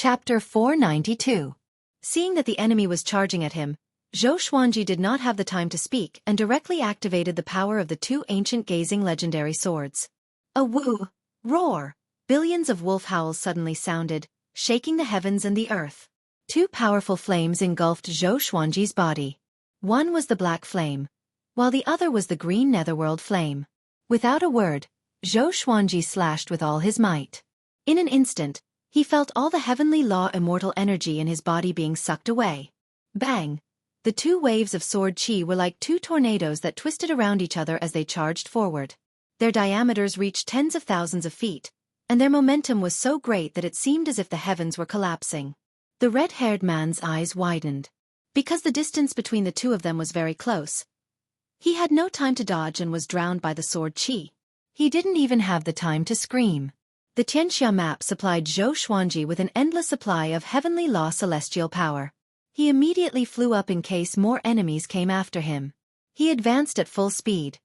Chapter 492. Seeing that the enemy was charging at him, Xueqi did not have the time to speak and directly activated the power of the two ancient gazing legendary swords. A woo, roar, billions of wolf howls suddenly sounded, shaking the heavens and the earth. Two powerful flames engulfed Xueqi's body. One was the black flame, while the other was the green netherworld flame. Without a word, Xueqi slashed with all his might. In an instant, he felt all the heavenly law immortal energy in his body being sucked away. Bang! The two waves of sword chi were like two tornadoes that twisted around each other as they charged forward. Their diameters reached tens of thousands of feet, and their momentum was so great that it seemed as if the heavens were collapsing. The red-haired man's eyes widened. Because the distance between the two of them was very close, he had no time to dodge and was drowned by the sword chi. He didn't even have the time to scream. The Tianxia map supplied Xueqi with an endless supply of heavenly law celestial power. He immediately flew up in case more enemies came after him. He advanced at full speed,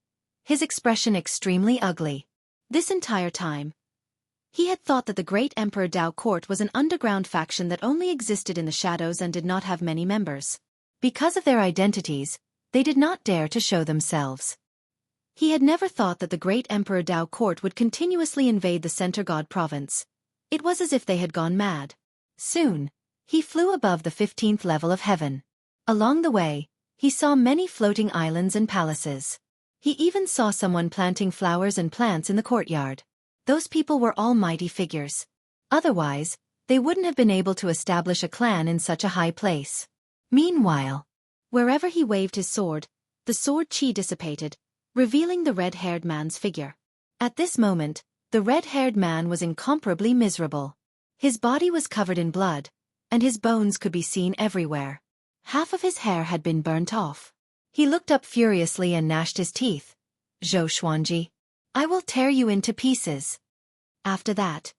his expression extremely ugly. This entire time, he had thought that the great Emperor Dao Court was an underground faction that only existed in the shadows and did not have many members. Because of their identities, they did not dare to show themselves. He had never thought that the great Emperor Dao Court would continuously invade the Center God province. It was as if they had gone mad. Soon, he flew above the 15th level of heaven. Along the way, he saw many floating islands and palaces. He even saw someone planting flowers and plants in the courtyard. Those people were all mighty figures. Otherwise, they wouldn't have been able to establish a clan in such a high place. Meanwhile, wherever he waved his sword, the sword chi dissipated, revealing the red-haired man's figure. At this moment, the red-haired man was incomparably miserable. His body was covered in blood, and his bones could be seen everywhere. Half of his hair had been burnt off. He looked up furiously and gnashed his teeth. Xueqi, I will tear you into pieces. After that,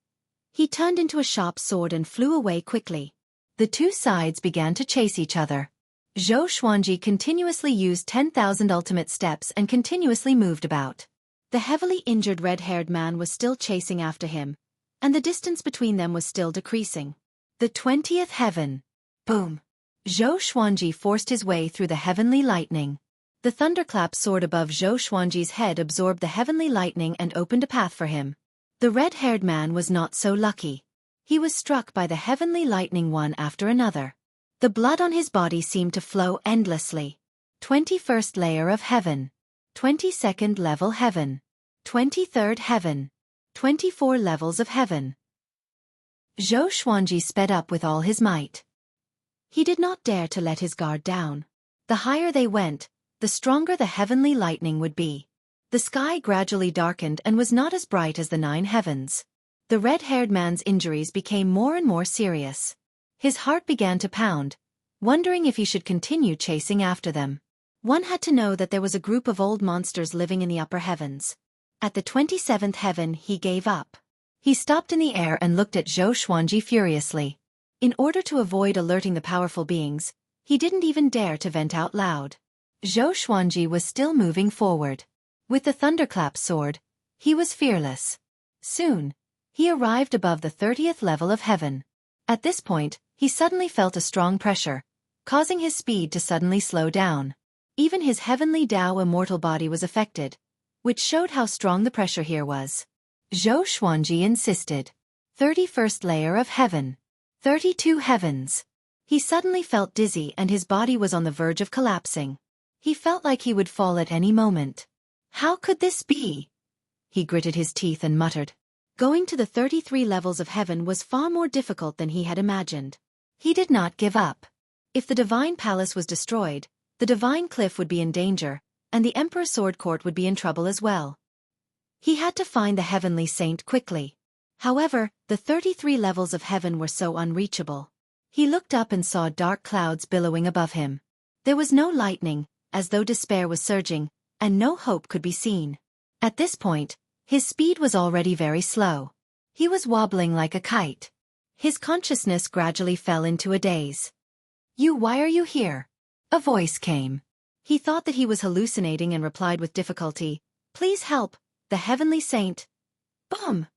he turned into a sharp sword and flew away quickly. The two sides began to chase each other. Xueqi continuously used 10,000 ultimate steps and continuously moved about. The heavily injured red-haired man was still chasing after him, and the distance between them was still decreasing. The 20th heaven. Boom! Xueqi forced his way through the heavenly lightning. The thunderclap sword above Xueqi's head absorbed the heavenly lightning and opened a path for him. The red-haired man was not so lucky. He was struck by the heavenly lightning one after another. The blood on his body seemed to flow endlessly. 21st layer of heaven. 22nd level heaven. 23rd heaven. 24 levels of heaven. Xueqi sped up with all his might. He did not dare to let his guard down. The higher they went, the stronger the heavenly lightning would be. The sky gradually darkened and was not as bright as the 9 heavens. The red-haired man's injuries became more and more serious. His heart began to pound, wondering if he should continue chasing after them. One had to know that there was a group of old monsters living in the upper heavens. At the 27th heaven he gave up. He stopped in the air and looked at Xueqi furiously. In order to avoid alerting the powerful beings, he didn't even dare to vent out loud. Xueqi was still moving forward. With the thunderclap sword, he was fearless. Soon, he arrived above the 30th level of heaven. At this point, he suddenly felt a strong pressure, causing his speed to suddenly slow down. Even his heavenly Dao immortal body was affected, which showed how strong the pressure here was. Xueqi insisted. 31st layer of heaven. 32 heavens. He suddenly felt dizzy and his body was on the verge of collapsing. He felt like he would fall at any moment. How could this be? He gritted his teeth and muttered. Going to the 33 levels of heaven was far more difficult than he had imagined. He did not give up. If the divine palace was destroyed, the divine cliff would be in danger, and the Emperor's sword court would be in trouble as well. He had to find the heavenly saint quickly. However, the 33 levels of heaven were so unreachable. He looked up and saw dark clouds billowing above him. There was no lightning, as though despair was surging, and no hope could be seen. At this point, his speed was already very slow. He was wobbling like a kite. His consciousness gradually fell into a daze. Why are you here? A voice came. He thought that he was hallucinating and replied with difficulty, Please help, the heavenly saint. Boom!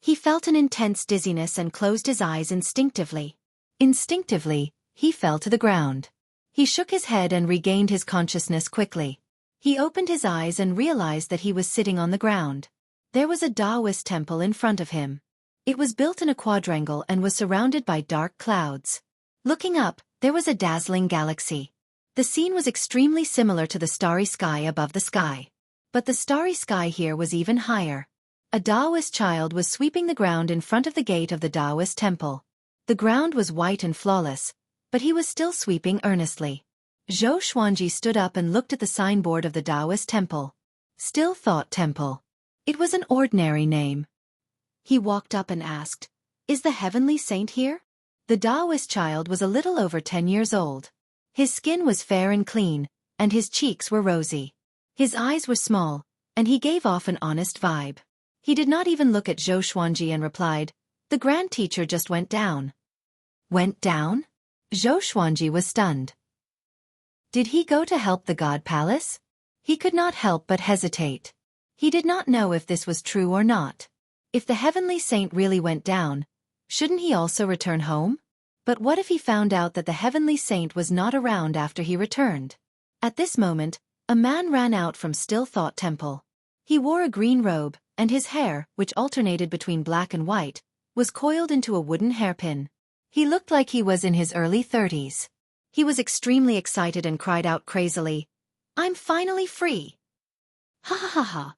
He felt an intense dizziness and closed his eyes instinctively. Instinctively, he fell to the ground. He shook his head and regained his consciousness quickly. He opened his eyes and realized that he was sitting on the ground. There was a Taoist temple in front of him. It was built in a quadrangle and was surrounded by dark clouds. Looking up, there was a dazzling galaxy. The scene was extremely similar to the starry sky above the sky. But the starry sky here was even higher. A Taoist child was sweeping the ground in front of the gate of the Taoist temple. The ground was white and flawless, but he was still sweeping earnestly. Xueqi stood up and looked at the signboard of the Taoist temple. Still Thought Temple. It was an ordinary name. He walked up and asked, "Is the heavenly saint here?" The Taoist child was a little over 10 years old. His skin was fair and clean, and his cheeks were rosy. His eyes were small, and he gave off an honest vibe. He did not even look at Xueqi and replied, "The grand teacher just went down." Went down? Xueqi was stunned. Did he go to help the God Palace? He could not help but hesitate. He did not know if this was true or not. If the heavenly saint really went down, shouldn't he also return home? But what if he found out that the heavenly saint was not around after he returned? At this moment, a man ran out from Still Thought Temple. He wore a green robe, and his hair, which alternated between black and white, was coiled into a wooden hairpin. He looked like he was in his early 30s. He was extremely excited and cried out crazily, "I'm finally free!" Ha ha ha ha.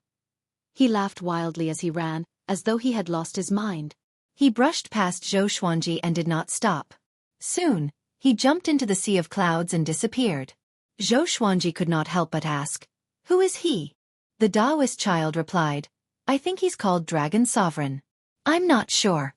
He laughed wildly as he ran, as though he had lost his mind. He brushed past Xueqi and did not stop. Soon, he jumped into the sea of clouds and disappeared. Xueqi could not help but ask, "Who is he?" The Taoist child replied, "I think he's called Dragon Sovereign." "I'm not sure."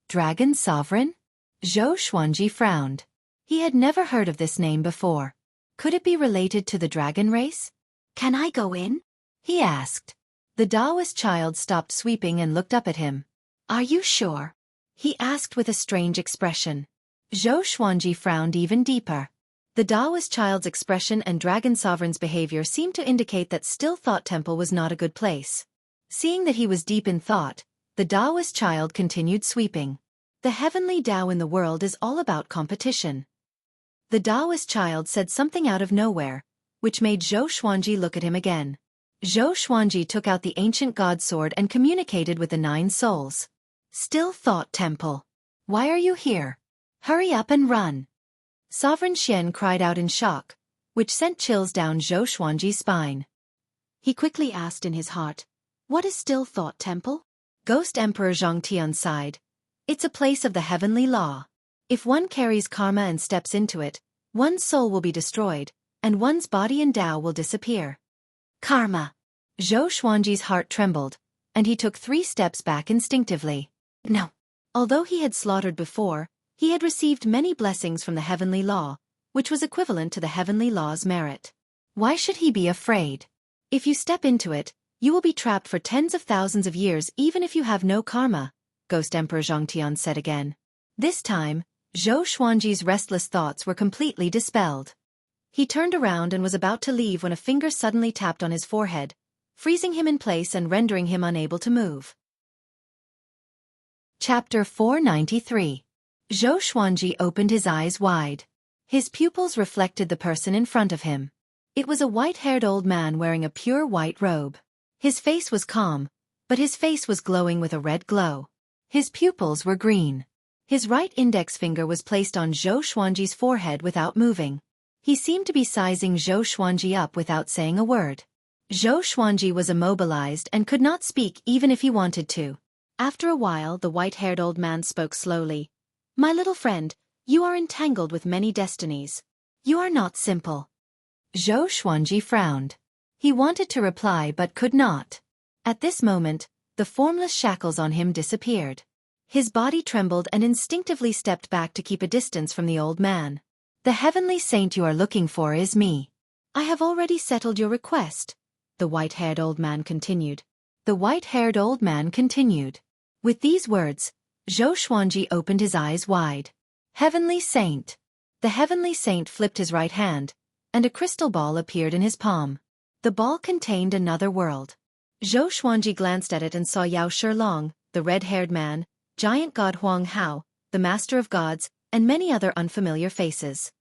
Dragon Sovereign? Xueqi frowned. He had never heard of this name before. Could it be related to the dragon race? "Can I go in?" he asked. The Taoist child stopped sweeping and looked up at him. "Are you sure?" he asked with a strange expression. Xueqi frowned even deeper. The Taoist child's expression and Dragon Sovereign's behavior seemed to indicate that Still Thought Temple was not a good place. Seeing that he was deep in thought, the Taoist child continued sweeping. The heavenly Tao in the world is all about competition. The Taoist child said something out of nowhere, which made Xueqi look at him again. Xueqi took out the ancient god sword and communicated with the 9 souls. "Still Thought Temple. Why are you here? Hurry up and run." Sovereign Xian cried out in shock, which sent chills down Xueqi's spine. He quickly asked in his heart, "What is Still Thought Temple?" Ghost Emperor Zhongtian sighed. "It's a place of the heavenly law. If one carries karma and steps into it, one's soul will be destroyed, and one's body and Tao will disappear." Karma. Xueqi's heart trembled, and he took 3 steps back instinctively. No. Although he had slaughtered before, he had received many blessings from the heavenly law, which was equivalent to the heavenly law's merit. Why should he be afraid? If you step into it, you will be trapped for tens of thousands of years even if you have no karma, Ghost Emperor Zhongtian said again. This time, Xueqi's restless thoughts were completely dispelled. He turned around and was about to leave when a finger suddenly tapped on his forehead, freezing him in place and rendering him unable to move. Chapter 493. Xueqi opened his eyes wide. His pupils reflected the person in front of him. It was a white-haired old man wearing a pure white robe. His face was calm, but his face was glowing with a red glow. His pupils were green. His right index finger was placed on Xueqi's forehead without moving. He seemed to be sizing Xueqi up without saying a word. Xueqi was immobilized and could not speak even if he wanted to. After a while, the white-haired old man spoke slowly. "My little friend, you are entangled with many destinies. You are not simple." Xueqi frowned. He wanted to reply but could not. At this moment, the formless shackles on him disappeared. His body trembled and instinctively stepped back to keep a distance from the old man. "The heavenly saint you are looking for is me. I have already settled your request," the white-haired old man continued. The white-haired old man continued. With these words, Xueqi opened his eyes wide. "Heavenly saint." The heavenly saint flipped his right hand, and a crystal ball appeared in his palm. The ball contained another world. Xueqi glanced at it and saw Yao Shilong, the red-haired man, giant god Huang Hao, the master of gods, and many other unfamiliar faces.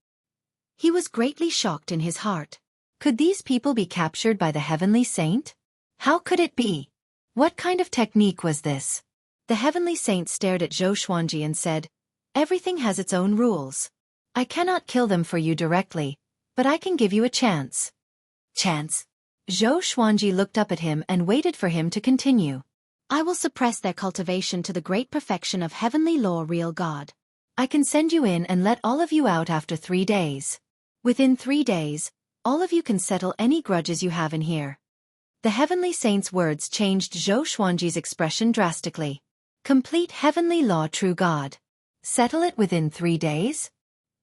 He was greatly shocked in his heart. Could these people be captured by the heavenly saint? How could it be? What kind of technique was this? The heavenly saint stared at Zhou Xuanji and said, "Everything has its own rules. I cannot kill them for you directly, but I can give you a chance." Chance? Zhou Xuanji looked up at him and waited for him to continue. "I will suppress their cultivation to the great perfection of heavenly law, real God. I can send you in and let all of you out after 3 days. Within 3 days, all of you can settle any grudges you have in here." The heavenly saint's words changed Zhou Xuanji's expression drastically. Complete heavenly law, true God. Settle it within 3 days?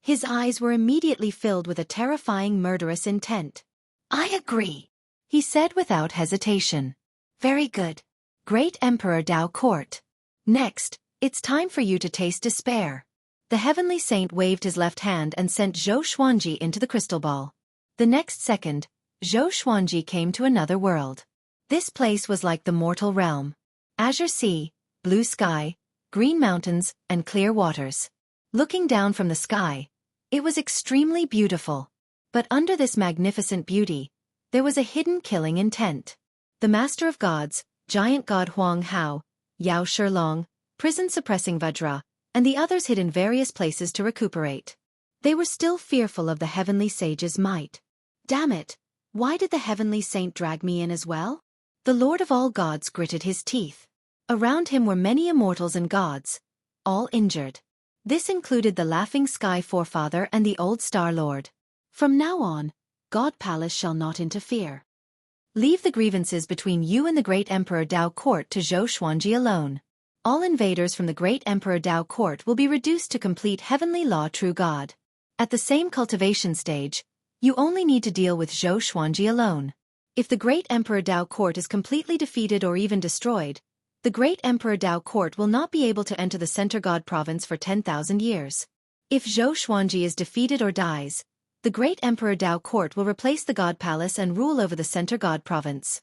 His eyes were immediately filled with a terrifying murderous intent. "I agree," he said without hesitation. "Very good. Great Emperor Dao Court. Next, it's time for you to taste despair." The heavenly saint waved his left hand and sent Zhou Xuanji into the crystal ball. The next second, Zhou Xuanji came to another world. This place was like the mortal realm. Azure sea, blue sky, green mountains, and clear waters. Looking down from the sky, it was extremely beautiful. But under this magnificent beauty, there was a hidden killing intent. The master of gods, giant god Huang Hao, Yao Shilong, prison-suppressing Vajra, and the others hid in various places to recuperate. They were still fearful of the heavenly sage's might. "Damn it, why did the heavenly saint drag me in as well?" The lord of all gods gritted his teeth. Around him were many immortals and gods, all injured. This included the laughing sky forefather and the old star lord. "From now on, God Palace shall not interfere. Leave the grievances between you and the great Emperor Dao Court to Zhou Xuanji alone. All invaders from the great Emperor Dao Court will be reduced to complete heavenly law, true God. At the same cultivation stage, you only need to deal with Zhou Xuanji alone. If the great Emperor Dao Court is completely defeated or even destroyed, the great Emperor Dao Court will not be able to enter the Center God Province for 10,000 years. If Zhou Xuanji is defeated or dies, the great Emperor Dao Court will replace the God Palace and rule over the Center God Province.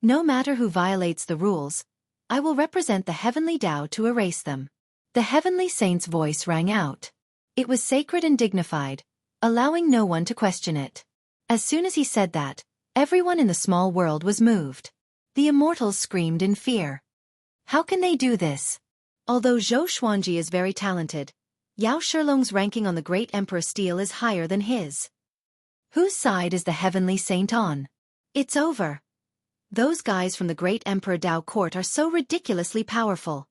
No matter who violates the rules, I will represent the heavenly Dao to erase them." The heavenly saint's voice rang out. It was sacred and dignified, allowing no one to question it. As soon as he said that, everyone in the small world was moved. The immortals screamed in fear. How can they do this? Although Zhou Xuanji is very talented, Yao Shilong's ranking on the great Emperor Steel is higher than his. Whose side is the heavenly saint on? It's over. Those guys from the great Emperor Dao Court are so ridiculously powerful.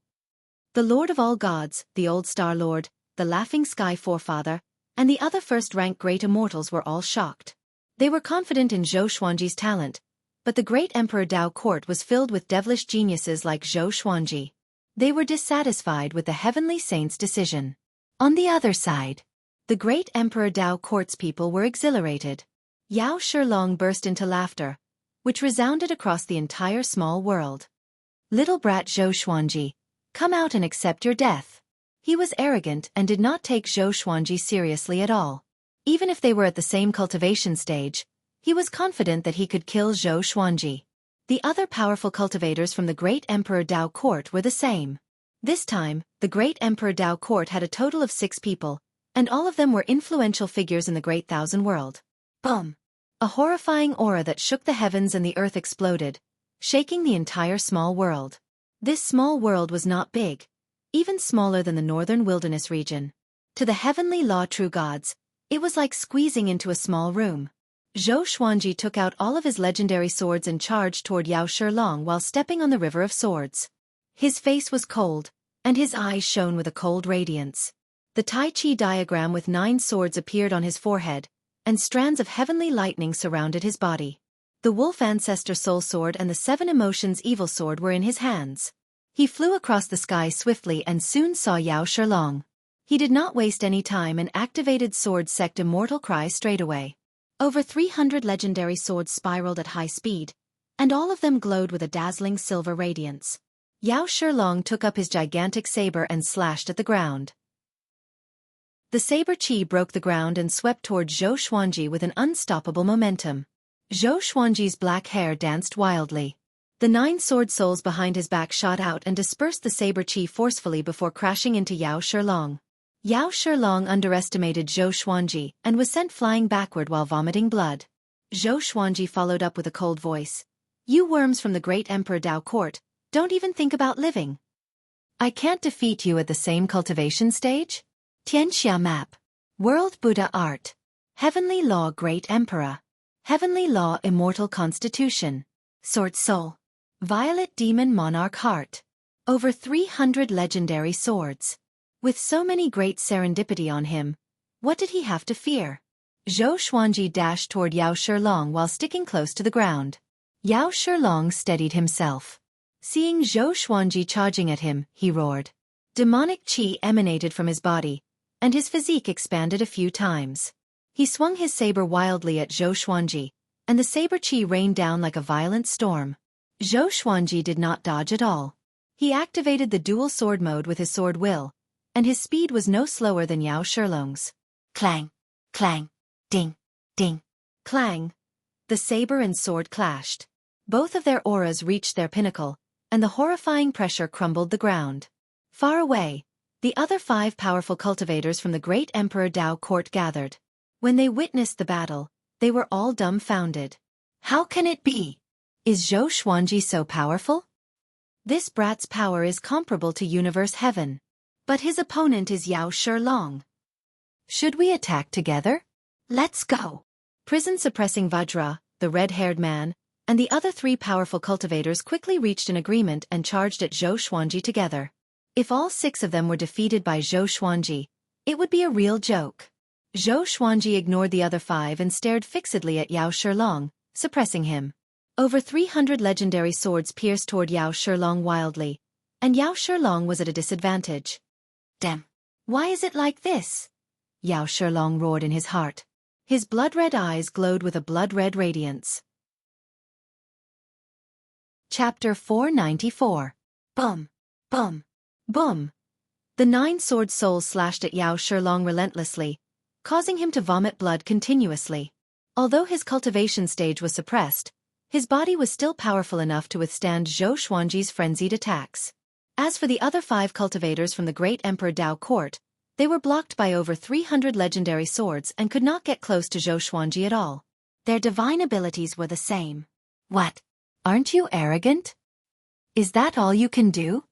The Lord of all gods, the old Star Lord, the laughing sky forefather, and the other first-rank great immortals were all shocked. They were confident in Zhou Xuanji's talent, but the great Emperor Dao Court was filled with devilish geniuses like Zhou Xuanji. They were dissatisfied with the heavenly saint's decision. On the other side, the great Emperor Dao Court's people were exhilarated. Yao Shilong burst into laughter, which resounded across the entire small world. "Little brat Zhou Xuanji, come out and accept your death." He was arrogant and did not take Zhou Xuanji seriously at all. Even if they were at the same cultivation stage, he was confident that he could kill Zhou Xuanji. The other powerful cultivators from the great Emperor Dao Court were the same. This time, the great Emperor Dao Court had a total of 6 people, and all of them were influential figures in the Great Thousand World. Boom! A horrifying aura that shook the heavens and the earth exploded, shaking the entire small world. This small world was not big, even smaller than the northern wilderness region. To the heavenly law true gods, it was like squeezing into a small room. Zhou Xuanji took out all of his legendary swords and charged toward Yao Shilong while stepping on the river of swords. His face was cold, and his eyes shone with a cold radiance. The Tai Chi diagram with 9 swords appeared on his forehead, and strands of heavenly lightning surrounded his body. The Wolf Ancestor Soul Sword and the 7 Emotions Evil Sword were in his hands. He flew across the sky swiftly and soon saw Yao Shilong. He did not waste any time and activated Sword Sect Immortal Cry straightaway. Over 300 legendary swords spiraled at high speed, and all of them glowed with a dazzling silver radiance. Yao Shilong took up his gigantic saber and slashed at the ground. The saber chi broke the ground and swept toward Zhou Xuanji with an unstoppable momentum. Zhou Xuanji's black hair danced wildly. The 9 sword souls behind his back shot out and dispersed the saber chi forcefully before crashing into Yao Shilong. Yao Shilong underestimated Zhou Xuanji and was sent flying backward while vomiting blood. Zhou Xuanji followed up with a cold voice. You worms from the great Emperor Dao court, don't even think about living. I can't defeat you at the same cultivation stage? Tianxia map. World Buddha art. Heavenly law great emperor. Heavenly law immortal constitution. Sword soul. Violet demon monarch heart. Over 300 legendary swords. With so many great serendipity on him, what did he have to fear? Zhou Xuanji dashed toward Yao Shilong while sticking close to the ground. Yao Shilong steadied himself. Seeing Zhou Xuanji charging at him, he roared. Demonic chi emanated from his body, and his physique expanded a few times. He swung his saber wildly at Zhou Xuanji, and the saber chi rained down like a violent storm. Zhou Xuanji did not dodge at all. He activated the dual sword mode with his sword will, and his speed was no slower than Yao Shilong's. Clang, clang, ding, ding, clang. The saber and sword clashed. Both of their auras reached their pinnacle, and the horrifying pressure crumbled the ground. Far away, the other 5 powerful cultivators from the great Emperor Dao court gathered. When they witnessed the battle, they were all dumbfounded. How can it be? Is Zhou Xuanji so powerful? This brat's power is comparable to universe heaven. But his opponent is Yao Shilong. Should we attack together? Let's go. Prison-suppressing Vajra, the red-haired man, and the other 3 powerful cultivators quickly reached an agreement and charged at Zhou Xuanji together. If all 6 of them were defeated by Zhou Xuanji, it would be a real joke. Zhou Xuanji ignored the other 5 and stared fixedly at Yao Shilong, suppressing him. Over 300 legendary swords pierced toward Yao Shilong wildly, and Yao Shilong was at a disadvantage. Damn! Why is it like this? Yao Shilong roared in his heart. His blood-red eyes glowed with a blood-red radiance. Chapter 494. Boom! Boom! Boom! The 9 sword souls slashed at Yao Shilong relentlessly, causing him to vomit blood continuously. Although his cultivation stage was suppressed, his body was still powerful enough to withstand Zhou Xuanji's frenzied attacks. As for the other 5 cultivators from the great Emperor Dao court, they were blocked by over 300 legendary swords and could not get close to Zhou Xuanji at all. Their divine abilities were the same. What? Aren't you arrogant? Is that all you can do?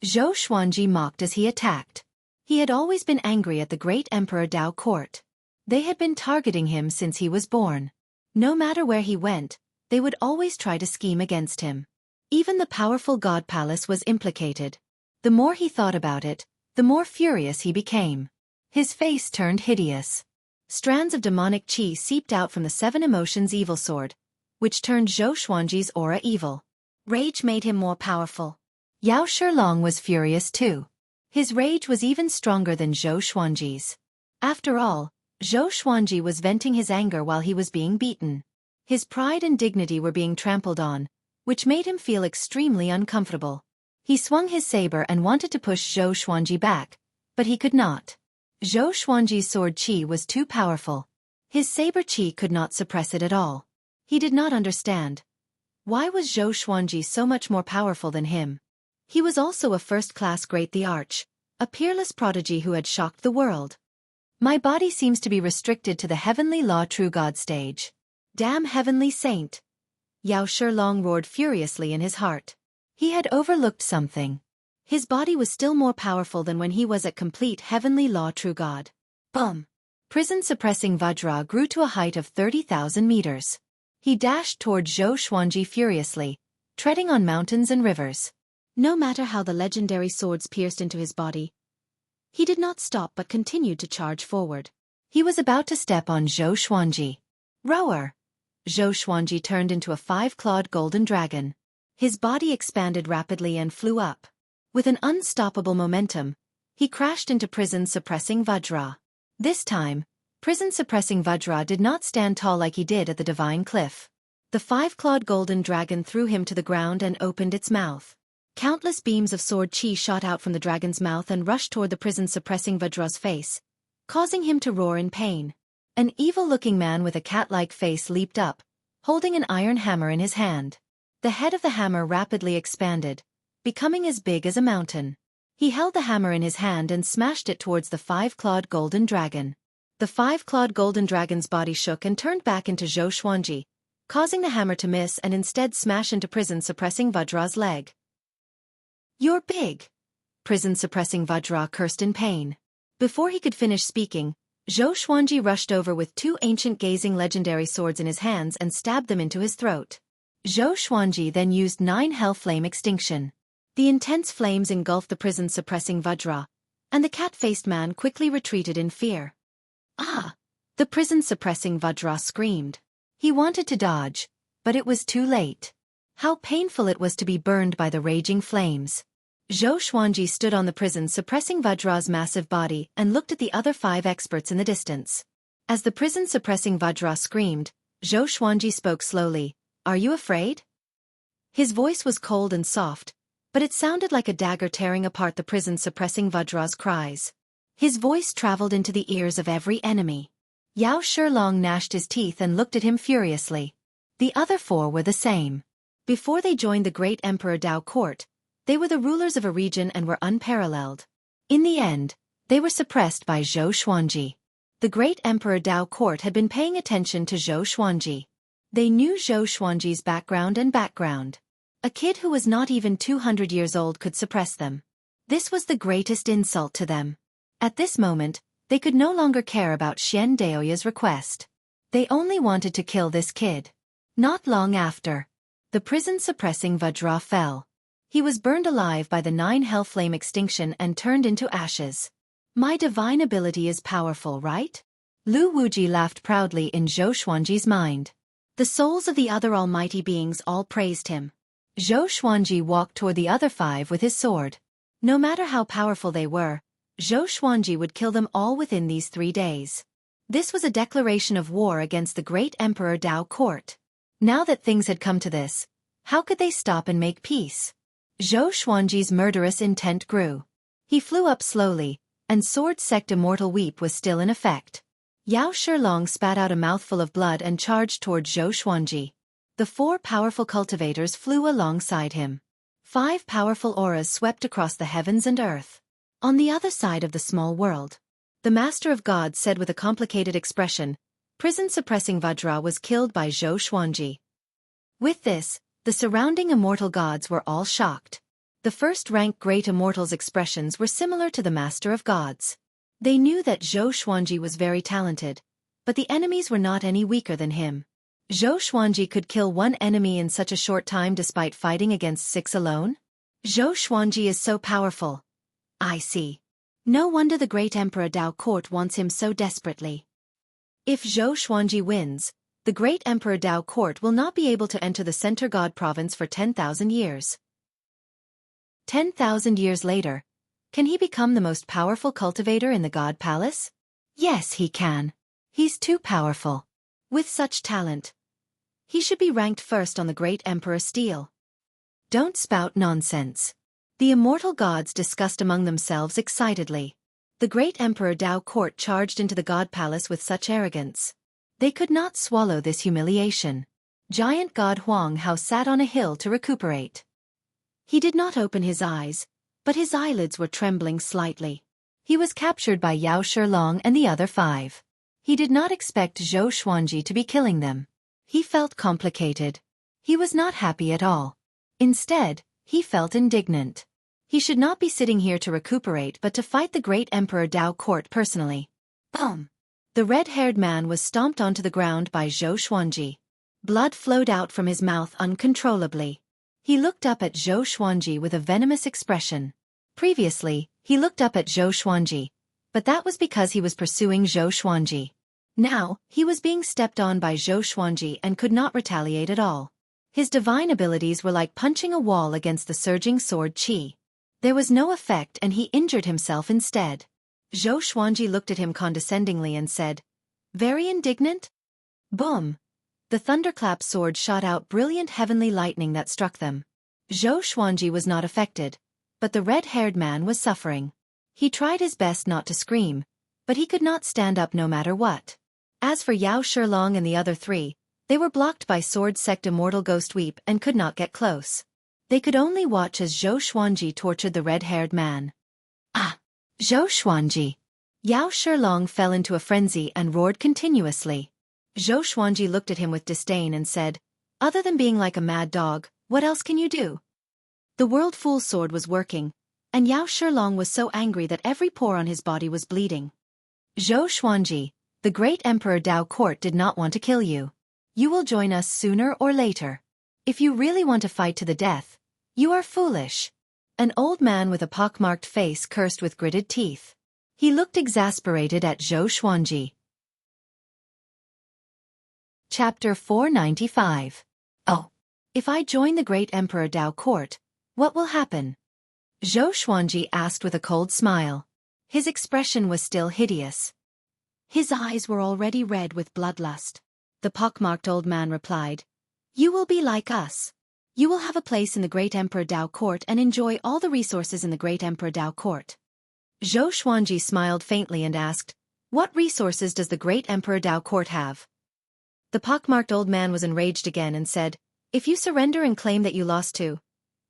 Zhou Xuanji mocked as he attacked. He had always been angry at the great Emperor Dao court. They had been targeting him since he was born. No matter where he went, they would always try to scheme against him. Even the powerful God Palace was implicated. The more he thought about it, the more furious he became. His face turned hideous. Strands of demonic chi seeped out from the 7 emotions evil sword, which turned Zhou Xuanji's aura evil. Rage made him more powerful. Yao Shilong was furious too. His rage was even stronger than Zhou Xuanji's. After all, Zhou Xuanji was venting his anger while he was being beaten. His pride and dignity were being trampled on, which made him feel extremely uncomfortable. He swung his saber and wanted to push Zhou Xuanji back, but he could not. Zhou Xuanji's sword chi was too powerful. His saber chi could not suppress it at all. He did not understand. Why was Zhou Xuanji so much more powerful than him? He was also a first-class great the arch, a peerless prodigy who had shocked the world. My body seems to be restricted to the heavenly law true God stage. Damn heavenly saint! Yao Shilong roared furiously in his heart. He had overlooked something. His body was still more powerful than when he was at complete heavenly law true God. Boom! Prison-suppressing Vajra grew to a height of 30,000 meters. He dashed toward Zhou Xuanji furiously, treading on mountains and rivers. No matter how the legendary swords pierced into his body, he did not stop but continued to charge forward. He was about to step on Zhou Xuanji. Roar! Zhou Xuanji turned into a 5-clawed golden dragon. His body expanded rapidly and flew up. With an unstoppable momentum, he crashed into prison-suppressing Vajra. This time, prison-suppressing Vajra did not stand tall like he did at the divine cliff. The 5-clawed golden dragon threw him to the ground and opened its mouth. Countless beams of sword chi shot out from the dragon's mouth and rushed toward the prison-suppressing Vajra's face, causing him to roar in pain. An evil-looking man with a cat-like face leaped up, holding an iron hammer in his hand. The head of the hammer rapidly expanded, becoming as big as a mountain. He held the hammer in his hand and smashed it towards the five-clawed golden dragon. The five-clawed golden dragon's body shook and turned back into Xueqi, causing the hammer to miss and instead smash into prison-suppressing Vajra's leg. "You're big!" Prison-suppressing Vajra cursed in pain. Before he could finish speaking, Xueqi rushed over with two ancient gazing legendary swords in his hands and stabbed them into his throat. Xueqi then used 9 hell flame extinction. The intense flames engulfed the prison-suppressing Vajra, and the cat-faced man quickly retreated in fear. "Ah!" The prison-suppressing Vajra screamed. He wanted to dodge, but it was too late. How painful it was to be burned by the raging flames. Xueqi stood on the prison-suppressing Vajra's massive body and looked at the other 5 experts in the distance. As the prison-suppressing Vajra screamed, Xueqi spoke slowly. "Are you afraid?" His voice was cold and soft, but it sounded like a dagger tearing apart the prison-suppressing Vajra's cries. His voice traveled into the ears of every enemy. Yao Shilong gnashed his teeth and looked at him furiously. The other 4 were the same. Before they joined the great Emperor Dao court, they were the rulers of a region and were unparalleled. In the end, they were suppressed by Xueqi. The great Emperor Dao court had been paying attention to Xueqi. They knew Xueqi's background. A kid who was not even 200 years old could suppress them. This was the greatest insult to them. At this moment, they could no longer care about Xian Daoya's request. They only wanted to kill this kid. Not long after, the prison-suppressing Vajra fell. He was burned alive by the 9 hell flame extinction and turned into ashes. "My divine ability is powerful, right?" Lu Wuji laughed proudly in Xueqi's mind. The souls of the other almighty beings all praised him. Xueqi walked toward the other 5 with his sword. No matter how powerful they were, Xueqi would kill them all within these 3 days. This was a declaration of war against the great Emperor Dao court. Now that things had come to this, how could they stop and make peace? Xueqi's murderous intent grew. He flew up slowly, and sword sect immortal weep was still in effect. Yao Shilong spat out a mouthful of blood and charged toward Xueqi. The 4 powerful cultivators flew alongside him. 5 powerful auras swept across the heavens and earth. On the other side of the small world, the Master of God said with a complicated expression, "Prison-suppressing Vajra was killed by Xueqi." With this, the surrounding immortal gods were all shocked. The first-rank great immortals' expressions were similar to the Master of Gods. They knew that Xueqi was very talented, but the enemies were not any weaker than him. Xueqi could kill 1 enemy in such a short time despite fighting against 6 alone? Xueqi is so powerful. I see. No wonder the great Emperor Dao court wants him so desperately. If Xueqi wins, the great Emperor Dao court will not be able to enter the Center God province for 10,000 years. 10,000 years later, can he become the most powerful cultivator in the God Palace? Yes, he can. He's too powerful. With such talent, he should be ranked first on the great Emperor Steel. Don't spout nonsense. The immortal gods discussed among themselves excitedly. The great Emperor Dao court charged into the God Palace with such arrogance. They could not swallow this humiliation. Giant God Huang Hao sat on a hill to recuperate. He did not open his eyes, but his eyelids were trembling slightly. He was captured by Yao Shilong and the other 5. He did not expect Xueqi to be killing them. He felt complicated. He was not happy at all. Instead, he felt indignant. He should not be sitting here to recuperate but to fight the great Emperor Dao court personally. Boom! The red-haired man was stomped onto the ground by Xueqi. Blood flowed out from his mouth uncontrollably. He looked up at Xueqi with a venomous expression. Previously, he looked up at Xueqi, but that was because he was pursuing Xueqi. Now, he was being stepped on by Xueqi and could not retaliate at all. His divine abilities were like punching a wall against the surging sword qi. There was no effect and he injured himself instead. Xueqi looked at him condescendingly and said, "Very indignant?" Boom! The thunderclap sword shot out brilliant heavenly lightning that struck them. Xueqi was not affected, but the red-haired man was suffering. He tried his best not to scream, but he could not stand up no matter what. As for Yao Shilong and the other 3, They were blocked by sword sect immortal ghost weep and could not get close. They could only watch as Zhou Xuanji tortured the red-haired man. Ah! Zhou Xuanji! Yao Shilong fell into a frenzy and roared continuously. Zhou Xuanji looked at him with disdain and said, "Other than being like a mad dog, what else can you do?" The World Fool's sword was working, and Yao Shilong was so angry that every pore on his body was bleeding. "Zhou Xuanji, the great Emperor Dao Court did not want to kill you. You will join us sooner or later. If you really want to fight to the death, you are foolish." An old man with a pockmarked face cursed with gritted teeth. He looked exasperated at Zhou Xuanji. Chapter 495. Oh. If I join the great Emperor Dao Court, what will happen? Zhou Xuanji asked with a cold smile. His expression was still hideous. His eyes were already red with bloodlust. The pockmarked old man replied, "You will be like us. You will have a place in the great Emperor Dao Court and enjoy all the resources in the great Emperor Dao Court." Zhou Xuanji smiled faintly and asked, "What resources does the great Emperor Dao Court have?" The pockmarked old man was enraged again and said, "If you surrender and claim that you lost to..."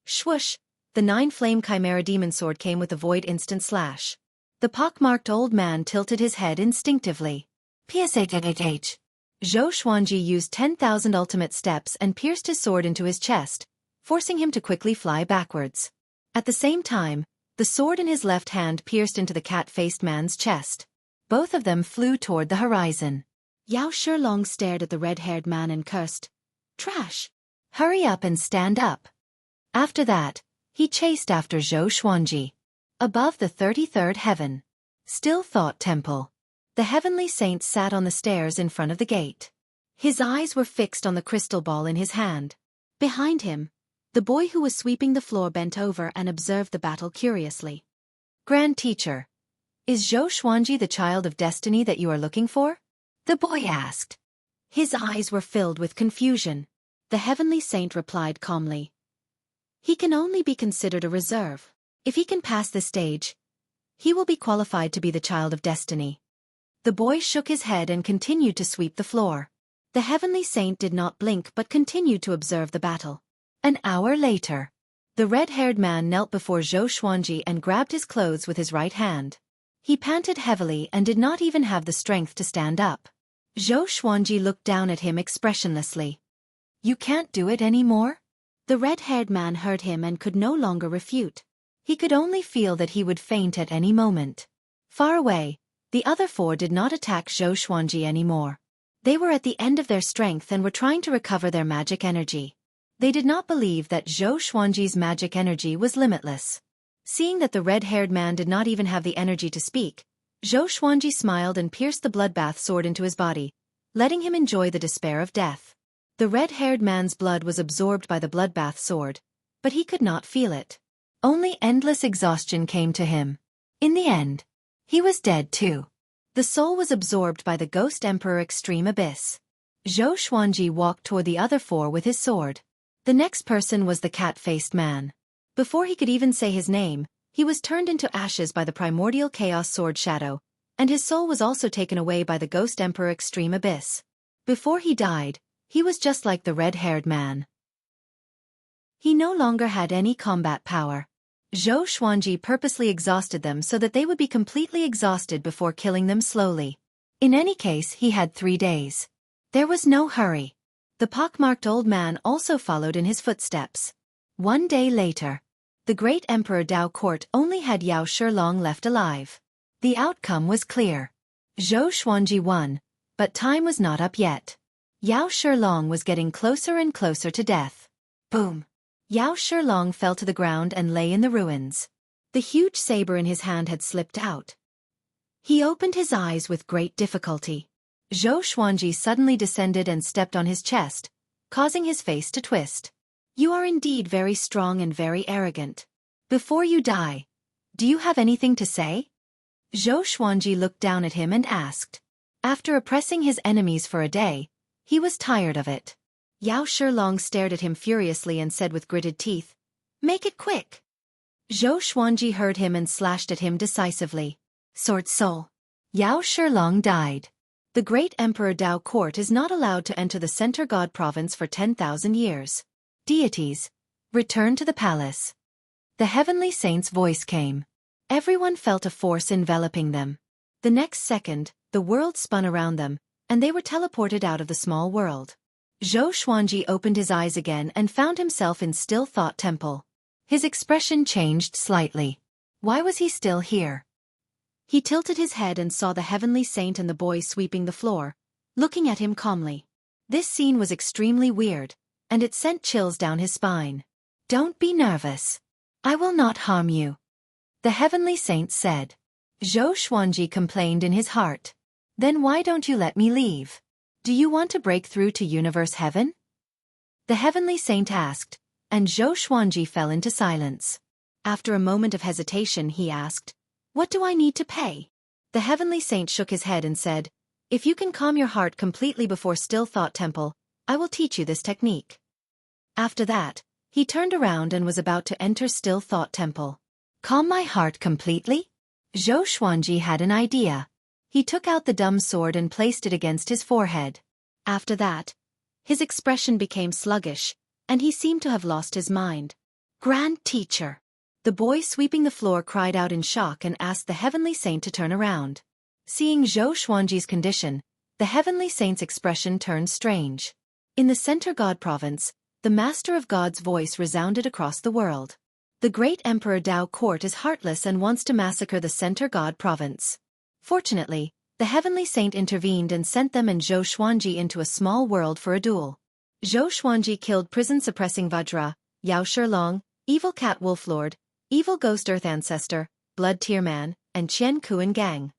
Swoosh! The 9-flame chimera demon sword came with a void instant slash. The pockmarked old man tilted his head instinctively. PSHHH. Zhou Xuanji used 10,000 ultimate steps and pierced his sword into his chest, forcing him to quickly fly backwards. At the same time, the sword in his left hand pierced into the cat-faced man's chest. Both of them flew toward the horizon. Yao Shilong stared at the red-haired man and cursed, "Trash! Hurry up and stand up." After that, he chased after Zhou Xuanji. Above the 33rd heaven. Still Thought Temple. The heavenly saint sat on the stairs in front of the gate. His eyes were fixed on the crystal ball in his hand. Behind him, the boy who was sweeping the floor bent over and observed the battle curiously. "Grand Teacher, is Zhou Xuanji the child of destiny that you are looking for?" the boy asked. His eyes were filled with confusion. The heavenly saint replied calmly, "He can only be considered a reserve. If he can pass this stage, he will be qualified to be the child of destiny." The boy shook his head and continued to sweep the floor. The heavenly saint did not blink but continued to observe the battle. An hour later, the red-haired man knelt before Zhou Xuanji and grabbed his clothes with his right hand. He panted heavily and did not even have the strength to stand up. Zhou Xuanji looked down at him expressionlessly. "You can't do it anymore?" The red-haired man heard him and could no longer refute. He could only feel that he would faint at any moment. Far away, the other four did not attack Zhou Xuanji anymore. They were at the end of their strength and were trying to recover their magic energy. They did not believe that Zhou Xuanji's magic energy was limitless. Seeing that the red-haired man did not even have the energy to speak, Zhou Xuanji smiled and pierced the bloodbath sword into his body, letting him enjoy the despair of death. The red-haired man's blood was absorbed by the bloodbath sword, but he could not feel it. Only endless exhaustion came to him. In the end, he was dead too. The soul was absorbed by the Ghost Emperor Extreme Abyss. Zhou Xuanji walked toward the other four with his sword. The next person was the cat-faced man. Before he could even say his name, he was turned into ashes by the primordial chaos sword shadow, and his soul was also taken away by the Ghost Emperor Extreme Abyss. Before he died, he was just like the red-haired man. He no longer had any combat power. Zhou Xuanji purposely exhausted them so that they would be completely exhausted before killing them slowly. In any case, he had 3 days. There was no hurry. The pockmarked old man also followed in his footsteps. 1 day later, the great Emperor Dao Court only had Yao Shilong left alive. The outcome was clear. Zhou Xuanji won, but time was not up yet. Yao Shilong was getting closer and closer to death. Boom! Yao Shilong fell to the ground and lay in the ruins. The huge saber in his hand had slipped out. He opened his eyes with great difficulty. Zhou Xuanji suddenly descended and stepped on his chest, causing his face to twist. "You are indeed very strong and very arrogant. Before you die, do you have anything to say?" Zhou Xuanji looked down at him and asked. After oppressing his enemies for a day, he was tired of it. Yao Shilong stared at him furiously and said with gritted teeth, "Make it quick." Zhou Xuanji heard him and slashed at him decisively. Sword Soul. Yao Shilong died. The great Emperor Dao court is not allowed to enter the center god province for 10,000 years. Deities, return to the palace. The heavenly saint's voice came. Everyone felt a force enveloping them. The next second, the world spun around them, and they were teleported out of the small world. Zhou Xuanji opened his eyes again and found himself in Still Thought Temple. His expression changed slightly. Why was he still here? He tilted his head and saw the heavenly saint and the boy sweeping the floor, looking at him calmly. This scene was extremely weird, and it sent chills down his spine. Don't be nervous. I will not harm you, the heavenly saint said. Zhou Xuanji complained in his heart. Then why don't you let me leave? Do you want to break through to universe heaven? The heavenly saint asked, and Zhou Xuanji fell into silence. After a moment of hesitation he asked, what do I need to pay? The heavenly saint shook his head and said, if you can calm your heart completely before Still Thought Temple, I will teach you this technique. After that, he turned around and was about to enter Still Thought Temple. Calm my heart completely? Zhou Xuanji had an idea. He took out the dumb sword and placed it against his forehead. After that, his expression became sluggish, and he seemed to have lost his mind. Grand teacher! The boy sweeping the floor cried out in shock and asked the heavenly saint to turn around. Seeing Zhou Xuanji's condition, the heavenly saint's expression turned strange. In the center god province, the master of God's voice resounded across the world. The great Emperor Dao court is heartless and wants to massacre the center god province. Fortunately, the heavenly saint intervened and sent them and Zhou Xuanji into a small world for a duel. Zhou Xuanji killed prison-suppressing Vajra, Yao Shilong, evil cat wolf-lord, evil ghost earth ancestor, blood tear man, and Qian Kuan gang.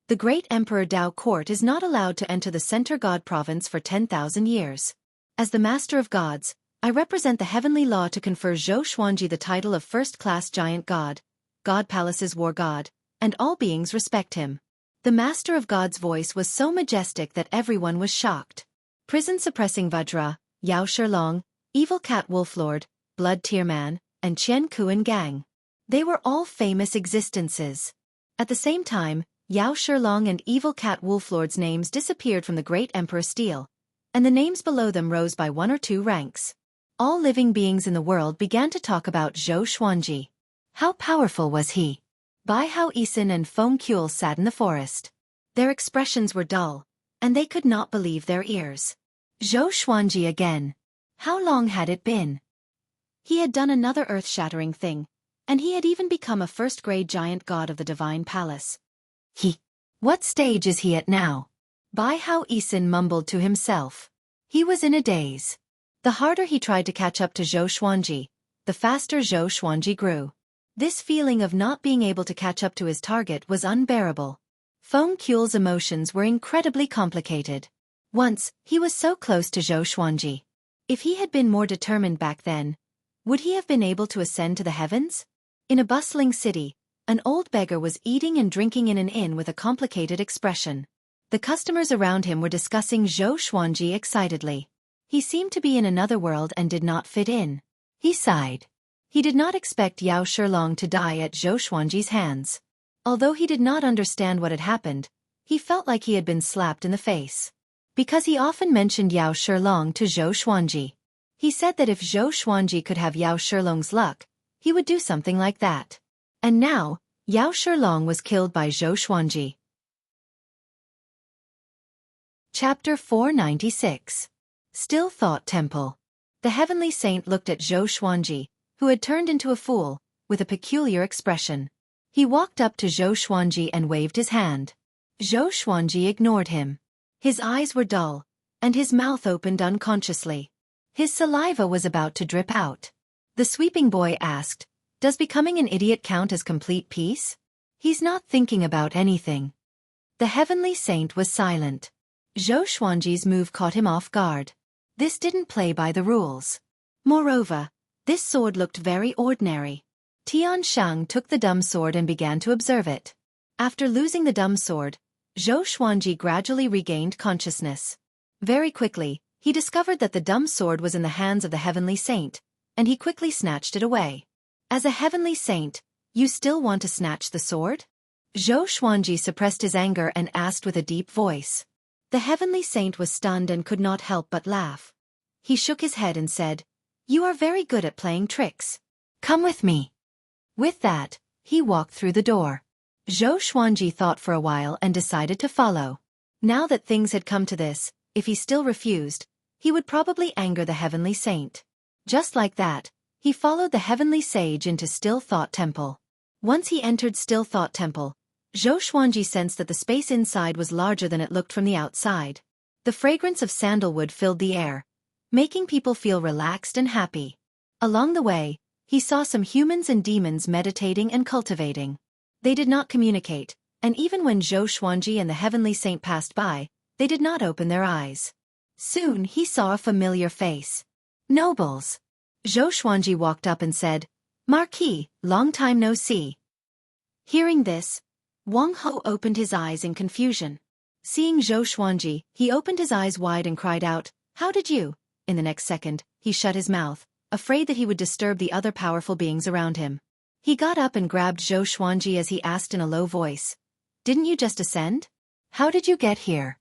The great Emperor Dao court is not allowed to enter the center god province for 10,000 years. As the master of gods, I represent the heavenly law to confer Zhou Xuanji the title of first-class giant god, God Palace's war god, and all beings respect him. The master of God's voice was so majestic that everyone was shocked. Prison-suppressing Vajra, Yao Shilong, evil cat wolf-lord, blood tear man, and Qian Kuan gang. They were all famous existences. At the same time, Yao Shilong and evil cat wolf-lord's names disappeared from the great Emperor Steel, and the names below them rose by 1 or 2 ranks. All living beings in the world began to talk about Zhou Xuanji. How powerful was he? Bai Hao Isin and Feng Kuel sat in the forest. Their expressions were dull, and they could not believe their ears. Zhou Xuanji again. How long had it been? He had done another earth-shattering thing, and he had even become a first-grade giant god of the divine palace. What stage is he at now? Bai Hao Isin mumbled to himself. He was in a daze. The harder he tried to catch up to Zhou Xuanji, the faster Zhou Xuanji grew. This feeling of not being able to catch up to his target was unbearable. Feng Kuel's emotions were incredibly complicated. Once, he was so close to Zhou Xuanji. If he had been more determined back then, would he have been able to ascend to the heavens? In a bustling city, an old beggar was eating and drinking in an inn with a complicated expression. The customers around him were discussing Zhou Xuanji excitedly. He seemed to be in another world and did not fit in. He sighed. He did not expect Yao Shilong to die at Zhou Xuanji's hands. Although he did not understand what had happened, he felt like he had been slapped in the face. Because he often mentioned Yao Shilong to Zhou Xuanji. He said that if Zhou Xuanji could have Yao Shilong's luck, he would do something like that. And now, Yao Shilong was killed by Zhou Xuanji. Chapter 496. Still Thought Temple. The heavenly saint looked at Zhou Xuanji, who had turned into a fool, with a peculiar expression. He walked up to Zhou Xuanji and waved his hand. Zhou Xuanji ignored him. His eyes were dull, and his mouth opened unconsciously. His saliva was about to drip out. The sweeping boy asked, "Does becoming an idiot count as complete peace?" "He's not thinking about anything." The heavenly saint was silent. Zhou Xuanji's move caught him off guard. This didn't play by the rules. Moreover, this sword looked very ordinary. Tian Shang took the dumb sword and began to observe it. After losing the dumb sword, Zhou Xuanji gradually regained consciousness. Very quickly, he discovered that the dumb sword was in the hands of the heavenly saint, and he quickly snatched it away. As a heavenly saint, you still want to snatch the sword? Zhou Xuanji suppressed his anger and asked with a deep voice. The heavenly saint was stunned and could not help but laugh. He shook his head and said, "You are very good at playing tricks. Come with me." With that, he walked through the door. Zhou Xuanji thought for a while and decided to follow. Now that things had come to this, if he still refused, he would probably anger the heavenly saint. Just like that, he followed the heavenly sage into Still Thought Temple. Once he entered Still Thought Temple, Zhou Xuanji sensed that the space inside was larger than it looked from the outside. The fragrance of sandalwood filled the air, making people feel relaxed and happy. Along the way, he saw some humans and demons meditating and cultivating. They did not communicate, and even when Zhou Xuanji and the heavenly saint passed by, they did not open their eyes. Soon he saw a familiar face. Nobles. Zhou Xuanji walked up and said, "Marquis, long time no see." Hearing this, Wang Ho opened his eyes in confusion. Seeing Zhou Xuanji, he opened his eyes wide and cried out, "How did you?" In the next second, he shut his mouth, afraid that he would disturb the other powerful beings around him. He got up and grabbed Zhou Xuanji as he asked in a low voice, "Didn't you just ascend? How did you get here?"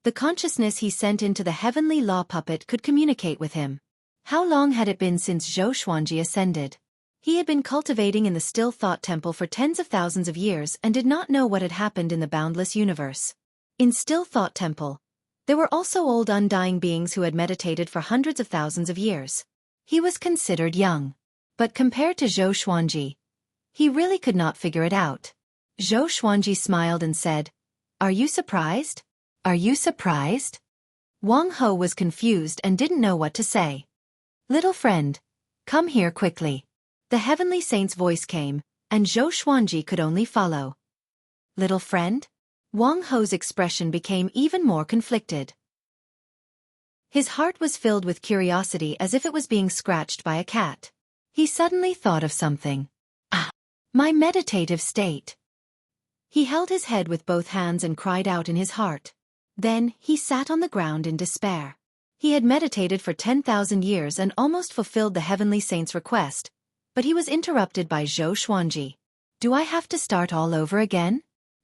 The consciousness he sent into the heavenly law puppet could communicate with him. How long had it been since Zhou Xuanji ascended? He had been cultivating in the Still Thought Temple for tens of thousands of years and did not know what had happened in the boundless universe. In Still Thought Temple, there were also old undying beings who had meditated for hundreds of thousands of years. He was considered young. But compared to Zhou Xuanji, he really could not figure it out. Zhou Xuanji smiled and said, "Are you surprised? Are you surprised?" Wang Ho was confused and didn't know what to say. "Little friend, come here quickly." The heavenly saint's voice came, and Zhou Xuanji could only follow. "Little friend?" Wang Ho's expression became even more conflicted. His heart was filled with curiosity as if it was being scratched by a cat. He suddenly thought of something. My meditative state." He held his head with both hands and cried out in his heart. Then, he sat on the ground in despair. He had meditated for 10,000 years and almost fulfilled the heavenly saint's request, but he was interrupted by Zhou Xuanji. "Do I have to start all over again?"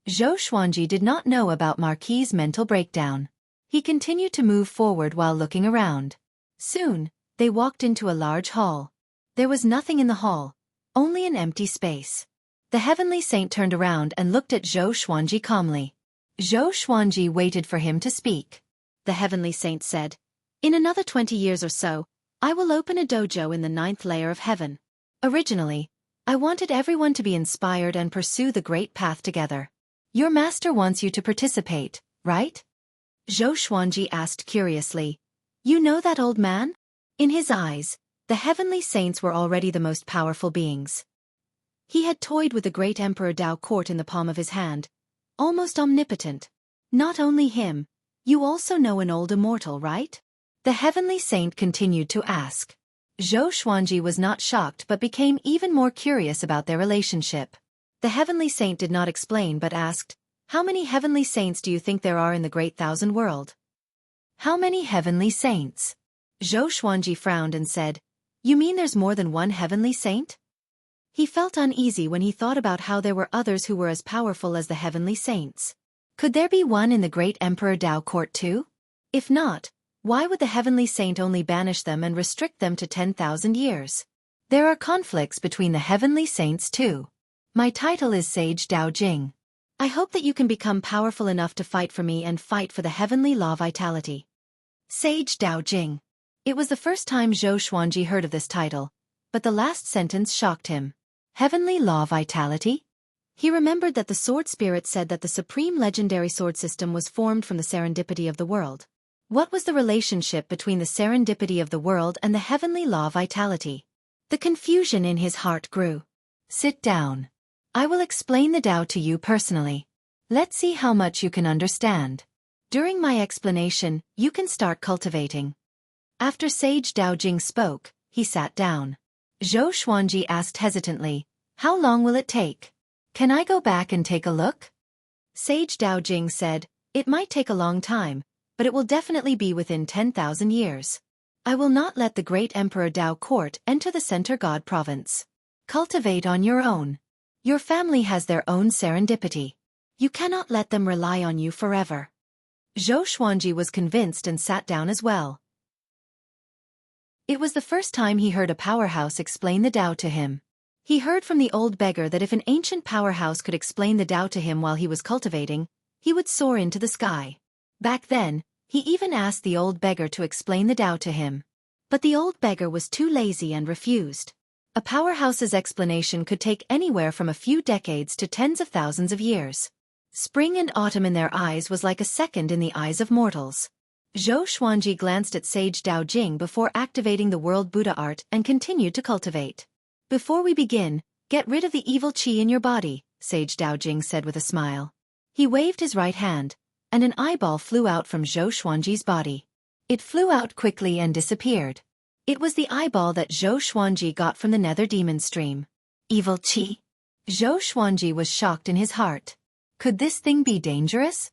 Zhou Xuanji did not know about Marquis' mental breakdown. He continued to move forward while looking around. Soon, they walked into a large hall. There was nothing in the hall, only an empty space. The heavenly saint turned around and looked at Zhou Xuanji calmly. Zhou Xuanji waited for him to speak. The heavenly saint said, "In another 20 years or so, I will open a dojo in the 9th layer of heaven. Originally, I wanted everyone to be inspired and pursue the great path together. Your master wants you to participate, right?" Zhou Xuanji asked curiously, "You know that old man?" In his eyes, the heavenly saints were already the most powerful beings. He had toyed with the great Emperor Dao Court in the palm of his hand, almost omnipotent. "Not only him, you also know an old immortal, right?" The heavenly saint continued to ask. Zhou Xuanji was not shocked but became even more curious about their relationship. The heavenly saint did not explain but asked, "How many heavenly saints do you think there are in the great thousand world?" "How many heavenly saints?" Zhou Xuanji frowned and said, "You mean there's more than one heavenly saint?" He felt uneasy when he thought about how there were others who were as powerful as the heavenly saints. Could there be one in the great Emperor Dao Court too? If not, why would the heavenly saint only banish them and restrict them to 10,000 years? There are conflicts between the heavenly saints too. My title is Sage Dao Jing. I hope that you can become powerful enough to fight for me and fight for the heavenly law vitality. Sage Dao Jing. It was the first time Zhou Xuanji heard of this title, but the last sentence shocked him. Heavenly law vitality? He remembered that the sword spirit said that the supreme legendary sword system was formed from the serendipity of the world. What was the relationship between the serendipity of the world and the heavenly law vitality? The confusion in his heart grew. Sit down. I will explain the Tao to you personally. Let's see how much you can understand. During my explanation, you can start cultivating. After Sage Dao Jing spoke, he sat down. Zhou Xuanji asked hesitantly, "How long will it take? Can I go back and take a look?" Sage Dao Jing said, "It might take a long time, but it will definitely be within 10,000 years. I will not let the great Emperor Dao Court enter the Center God Province. Cultivate on your own. Your family has their own serendipity. You cannot let them rely on you forever. Zhou Xuanji was convinced and sat down as well. It was the first time he heard a powerhouse explain the Tao to him. He heard from the old beggar that if an ancient powerhouse could explain the Tao to him while he was cultivating, he would soar into the sky. Back then, he even asked the old beggar to explain the Tao to him. But the old beggar was too lazy and refused. A powerhouse's explanation could take anywhere from a few decades to tens of thousands of years. Spring and autumn in their eyes was like a second in the eyes of mortals. Zhou Xuanji glanced at Sage Dao Jing before activating the World Buddha art and continued to cultivate. Before we begin, get rid of the evil qi in your body, Sage Dao Jing said with a smile. He waved his right hand, and an eyeball flew out from Zhou Xuanji's body. It flew out quickly and disappeared. It was the eyeball that Zhou Xuanji got from the Nether Demon Stream. Evil qi? Zhou Xuanji was shocked in his heart. Could this thing be dangerous?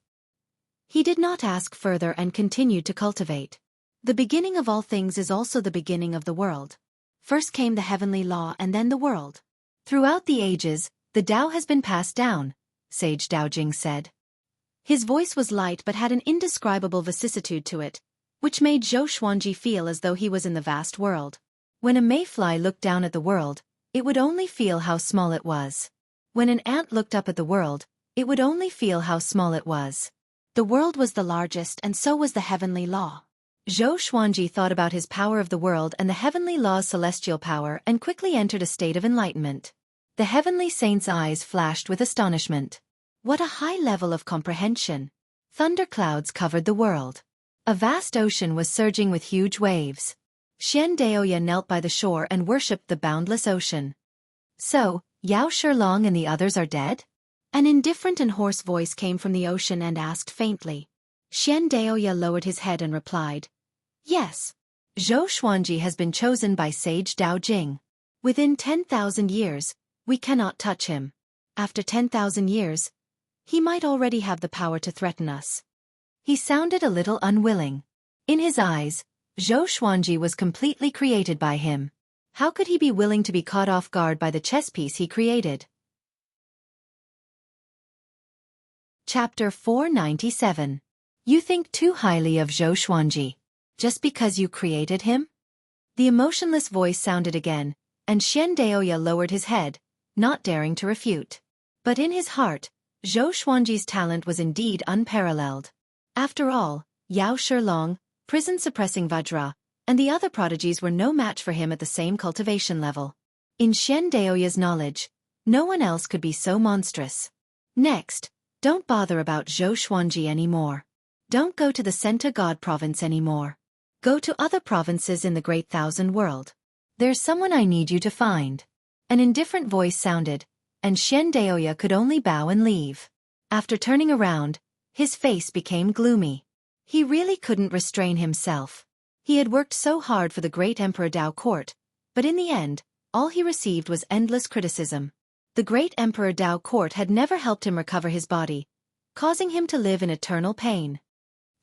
He did not ask further and continued to cultivate. The beginning of all things is also the beginning of the world. First came the heavenly law and then the world. Throughout the ages, the Tao has been passed down, Sage Dao Jing said. His voice was light but had an indescribable vicissitude to it, which made Zhou Xuanji feel as though he was in the vast world. When a mayfly looked down at the world, it would only feel how small it was. When an ant looked up at the world, it would only feel how small it was. The world was the largest and so was the heavenly law. Zhou Xuanji thought about his power of the world and the heavenly law's celestial power and quickly entered a state of enlightenment. The heavenly saint's eyes flashed with astonishment. What a high level of comprehension! Thunderclouds covered the world. A vast ocean was surging with huge waves. Xian Daoya knelt by the shore and worshipped the boundless ocean. So, Yao Shilong and the others are dead? An indifferent and hoarse voice came from the ocean and asked faintly. Xian Daoya lowered his head and replied, Yes. Zhou Xuanji has been chosen by Sage Dao Jing. Within 10,000 years, we cannot touch him. After 10,000 years, he might already have the power to threaten us. He sounded a little unwilling. In his eyes, Zhou Xuanji was completely created by him. How could he be willing to be caught off guard by the chess piece he created? Chapter 497. You think too highly of Zhou Xuanji. Just because you created him? The emotionless voice sounded again, and Xian Daoya lowered his head, not daring to refute. But in his heart, Zhou Xuanji's talent was indeed unparalleled. After all, Yao Shilong, prison-suppressing Vajra, and the other prodigies were no match for him at the same cultivation level. In Xian Daoya's knowledge, no one else could be so monstrous. Next, don't bother about Zhou Xuanji anymore. Don't go to the Center God province anymore. Go to other provinces in the Great Thousand World. There's someone I need you to find. An indifferent voice sounded, and Xian Daoya could only bow and leave. After turning around, his face became gloomy. He really couldn't restrain himself. He had worked so hard for the great Emperor Dao Court, but in the end, all he received was endless criticism. The great Emperor Dao Court had never helped him recover his body, causing him to live in eternal pain.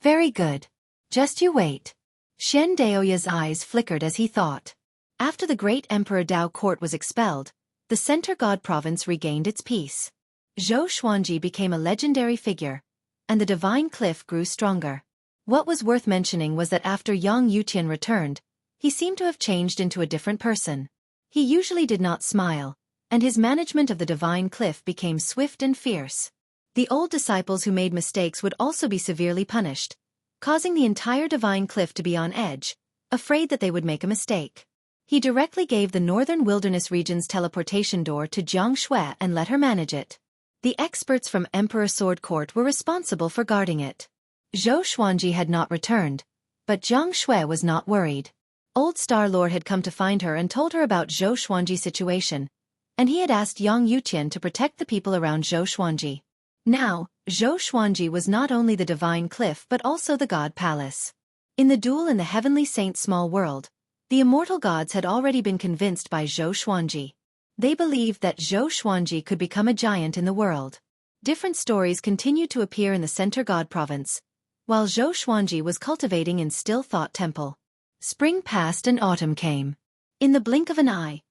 Very good. Just you wait. Xian Daoya's eyes flickered as he thought. After the great Emperor Dao Court was expelled, the Center God province regained its peace. Zhou Xuanji became a legendary figure, and the divine cliff grew stronger. What was worth mentioning was that after Yang Yutian returned, he seemed to have changed into a different person. He usually did not smile, and his management of the divine cliff became swift and fierce. The old disciples who made mistakes would also be severely punished, causing the entire divine cliff to be on edge, afraid that they would make a mistake. He directly gave the Northern Wilderness region's teleportation door to Jiang Shui and let her manage it. The experts from Emperor Sword Court were responsible for guarding it. Zhou Xuanji had not returned, but Jiang Shui was not worried. Old Star Lord had come to find her and told her about Zhou Xuanji's situation, and he had asked Yang Yutian to protect the people around Zhou Xuanji. Now, Zhou Xuanji was not only the divine cliff but also the god palace. In the duel in the heavenly saint's small world, the immortal gods had already been convinced by Zhou Xuanji. They believed that Zhou Xuanji could become a giant in the world. Different stories continued to appear in the Center God province, while Zhou Xuanji was cultivating in Still Thought Temple. Spring passed and autumn came. In the blink of an eye,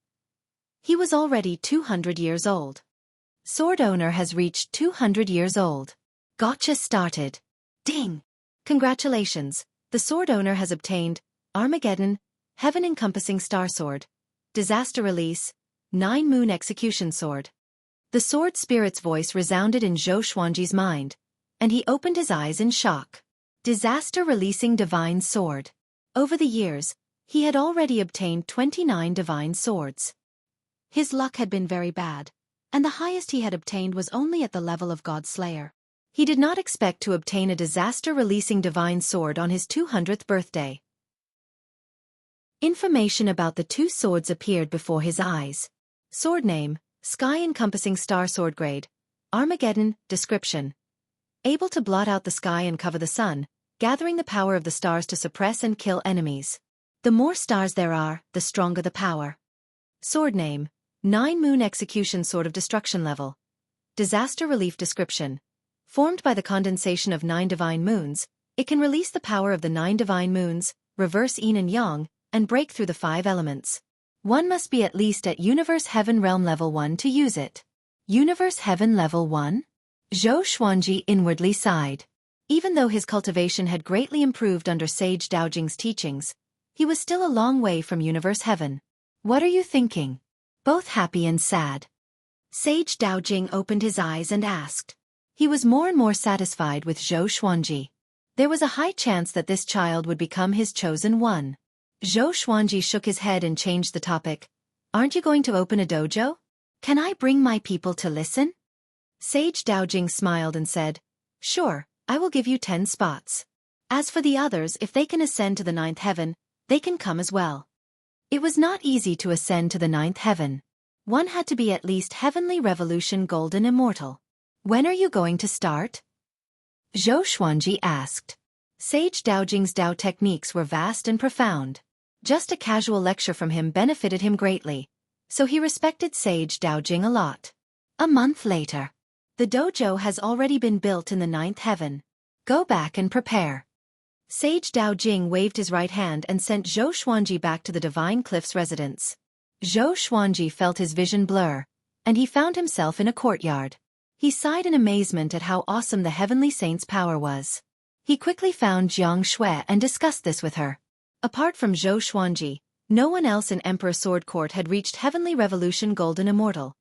he was already 200 years old. Sword owner has reached 200 years old. Gotcha started. Ding! Congratulations, the sword owner has obtained Armageddon, Heaven-encompassing Star Sword, Disaster Release, 9-Moon Execution Sword. The sword spirit's voice resounded in Zhou Xuanji's mind, and he opened his eyes in shock. Disaster-releasing divine sword. Over the years, he had already obtained 29 divine swords. His luck had been very bad, and the highest he had obtained was only at the level of God Slayer. He did not expect to obtain a disaster-releasing divine sword on his 200th birthday. Information about the two swords appeared before his eyes. Sword name, Sky-encompassing Star Sword Grade, Armageddon, description. Able to blot out the sky and cover the sun, gathering the power of the stars to suppress and kill enemies. The more stars there are, the stronger the power. Sword name, 9-Moon Execution Sword of Destruction Level. Disaster Relief description. Formed by the condensation of 9 divine moons, it can release the power of the 9 divine moons, reverse yin and yang, and break through the 5 elements. One must be at least at Universe Heaven Realm Level 1 to use it. Universe Heaven Level 1? Zhou Xuanji inwardly sighed. Even though his cultivation had greatly improved under Sage Daojing's teachings, he was still a long way from Universe Heaven. What are you thinking? Both happy and sad. Sage Daojing opened his eyes and asked. He was more and more satisfied with Zhou Xuanji. There was a high chance that this child would become his chosen one. Zhou Xuanji shook his head and changed the topic. Aren't you going to open a dojo? Can I bring my people to listen? Sage Daojing smiled and said, Sure, I will give you 10 spots. As for the others, if they can ascend to the 9th heaven, they can come as well. It was not easy to ascend to the 9th heaven. One had to be at least Heavenly Revolution Golden Immortal. When are you going to start? Zhou Xuanji asked. Sage Daojing's Dao techniques were vast and profound. Just a casual lecture from him benefited him greatly, so he respected Sage Daojing a lot. A month later. The dojo has already been built in the 9th heaven. Go back and prepare. Sage Daojing waved his right hand and sent Zhou Xuanji back to the Divine Cliff's residence. Zhou Xuanji felt his vision blur, and he found himself in a courtyard. He sighed in amazement at how awesome the Heavenly Saint's power was. He quickly found Jiang Shui and discussed this with her. Apart from Zhou Xuanji, no one else in Emperor Sword Court had reached Heavenly Revolution Golden Immortal,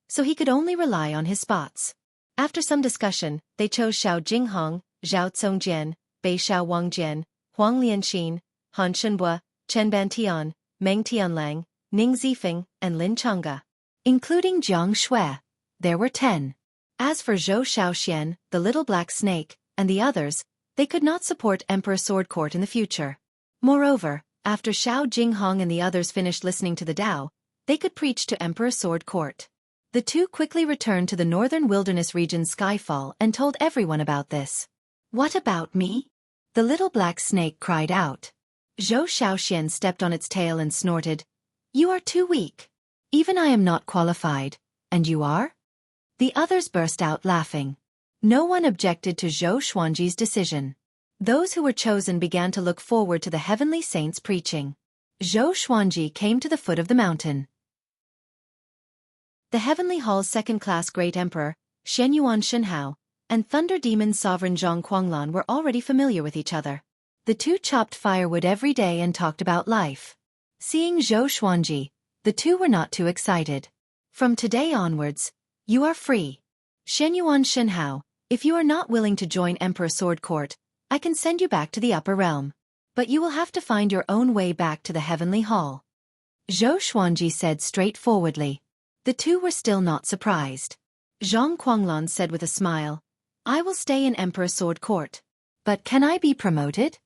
so he could only rely on his spots. After some discussion, they chose Xiao Jinghong, Zhao Congjian, Bei Xiao Wangjian, Huang Lianxin, Han Shenbua, Chen Bantian, Meng Tianlang, Ning Zifeng, and Lin Changge. Including Jiang Shui, there were 10. As for Zhou Shaoxian, the little black snake, and the others, they could not support Emperor Sword Court in the future. Moreover, after Xiao Jinghong and the others finished listening to the Tao, they could preach to Emperor Sword Court. The two quickly returned to the northern wilderness region Skyfall and told everyone about this. What about me? The little black snake cried out. Zhou Shaoxian stepped on its tail and snorted. You are too weak. Even I am not qualified. And you are? The others burst out laughing. No one objected to Zhou Xuanji's decision. Those who were chosen began to look forward to the Heavenly Saint's preaching. Zhou Xuanji came to the foot of the mountain. The Heavenly Hall's second-class Great Emperor, Shenyuan Shenhao, and Thunder Demon Sovereign Zhang Quanglan were already familiar with each other. The two chopped firewood every day and talked about life. Seeing Zhou Xuanji, the two were not too excited. From today onwards, you are free. Shenyuan Shenhao, if you are not willing to join Emperor Sword Court, I can send you back to the upper realm. But you will have to find your own way back to the Heavenly Hall. Zhou Xuanji said straightforwardly. The two were still not surprised. Zhang Quanglan said with a smile, I will stay in Emperor Sword Court. But can I be promoted?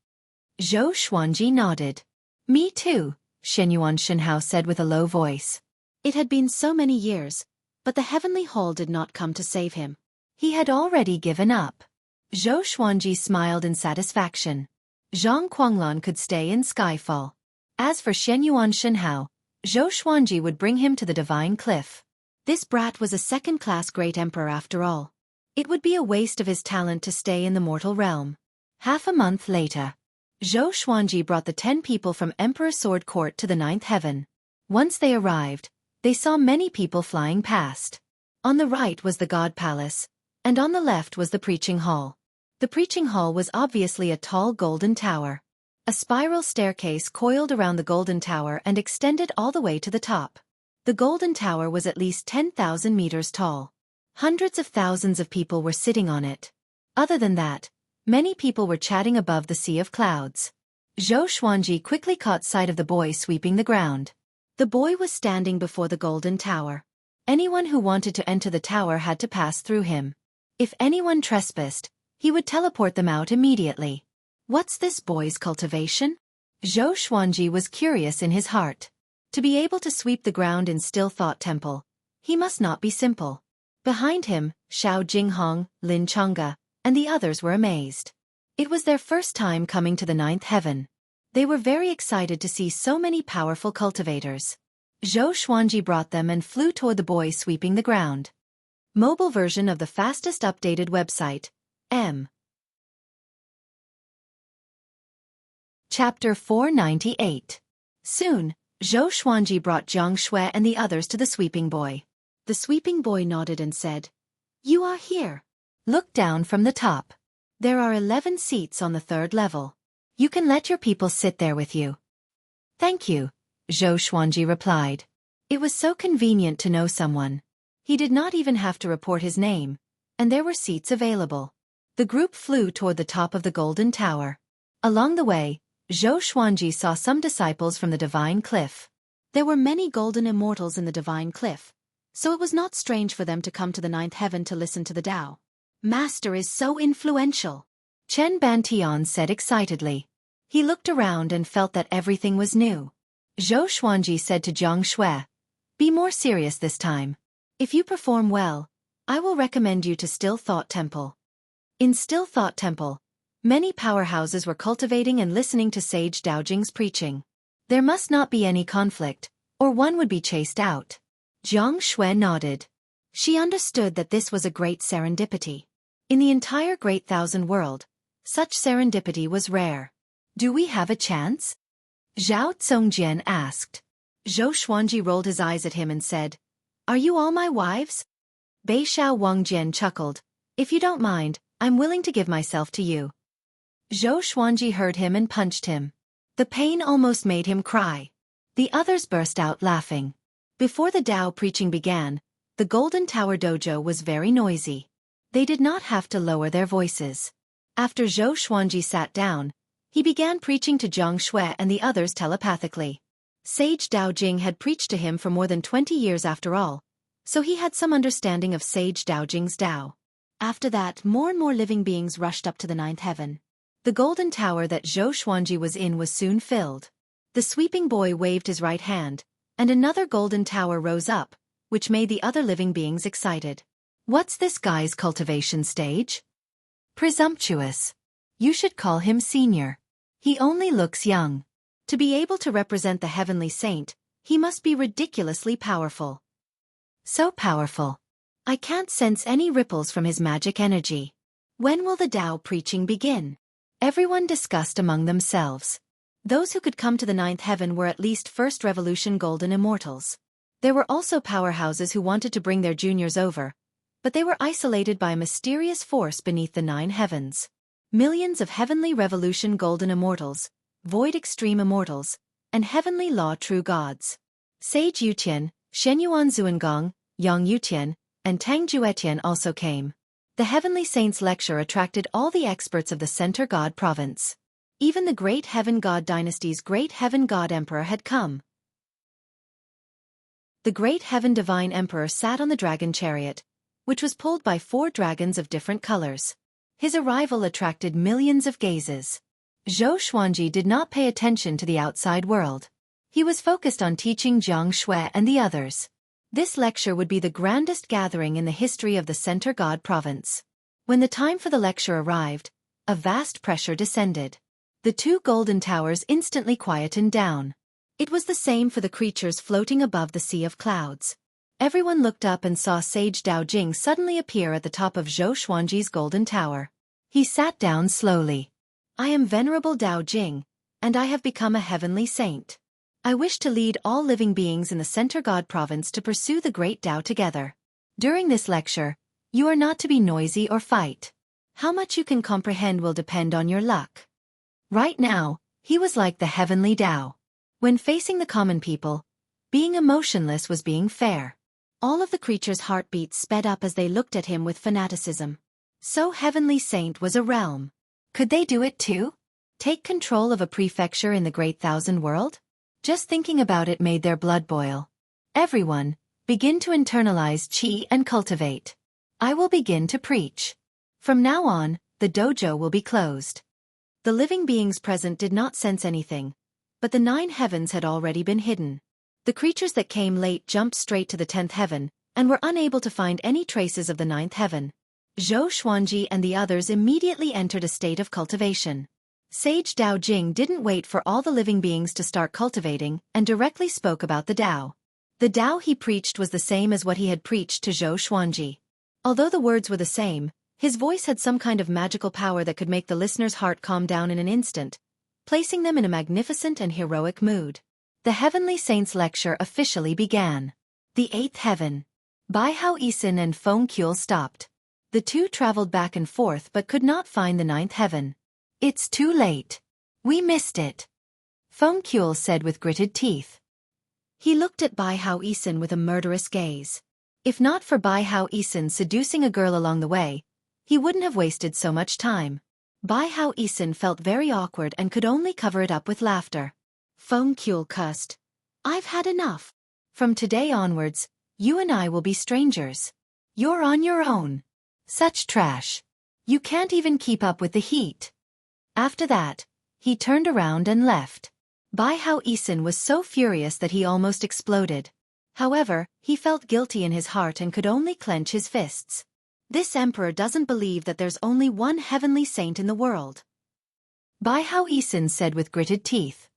Zhou Xuanji nodded. Me too, Shenyuan Shenhao said with a low voice. It had been so many years, but the Heavenly Hall did not come to save him. He had already given up. Zhou Xuanji smiled in satisfaction. Zhang Quanglan could stay in Skyfall. As for Shenyuan Shenhao, Zhou Xuanji would bring him to the Divine Cliff. This brat was a second-class great emperor after all. It would be a waste of his talent to stay in the mortal realm. Half a month later, Zhou Xuanji brought the 10 people from Emperor Sword Court to the 9th heaven. Once they arrived, they saw many people flying past. On the right was the God Palace, and on the left was the preaching hall. The preaching hall was obviously a tall golden tower. A spiral staircase coiled around the golden tower and extended all the way to the top. The golden tower was at least 10,000 meters tall. Hundreds of thousands of people were sitting on it. Other than that, many people were chatting above the sea of clouds. Xueqi quickly caught sight of the boy sweeping the ground. The boy was standing before the golden tower. Anyone who wanted to enter the tower had to pass through him. If anyone trespassed, he would teleport them out immediately. What's this boy's cultivation? Xueqi was curious in his heart. To be able to sweep the ground in Still Thought Temple, he must not be simple. Behind him, Xiao Jinghong, Lin Chang'e, and the others were amazed. It was their first time coming to the ninth heaven. They were very excited to see so many powerful cultivators. Xueqi brought them and flew toward the boy sweeping the ground. Mobile version of the fastest updated website, M. Chapter 498. Soon, Xueqi brought Jiang Shui and the others to the sweeping boy. The sweeping boy nodded and said, "You are here. Look down from the top. There are 11 seats on the 3rd level. You can let your people sit there with you." "Thank you," Xueqi replied. It was so convenient to know someone. He did not even have to report his name, and there were seats available. The group flew toward the top of the golden tower. Along the way, Xueqi saw some disciples from the divine cliff. There were many golden immortals in the divine cliff, so it was not strange for them to come to the ninth heaven to listen to the Tao. "Master is so influential," Chen Bantian said excitedly. He looked around and felt that everything was new. Xueqi said to Jiang Shui, "Be more serious this time. If you perform well, I will recommend you to Still Thought Temple." In Still Thought Temple, many powerhouses were cultivating and listening to Sage Daojing's preaching. There must not be any conflict, or one would be chased out. Jiang Shui nodded. She understood that this was a great serendipity. In the entire Great Thousand World, such serendipity was rare. "Do we have a chance?" Zhao Zongjian asked. Xueqi rolled his eyes at him and said, "Are you all my wives?" Beishao Wangjian chuckled. "If you don't mind, I'm willing to give myself to you." Xueqi heard him and punched him. The pain almost made him cry. The others burst out laughing. Before the Tao preaching began, the Golden Tower Dojo was very noisy. They did not have to lower their voices. After Xueqi sat down, he began preaching to Jiang Shui and the others telepathically. Sage Daojing had preached to him for more than 20 years after all, so he had some understanding of Sage Daojing's Tao. After that, more and more living beings rushed up to the ninth heaven. The golden tower that Xueqi was in was soon filled. The sweeping boy waved his right hand, and another golden tower rose up, which made the other living beings excited. "What's this guy's cultivation stage?" "Presumptuous. You should call him senior. He only looks young. To be able to represent the heavenly saint, he must be ridiculously powerful." "So powerful. I can't sense any ripples from his magic energy. When will the Tao preaching begin?" Everyone discussed among themselves. Those who could come to the ninth heaven were at least First Revolution golden immortals. There were also powerhouses who wanted to bring their juniors over, but they were isolated by a mysterious force beneath the 9 heavens. Millions of Heavenly Revolution golden immortals, Void Extreme immortals, and Heavenly Law true gods. Sage Yutian, Shenyuan Zuangong, Yang Yutian, and Tang Juetian also came. The Heavenly Saints lecture attracted all the experts of the Center God province. Even the Great Heaven God dynasty's Great Heaven God Emperor had come. The Great Heaven Divine Emperor sat on the dragon chariot, which was pulled by 4 dragons of different colors. His arrival attracted millions of gazes. Xueqi did not pay attention to the outside world. He was focused on teaching Jiang Shui and the others. This lecture would be the grandest gathering in the history of the Center God province. When the time for the lecture arrived, a vast pressure descended. The 2 golden towers instantly quietened down. It was the same for the creatures floating above the sea of clouds. Everyone looked up and saw Sage Daojing suddenly appear at the top of Xueqi's golden tower. He sat down slowly. "I am Venerable Daojing, and I have become a heavenly saint. I wish to lead all living beings in the Center God province to pursue the great Tao together. During this lecture, you are not to be noisy or fight. How much you can comprehend will depend on your luck. Right now, he was like the heavenly Tao. When facing the common people, being emotionless was being fair. All of the creatures' heartbeats sped up as they looked at him with fanaticism. So Heavenly Saint was a realm. Could they do it too? Take control of a prefecture in the Great Thousand World? Just thinking about it made their blood boil. Everyone, begin to internalize qi and cultivate. I will begin to preach. From now on, the dojo will be closed. The living beings present did not sense anything, but the 9 heavens had already been hidden. The creatures that came late jumped straight to the 10th heaven, and were unable to find any traces of the 9th heaven. Xueqi and the others immediately entered a state of cultivation. Sage Dao Jing didn't wait for all the living beings to start cultivating, and directly spoke about the Tao. The Tao he preached was the same as what he had preached to Xueqi. Although the words were the same, his voice had some kind of magical power that could make the listener's heart calm down in an instant, placing them in a magnificent and heroic mood. The Heavenly Saint's lecture officially began. The 8th heaven. Bai Hao Isin and Feng Kuel stopped. The two traveled back and forth but could not find the 9th heaven. It's too late. We missed it. Feng Kuel said with gritted teeth. He looked at Bai Hao Isin with a murderous gaze. If not for Bai Hao Isin seducing a girl along the way, he wouldn't have wasted so much time. Bai Hao Isin felt very awkward and could only cover it up with laughter. Feng Kuel cussed. I've had enough. From today onwards, you and I will be strangers. You're on your own. Such trash. You can't even keep up with the heat. After that, he turned around and left. Bai Hao Isin was so furious that he almost exploded. However, he felt guilty in his heart and could only clench his fists. This emperor doesn't believe that there's only one heavenly saint in the world. Bai Hao Isin said with gritted teeth.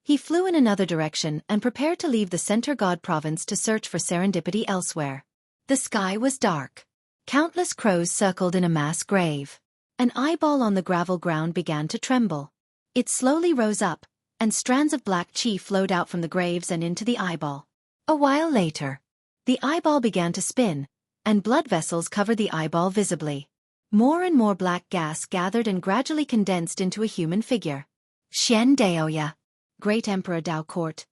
He flew in another direction and prepared to leave the Center God province to search for serendipity elsewhere. The sky was dark. Countless crows circled in a mass grave. An eyeball on the gravel ground began to tremble. It slowly rose up, and strands of black qi flowed out from the graves and into the eyeball. A while later, the eyeball began to spin, and blood vessels covered the eyeball visibly. More and more black gas gathered and gradually condensed into a human figure. Xian Daoya, Great Emperor Dao Court.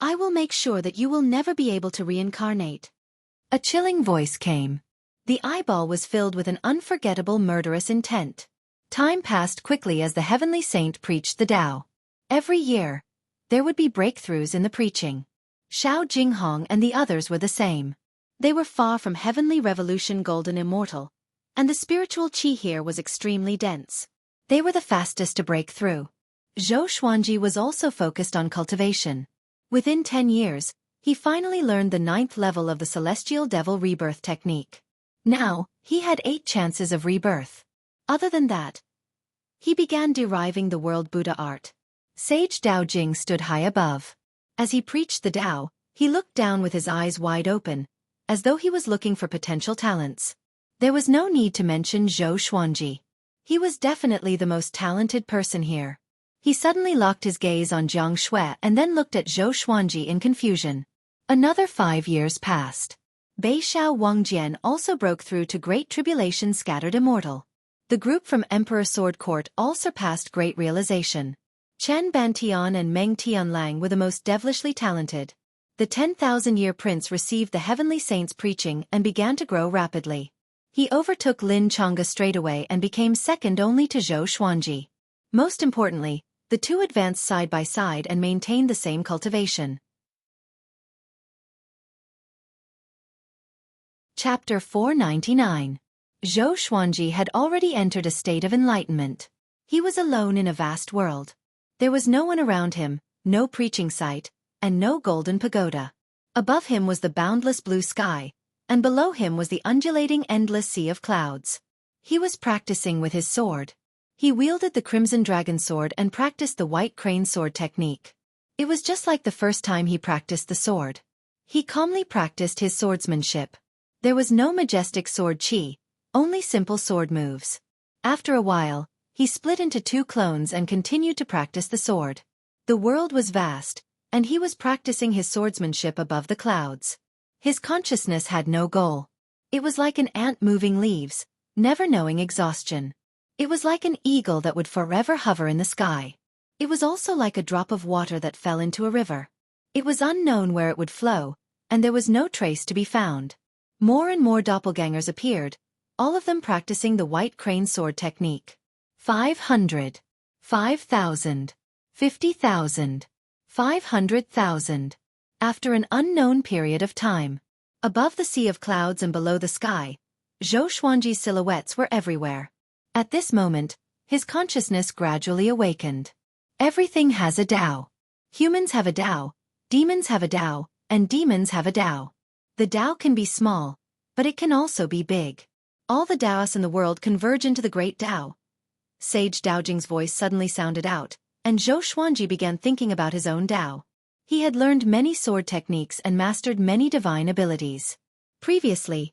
I will make sure that you will never be able to reincarnate. A chilling voice came. The eyeball was filled with an unforgettable murderous intent. Time passed quickly as the Heavenly Saint preached the Tao. Every year, there would be breakthroughs in the preaching. Xiao Jinghong and the others were the same. They were far from heavenly revolution golden immortal, and the spiritual qi here was extremely dense. They were the fastest to break through. Xueqi was also focused on cultivation. Within 10 years, he finally learned the 9th level of the Celestial Devil Rebirth technique. Now, he had 8 chances of rebirth. Other than that, he began deriving the world Buddha art. Sage Dao Jing stood high above. As he preached the Tao, he looked down with his eyes wide open, as though he was looking for potential talents. There was no need to mention Xueqi. He was definitely the most talented person here. He suddenly locked his gaze on Jiang Shui and then looked at Xueqi in confusion. Another 5 years passed. Bei Xiao Wangjian also broke through to Great Tribulation Scattered Immortal. The group from Emperor Sword Court all surpassed Great Realization. Chen Bantian and Meng Tianlang were the most devilishly talented. The 10,000-year prince received the Heavenly Saint's preaching and began to grow rapidly. He overtook Lin Chang'e straightaway and became second only to Xueqi. Most importantly, the two advanced side by side and maintained the same cultivation. Chapter 499. Xueqi had already entered a state of enlightenment. He was alone in a vast world. There was no one around him, no preaching site, and no golden pagoda. Above him was the boundless blue sky, and below him was the undulating endless sea of clouds. He was practicing with his sword. He wielded the crimson dragon sword and practiced the white crane sword technique. It was just like the first time he practiced the sword. He calmly practiced his swordsmanship. There was no majestic sword chi, only simple sword moves. After a while, he split into 2 clones and continued to practice the sword. The world was vast, and he was practicing his swordsmanship above the clouds. His consciousness had no goal. It was like an ant moving leaves, never knowing exhaustion. It was like an eagle that would forever hover in the sky. It was also like a drop of water that fell into a river. It was unknown where it would flow, and there was no trace to be found. More and more doppelgangers appeared, all of them practicing the white crane sword technique. 500. 5,000. 50,000. 500,000. After an unknown period of time. Above the sea of clouds and below the sky, Zhou Xuanji's silhouettes were everywhere. At this moment, his consciousness gradually awakened. Everything has a Tao. Humans have a Tao, demons have a Tao, and demons have a Tao. The Tao can be small, but it can also be big. All the Taoists in the world converge into the great Tao. Sage Daojing's voice suddenly sounded out, and Zhou Xuanji began thinking about his own Tao. He had learned many sword techniques and mastered many divine abilities. Previously,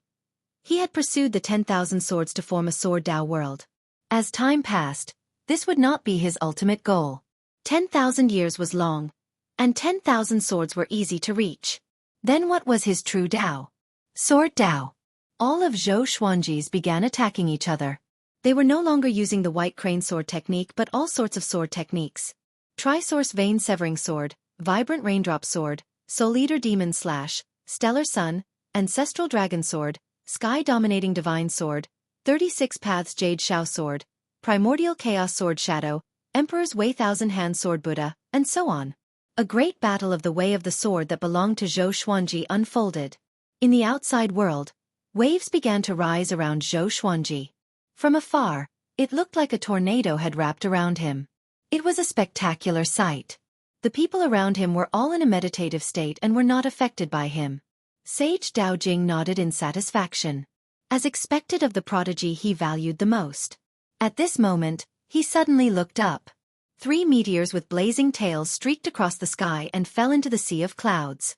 he had pursued the 10,000 swords to form a sword Tao world. As time passed, this would not be his ultimate goal. 10,000 years was long, and 10,000 swords were easy to reach. Then what was his true Tao? Sword Tao. All of Zhou Xuanji's began attacking each other. They were no longer using the white crane sword technique but all sorts of sword techniques. Trisource vein severing sword, vibrant raindrop sword, soul eater demon slash, stellar sun, ancestral dragon sword, sky dominating divine sword, 36 paths jade shao sword, primordial chaos sword shadow, emperor's way thousand hand sword Buddha, and so on. A great battle of the way of the sword that belonged to Zhou Xuanji unfolded. In the outside world, waves began to rise around Zhou Xuanji. From afar, it looked like a tornado had wrapped around him. It was a spectacular sight. The people around him were all in a meditative state and were not affected by him. Sage Daojing nodded in satisfaction. As expected of the prodigy he valued the most. At this moment, he suddenly looked up. 3 meteors with blazing tails streaked across the sky and fell into the sea of clouds.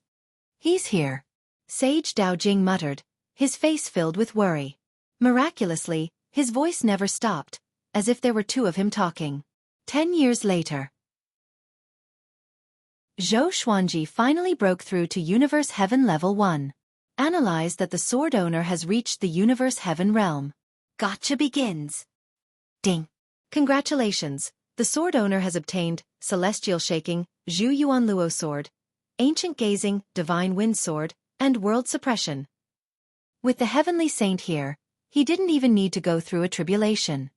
"He's here," Sage Daojing muttered, his face filled with worry. Miraculously, his voice never stopped, as if there were 2 of him talking. 10 years later. Zhou Xuanji finally broke through to Universe Heaven Level 1. Analyze that the sword owner has reached the Universe Heaven realm. Gotcha begins. Ding. Congratulations, the sword owner has obtained Celestial Shaking, Zhu Yuan Luo Sword, Ancient Gazing, Divine Wind Sword, and World Suppression. With the Heavenly Saint here, he didn't even need to go through a tribulation.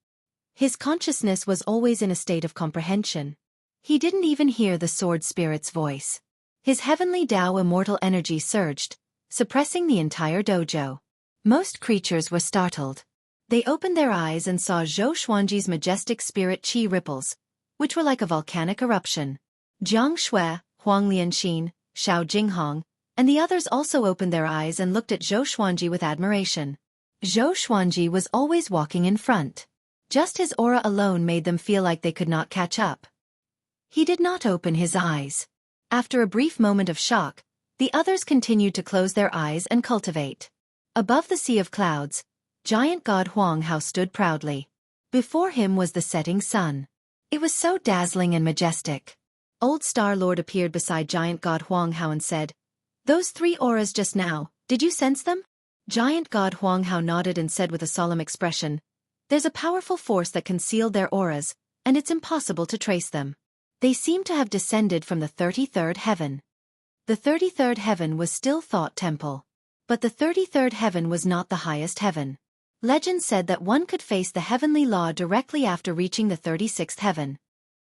His consciousness was always in a state of comprehension. He didn't even hear the sword spirit's voice. His heavenly Tao immortal energy surged, suppressing the entire dojo. Most creatures were startled. They opened their eyes and saw Zhou Xuanji's majestic spirit qi ripples, which were like a volcanic eruption. Jiang Shui, Huang Lianxin, Xiao Jinghong, and the others also opened their eyes and looked at Zhou Xuanji with admiration. Zhou Xuanji was always walking in front. Just his aura alone made them feel like they could not catch up. He did not open his eyes. After a brief moment of shock, the others continued to close their eyes and cultivate. Above the sea of clouds, giant god Huang Hao stood proudly. Before him was the setting sun. It was so dazzling and majestic. Old Star Lord appeared beside giant god Huang Hao and said, "Those 3 auras just now, did you sense them?" Giant god Huang Hao nodded and said with a solemn expression, "There's a powerful force that concealed their auras, and it's impossible to trace them. They seem to have descended from the 33rd heaven." The 33rd heaven was still Thought Temple. But the 33rd heaven was not the highest heaven. Legend said that one could face the heavenly law directly after reaching the 36th heaven.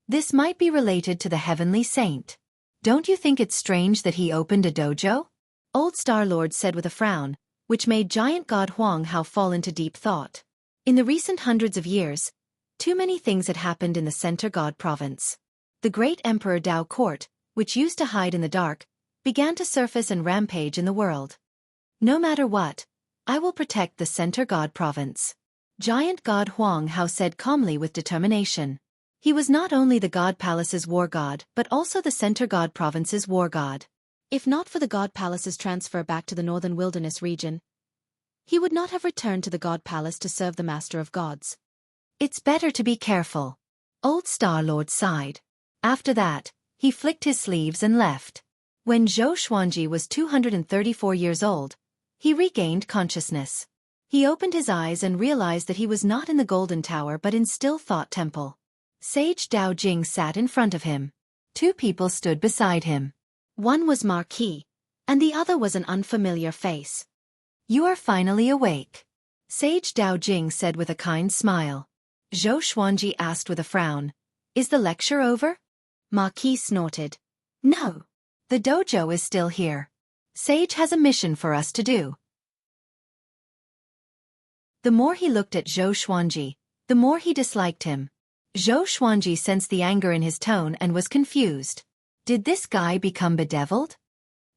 This might be related to the heavenly saint. "Don't you think it's strange that he opened a dojo?" Old Star Lord said with a frown, which made giant god Huang Hao fall into deep thought. In the recent hundreds of years, too many things had happened in the Center God province. The great Emperor Tao Court, which used to hide in the dark, began to surface and rampage in the world. "No matter what, I will protect the Center God province," giant god Huang Hao said calmly with determination. He was not only the God Palace's war god but also the Center God province's war god. If not for the God Palace's transfer back to the northern wilderness region, he would not have returned to the God Palace to serve the Master of Gods. "It's better to be careful," Old Star Lord sighed. After that, he flicked his sleeves and left. When Zhou Xuanji was 234 years old, he regained consciousness. He opened his eyes and realized that he was not in the Golden Tower but in Still Thought Temple. Sage Dao Jing sat in front of him. Two people stood beside him. One was Marquis, and the other was an unfamiliar face. "You are finally awake," Sage Dao Jing said with a kind smile. Zhou Xuanji asked with a frown, "Is the lecture over?" Marquis snorted. "No. The dojo is still here. Sage has a mission for us to do." The more he looked at Zhou Xuanji, the more he disliked him. Zhou Xuanji sensed the anger in his tone and was confused. Did this guy become bedeviled?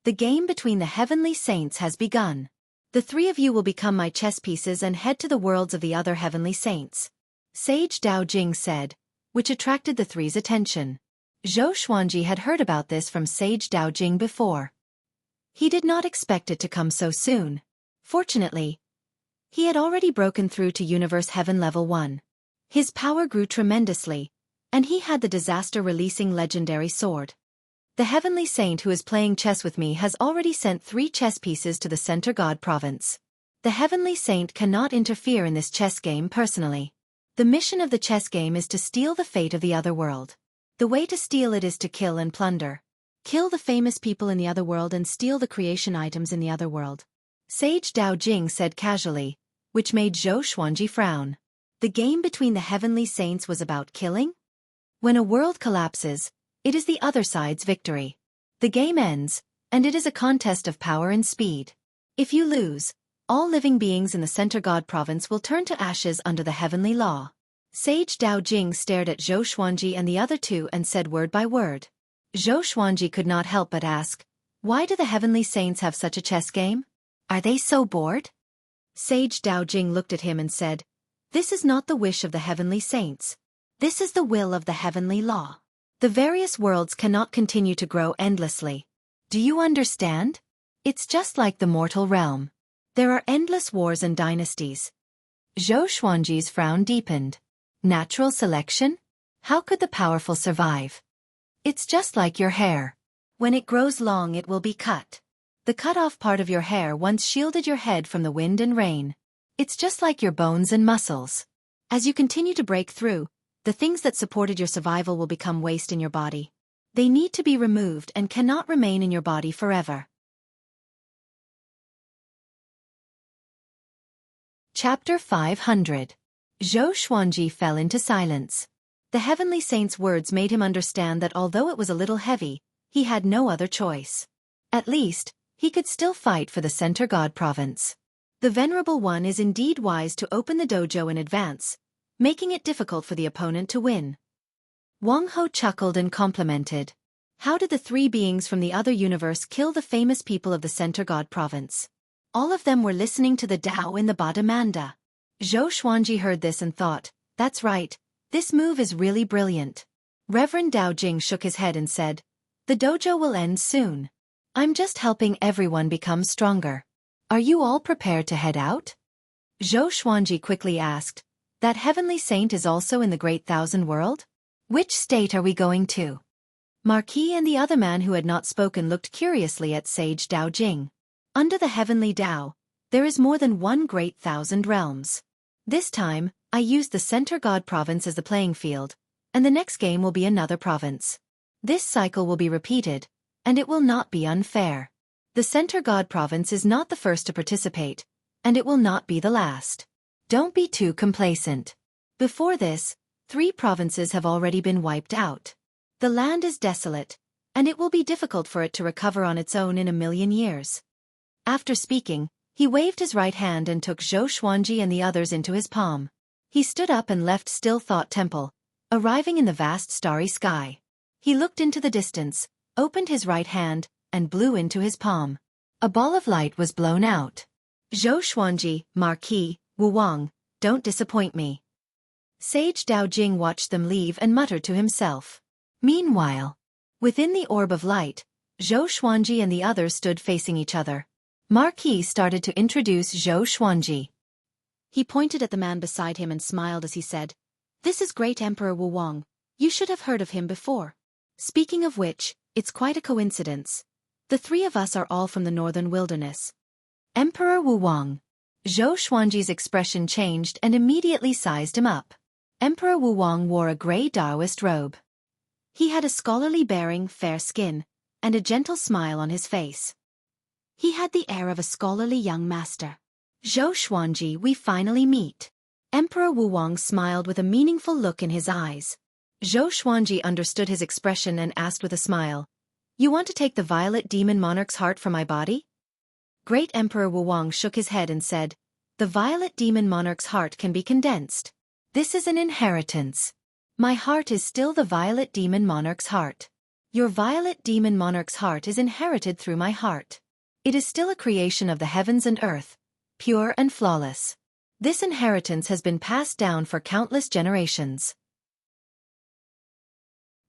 "The game between the heavenly saints has begun. The three of you will become my chess pieces and head to the worlds of the other heavenly saints," Sage Dao Jing said, which attracted the three's attention. Zhou Xuanji had heard about this from Sage Dao Jing before. He did not expect it to come so soon. Fortunately, he had already broken through to Universe Heaven Level 1. His power grew tremendously, and he had the disaster-releasing legendary sword. "The heavenly saint who is playing chess with me has already sent 3 chess pieces to the Center God Province. The heavenly saint cannot interfere in this chess game personally. The mission of the chess game is to steal the fate of the other world. The way to steal it is to kill and plunder. Kill the famous people in the other world and steal the creation items in the other world," Sage Dao Jing said casually, which made Zhou Xuanji frown. The game between the heavenly saints was about killing? When a world collapses, it is the other side's victory. The game ends, and it is a contest of power and speed. If you lose, all living beings in the Center God Province will turn to ashes under the heavenly law. Sage Dao Jing stared at Zhou Xuanji and the other two and said word by word. Zhou Xuanji could not help but ask, "Why do the heavenly saints have such a chess game? Are they so bored?" Sage Dao Jing looked at him and said, "This is not the wish of the heavenly saints. This is the will of the heavenly law. The various worlds cannot continue to grow endlessly. Do you understand? It's just like the mortal realm. There are endless wars and dynasties." Zhou Xuanji's frown deepened. Natural selection? How could the powerful survive? It's just like your hair. When it grows long it will be cut. The cut-off part of your hair once shielded your head from the wind and rain. It's just like your bones and muscles. As you continue to break through, the things that supported your survival will become waste in your body. They need to be removed and cannot remain in your body forever. Chapter 500. Zhou Xuanji fell into silence. The heavenly saint's words made him understand that although it was a little heavy, he had no other choice. At least, he could still fight for the Center God Province. The Venerable One is indeed wise to open the dojo in advance, making it difficult for the opponent to win. Wang Ho chuckled and complimented. How did the 3 beings from the other universe kill the famous people of the Center God Province? All of them were listening to the Tao in the Badamanda. Zhou Xuanji heard this and thought, "That's right, this move is really brilliant." Reverend Dao Jing shook his head and said, "The dojo will end soon. I'm just helping everyone become stronger. Are you all prepared to head out?" Zhou Xuanji quickly asked, "That heavenly saint is also in the Great Thousand World? Which state are we going to?" Marquis and the other man who had not spoken looked curiously at Sage Dao Jing. Under the heavenly Tao, there is more than one Great Thousand Realms. This time, I used the Center God Province as the playing field, and the next game will be another province. This cycle will be repeated, and it will not be unfair. The Center God Province is not the first to participate, and it will not be the last. Don't be too complacent. Before this, 3 provinces have already been wiped out. The land is desolate, and it will be difficult for it to recover on its own in 1,000,000 years. After speaking, he waved his right hand and took Zhou Xuanji and the others into his palm. He stood up and left Still Thought Temple, arriving in the vast starry sky. He looked into the distance, opened his right hand, and blew into his palm. A ball of light was blown out. Zhou Xuanji, Marquis, Wu Wang, don't disappoint me. Sage Dao Jing watched them leave and muttered to himself. Meanwhile, within the orb of light, Zhou Xuanji and the others stood facing each other. Marquis started to introduce Zhou Xuanji. He pointed at the man beside him and smiled as he said, "This is Great Emperor Wu Wang. You should have heard of him before. Speaking of which, it's quite a coincidence. The three of us are all from the northern wilderness. Emperor Wu Wang. Zhou Xuanji's expression changed and immediately sized him up. Emperor Wu Wang wore a gray Taoist robe. He had a scholarly bearing, fair skin, and a gentle smile on his face. He had the air of a scholarly young master. Zhou Xuanji, we finally meet. Emperor Wu Wang smiled with a meaningful look in his eyes. Zhou Xuanji understood his expression and asked with a smile, "You want to take the violet demon monarch's heart from my body?" Great Emperor Wu Wang shook his head and said, "The violet demon monarch's heart can be condensed. This is an inheritance. My heart is still the violet demon monarch's heart. Your violet demon monarch's heart is inherited through my heart. It is still a creation of the heavens and earth, pure and flawless. This inheritance has been passed down for countless generations.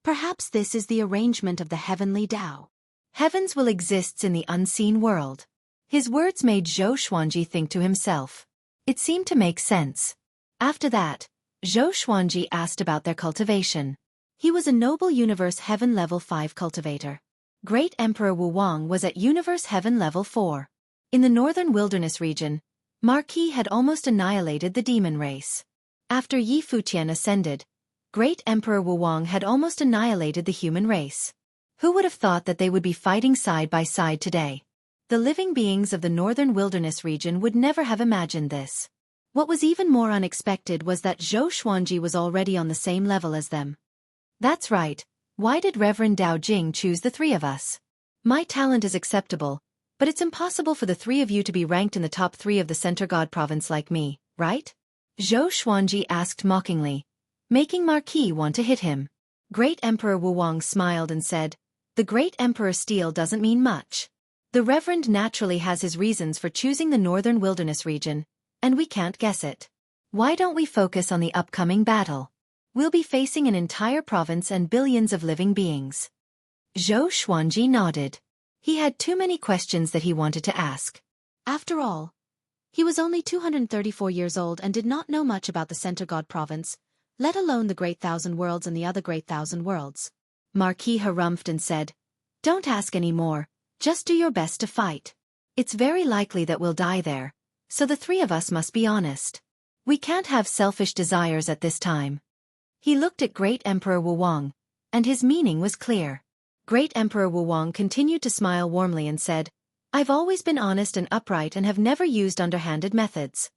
Perhaps this is the arrangement of the heavenly Tao. Heavens will exist in the unseen world." His words made Zhou Xuanji think to himself. It seemed to make sense. After that, Zhou Xuanji asked about their cultivation. He was a noble universe heaven level 5 cultivator. Great Emperor Wu Wang was at universe heaven level 4. In the northern wilderness region, Marquis had almost annihilated the demon race. After Yi Futian ascended, Great Emperor Wu Wang had almost annihilated the human race. Who would have thought that they would be fighting side by side today? The living beings of the northern wilderness region would never have imagined this. What was even more unexpected was that Zhou Xuanji was already on the same level as them. That's right. Why did Reverend Dao Jing choose the three of us? My talent is acceptable, but it's impossible for the three of you to be ranked in the top 3 of the Center God province like me, right? Zhou Xuanji asked mockingly, making Marquis want to hit him. Great Emperor Wu Wang smiled and said, "The Great Emperor Steel doesn't mean much. The Reverend naturally has his reasons for choosing the northern wilderness region, and we can't guess it. Why don't we focus on the upcoming battle? We'll be facing an entire province and billions of living beings." Zhou Xuanji nodded. He had too many questions that he wanted to ask. After all, he was only 234 years old and did not know much about the Center God province, let alone the Great Thousand Worlds and the other Great Thousand Worlds. Marquis harumphed and said, "Don't ask any more. Just do your best to fight. It's very likely that we'll die there, so the three of us must be honest. We can't have selfish desires at this time." He looked at Great Emperor Wu Wang, and his meaning was clear. Great Emperor Wu Wang continued to smile warmly and said, "I've always been honest and upright and have never used underhanded methods."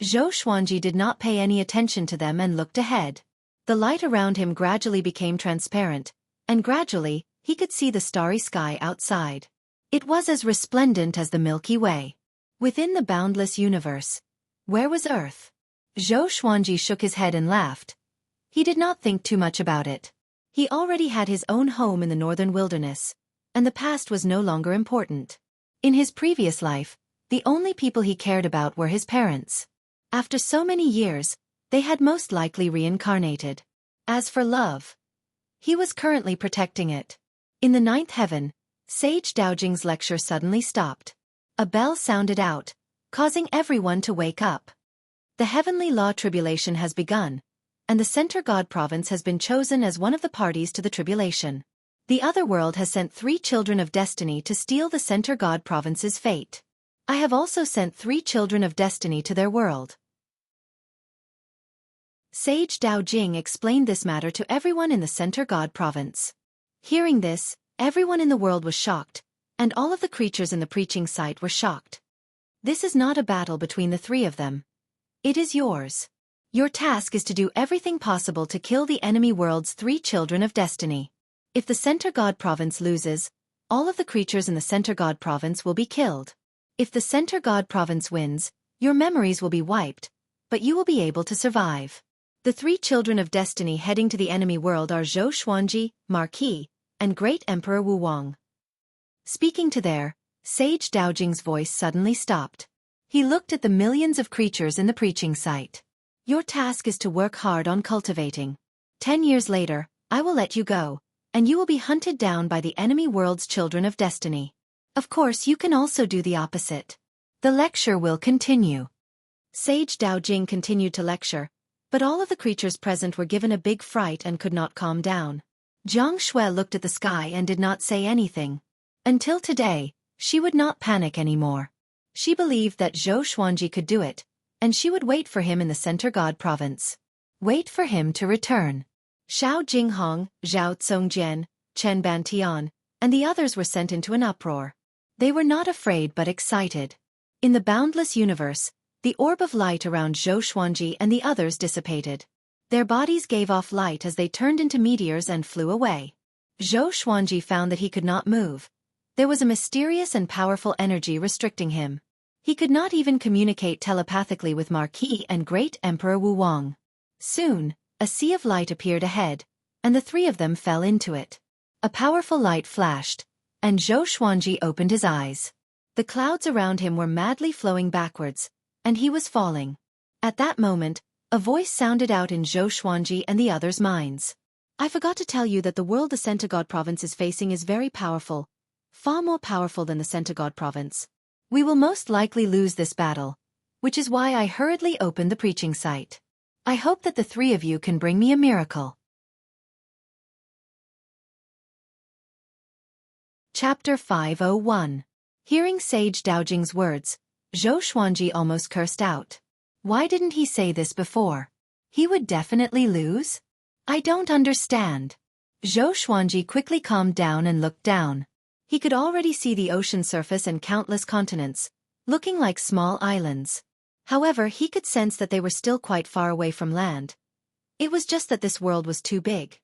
Zhou Xuanji did not pay any attention to them and looked ahead. The light around him gradually became transparent, and gradually, he could see the starry sky outside. It was as resplendent as the Milky Way. Within the boundless universe, where was Earth? Zhou Xuanji shook his head and laughed. He did not think too much about it. He already had his own home in the northern wilderness, and the past was no longer important. In his previous life, the only people he cared about were his parents. After so many years, they had most likely reincarnated. As for love, he was currently protecting it. In the 9th heaven, Sage Daojing's lecture suddenly stopped. A bell sounded out, causing everyone to wake up. The heavenly law tribulation has begun, and the Center God province has been chosen as one of the parties to the tribulation. The other world has sent 3 children of destiny to steal the Center God province's fate. I have also sent 3 children of destiny to their world. Sage Daojing explained this matter to everyone in the Center God province. Hearing this, everyone in the world was shocked, and all of the creatures in the preaching site were shocked. This is not a battle between the 3 of them. It is yours. Your task is to do everything possible to kill the enemy world's 3 children of destiny. If the Center God province loses, all of the creatures in the Center God province will be killed. If the Center God province wins, your memories will be wiped, but you will be able to survive. The 3 children of destiny heading to the enemy world are Zhou Xuanji, Marquis, and Great Emperor Wu Wang. Speaking to their, Sage Daojing's voice suddenly stopped. He looked at the millions of creatures in the preaching site. Your task is to work hard on cultivating. 10 years later, I will let you go, and you will be hunted down by the enemy world's children of destiny. Of course, you can also do the opposite. The lecture will continue. Sage Daojing continued to lecture, but all of the creatures present were given a big fright and could not calm down. Jiang Shui looked at the sky and did not say anything. Until today, she would not panic anymore. She believed that Zhou Xuanji could do it, and she would wait for him in the Center God Province. Wait for him to return. Xiao Jinghong, Zhao Tsongjian, Chen Bantian, and the others were sent into an uproar. They were not afraid but excited. In the boundless universe, the orb of light around Zhou Xuanji and the others dissipated. Their bodies gave off light as they turned into meteors and flew away. Zhou Xuanji found that he could not move. There was a mysterious and powerful energy restricting him. He could not even communicate telepathically with Marquis and Great Emperor Wu Wang. Soon, a sea of light appeared ahead, and the three of them fell into it. A powerful light flashed, and Zhou Xuanji opened his eyes. The clouds around him were madly flowing backwards, and he was falling. At that moment, a voice sounded out in Zhou Xuanji and the others' minds. I forgot to tell you that the world the Center God Province is facing is very powerful, far more powerful than the Center God Province. We will most likely lose this battle, which is why I hurriedly opened the preaching site. I hope that the three of you can bring me a miracle. Chapter 501. Hearing Sage Daojing's words, Zhou Xuanji almost cursed out. Why didn't he say this before? He would definitely lose? I don't understand. Zhou Xuanji quickly calmed down and looked down. He could already see the ocean surface and countless continents, looking like small islands. However, he could sense that they were still quite far away from land. It was just that this world was too big.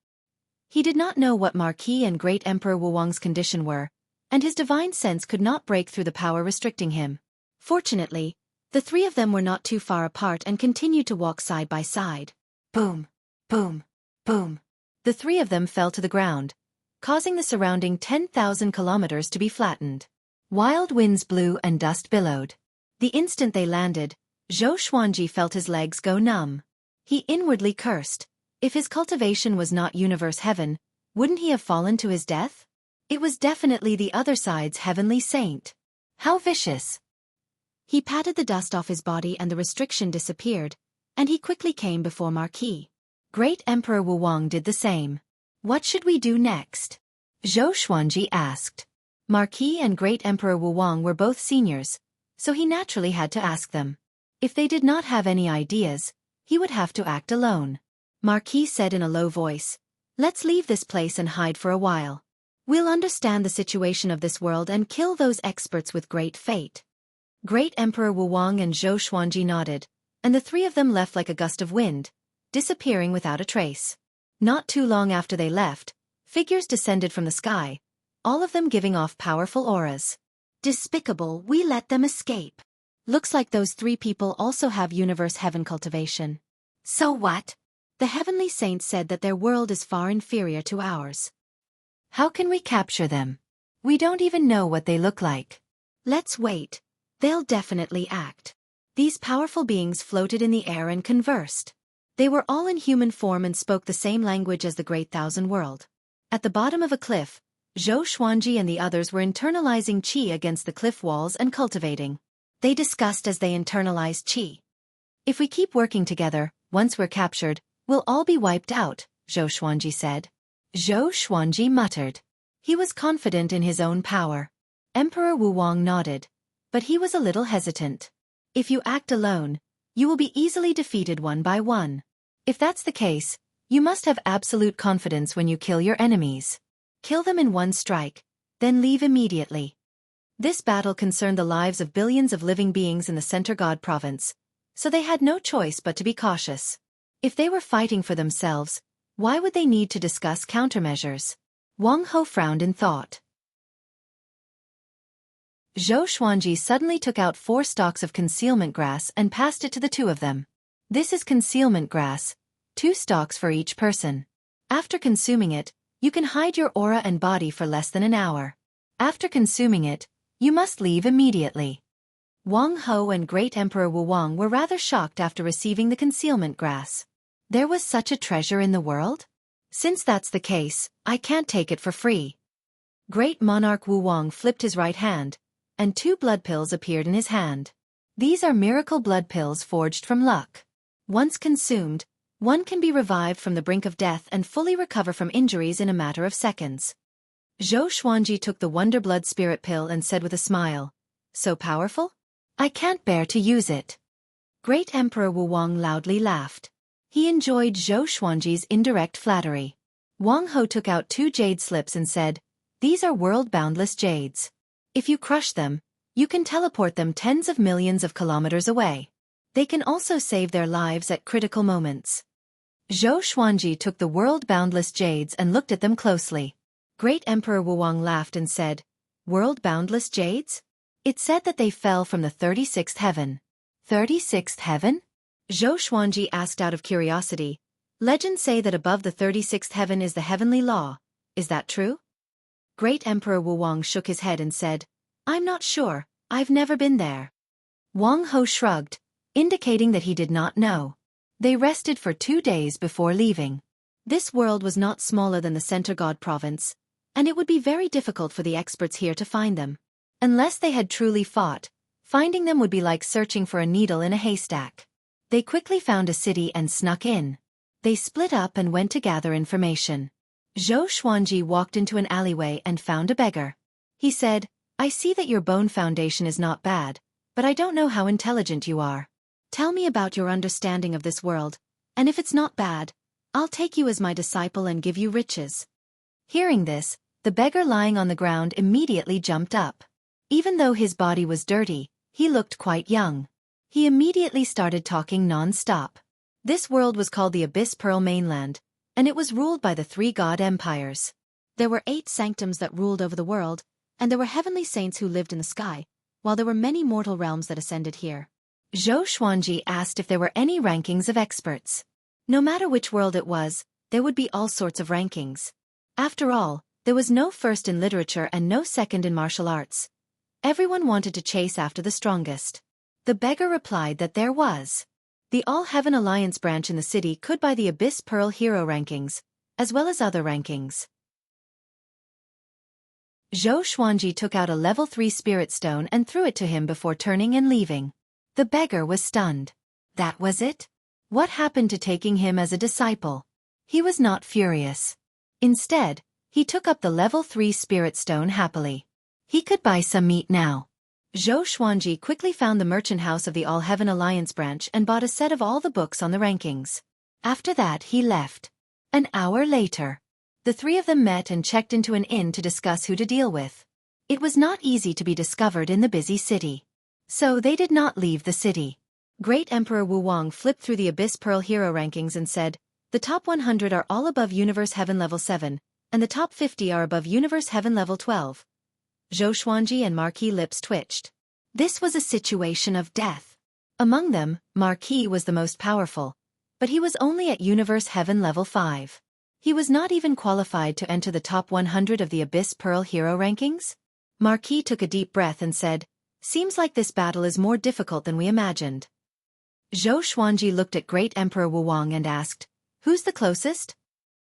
He did not know what Marquis and Great Emperor Wu Wang's condition were, and his divine sense could not break through the power restricting him. Fortunately, the three of them were not too far apart and continued to walk side by side. Boom, boom, boom. The three of them fell to the ground, causing the surrounding 10,000 kilometers to be flattened. Wild winds blew and dust billowed. The instant they landed, Zhou Xuanji felt his legs go numb. He inwardly cursed. If his cultivation was not universe heaven, wouldn't he have fallen to his death? It was definitely the other side's heavenly saint. How vicious! He patted the dust off his body and the restriction disappeared, and he quickly came before Marquis. Great Emperor Wu Wang did the same. What should we do next? Zhou Xuanji asked. Marquis and Great Emperor Wu Wang were both seniors, so he naturally had to ask them. If they did not have any ideas, he would have to act alone. Marquis said in a low voice, "Let's leave this place and hide for a while. We'll understand the situation of this world and kill those experts with great fate." Great Emperor Wu Wang and Zhou Xuanji nodded, and the three of them left like a gust of wind, disappearing without a trace. Not too long after they left, figures descended from the sky, all of them giving off powerful auras. Despicable, we let them escape. Looks like those three people also have universe heaven cultivation. So what? The heavenly saints said that their world is far inferior to ours. How can we capture them? We don't even know what they look like. Let's wait. They'll definitely act. These powerful beings floated in the air and conversed. They were all in human form and spoke the same language as the Great Thousand World. At the bottom of a cliff, Zhou Xuanji and the others were internalizing qi against the cliff walls and cultivating. They discussed as they internalized qi. If we keep working together, once we're captured, we'll all be wiped out, Zhou Xuanji said. Zhou Xuanji muttered. He was confident in his own power. Emperor Wu Wang nodded, but he was a little hesitant. If you act alone, you will be easily defeated one by one. If that's the case, you must have absolute confidence when you kill your enemies. Kill them in one strike, then leave immediately. This battle concerned the lives of billions of living beings in the Center God Province, so they had no choice but to be cautious. If they were fighting for themselves, why would they need to discuss countermeasures? Wang Ho frowned in thought. Zhou Xuanji suddenly took out 4 stalks of concealment grass and passed it to the two of them. This is concealment grass, 2 stalks for each person. After consuming it, you can hide your aura and body for less than an hour. After consuming it, you must leave immediately. Wang Ho and Great Emperor Wu Wang were rather shocked after receiving the concealment grass. There was such a treasure in the world? Since that's the case, I can't take it for free. Great Monarch Wu Wang flipped his right hand, and 2 blood pills appeared in his hand. These are miracle blood pills forged from luck. Once consumed, one can be revived from the brink of death and fully recover from injuries in a matter of seconds. Zhou Xuanji took the Wonder Blood Spirit Pill and said with a smile, "So powerful? I can't bear to use it." Great Emperor Wu Wang loudly laughed. He enjoyed Zhou Xuanji's indirect flattery. Wang Ho took out 2 jade slips and said, "These are world-boundless jades. If you crush them, you can teleport them tens of millions of kilometers away. They can also save their lives at critical moments." Zhou Xuanji took the world-boundless jades and looked at them closely. Great Emperor Wu Wang laughed and said, "World-boundless jades? It said that they fell from the 36th heaven." 36th heaven? Zhou Xuanji asked out of curiosity. Legends say that above the 36th heaven is the heavenly law. Is that true? Great Emperor Wu Wang shook his head and said, "I'm not sure, I've never been there." Wang Ho shrugged, indicating that he did not know. They rested for 2 days before leaving. This world was not smaller than the Center God province, and it would be very difficult for the experts here to find them. Unless they had truly fought, finding them would be like searching for a needle in a haystack. They quickly found a city and snuck in. They split up and went to gather information. Zhou Xuanji walked into an alleyway and found a beggar. He said, "I see that your bone foundation is not bad, but I don't know how intelligent you are. Tell me about your understanding of this world, and if it's not bad, I'll take you as my disciple and give you riches." Hearing this, the beggar lying on the ground immediately jumped up. Even though his body was dirty, he looked quite young. He immediately started talking non-stop. This world was called the Abyss Pearl Mainland, and it was ruled by the 3 god empires. There were 8 sanctums that ruled over the world, and there were heavenly saints who lived in the sky, while there were many mortal realms that ascended here. Zhou Xuanji asked if there were any rankings of experts. No matter which world it was, there would be all sorts of rankings. After all, there was no first in literature and no second in martial arts. Everyone wanted to chase after the strongest. The beggar replied that there was. The All-Heaven Alliance branch in the city could buy the Abyss Pearl Hero rankings, as well as other rankings. Zhou Xuanji took out a level 3 spirit stone and threw it to him before turning and leaving. The beggar was stunned. That was it? What happened to taking him as a disciple? He was not furious. Instead, he took up the level 3 spirit stone happily. He could buy some meat now. Zhou Xuanji quickly found the merchant house of the All-Heaven Alliance branch and bought a set of all the books on the rankings. After that he left. An hour later, the 3 of them met and checked into an inn to discuss who to deal with. It was not easy to be discovered in the busy city. So they did not leave the city. Great Emperor Wu Wang flipped through the Abyss Pearl Hero rankings and said, "The top 100 are all above Universe Heaven level 7, and the top 50 are above Universe Heaven level 12. Zhou Xuanji and Marquis lips twitched. This was a situation of death. Among them, Marquis was the most powerful, but he was only at Universe Heaven level 5. He was not even qualified to enter the top 100 of the Abyss Pearl Hero rankings? Marquis took a deep breath and said, "Seems like this battle is more difficult than we imagined." Zhou Xuanji looked at Great Emperor Wu Wang and asked, "Who's the closest?"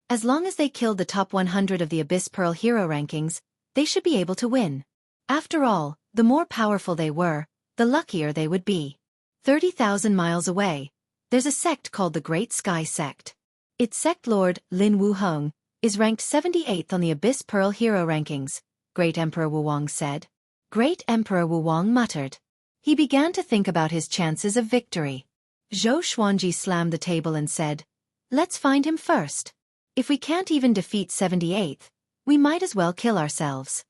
As long as they killed the top 100 of the Abyss Pearl Hero rankings, they should be able to win. After all, the more powerful they were, the luckier they would be. 30,000 miles away, there's a sect called the Great Sky Sect. Its sect lord, Lin Wuhong, is ranked 78th on the Abyss Pearl Hero rankings, Great Emperor Wu Wang said. Great Emperor Wu Wang muttered. He began to think about his chances of victory. Zhou Xuanji slammed the table and said, "Let's find him first. If we can't even defeat 78th, we might as well kill ourselves."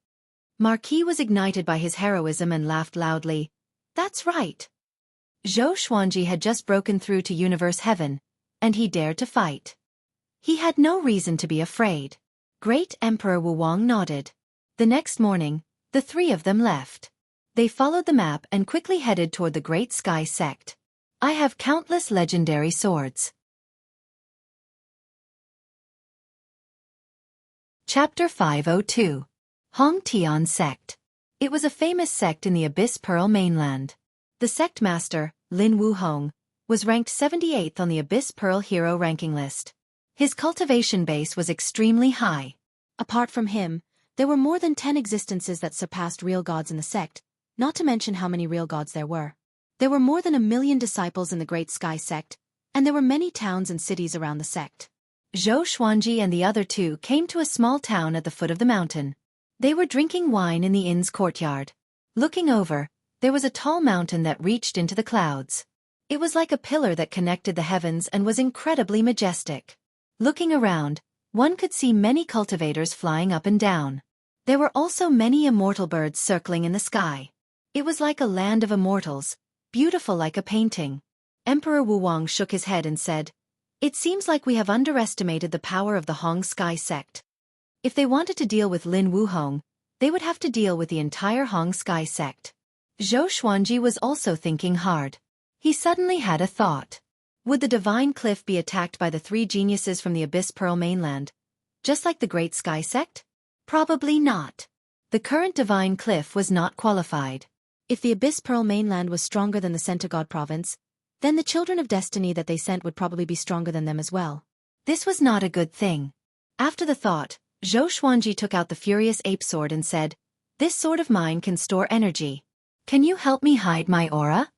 Marquis was ignited by his heroism and laughed loudly. "That's right." Zhou Xuanji had just broken through to Universe Heaven, and he dared to fight. He had no reason to be afraid. Great Emperor Wu Wang nodded. The next morning, the 3 of them left. They followed the map and quickly headed toward the Great Sky Sect. I have countless legendary swords. Chapter 502. Hong Tian Sect. It was a famous sect in the Abyss Pearl mainland. The sect master, Lin Wuhong, was ranked 78th on the Abyss Pearl Hero ranking list. His cultivation base was extremely high. Apart from him, there were more than 10 existences that surpassed real gods in the sect, not to mention how many real gods there were. There were more than 1 million disciples in the Great Sky Sect, and there were many towns and cities around the sect. Zhou Xuanji and the other two came to a small town at the foot of the mountain. They were drinking wine in the inn's courtyard. Looking over, there was a tall mountain that reached into the clouds. It was like a pillar that connected the heavens and was incredibly majestic. Looking around, one could see many cultivators flying up and down. There were also many immortal birds circling in the sky. It was like a land of immortals, beautiful like a painting. Emperor Wuwang shook his head and said, "It seems like we have underestimated the power of the Hong Sky sect. If they wanted to deal with Lin Wuhong, they would have to deal with the entire Hong Sky sect." Zhou Xuanji was also thinking hard. He suddenly had a thought. Would the Divine Cliff be attacked by the three geniuses from the Abyss Pearl mainland, just like the Great Sky sect? Probably not. The current Divine Cliff was not qualified. If the Abyss Pearl mainland was stronger than the Centaur province, then the Children of Destiny that they sent would probably be stronger than them as well. This was not a good thing. After the thought, Zhou Xuanji took out the Furious Ape Sword and said, "This sword of mine can store energy. Can you help me hide my aura?"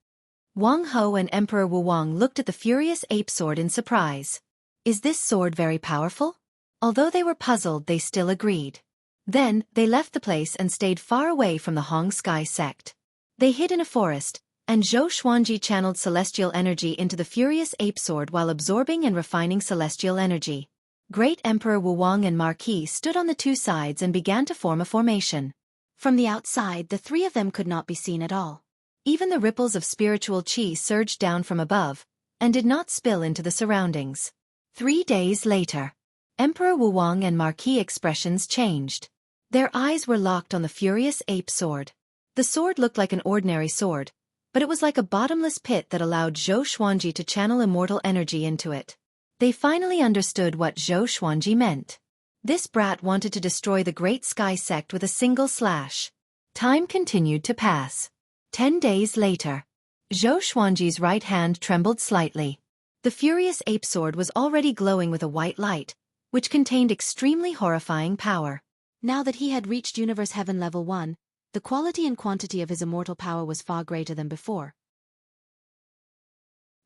Wang Ho and Emperor Wuwang looked at the Furious Ape Sword in surprise. Is this sword very powerful? Although they were puzzled, they still agreed. Then, they left the place and stayed far away from the Hong Sky sect. They hid in a forest, and Zhou Xuanji channeled celestial energy into the Furious Ape Sword while absorbing and refining celestial energy. Great Emperor Wuwang and Marquis stood on the two sides and began to form a formation. From the outside, the three of them could not be seen at all. Even the ripples of spiritual qi surged down from above, and did not spill into the surroundings. 3 days later, Emperor Wuwang and Marquis' expressions changed. Their eyes were locked on the Furious Ape Sword. The sword looked like an ordinary sword, but it was like a bottomless pit that allowed Zhou Xuanji to channel immortal energy into it. They finally understood what Zhou Xuanji meant. This brat wanted to destroy the Great Sky sect with a single slash. Time continued to pass. 10 days later, Zhou Xuanji's right hand trembled slightly. The Furious Ape Sword was already glowing with a white light, which contained extremely horrifying power. Now that he had reached Universe Heaven Level 1, the quality and quantity of his immortal power was far greater than before.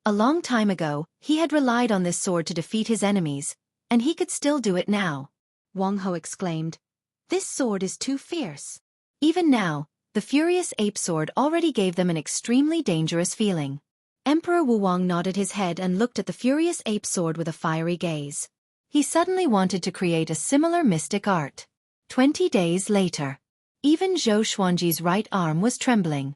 A long time ago, he had relied on this sword to defeat his enemies, and he could still do it now. Wang Ho exclaimed, "This sword is too fierce." Even now, the Furious Ape Sword already gave them an extremely dangerous feeling. Emperor Wuwang nodded his head and looked at the Furious Ape Sword with a fiery gaze. He suddenly wanted to create a similar mystic art. 20 days later, even Zhou Xuanji's right arm was trembling.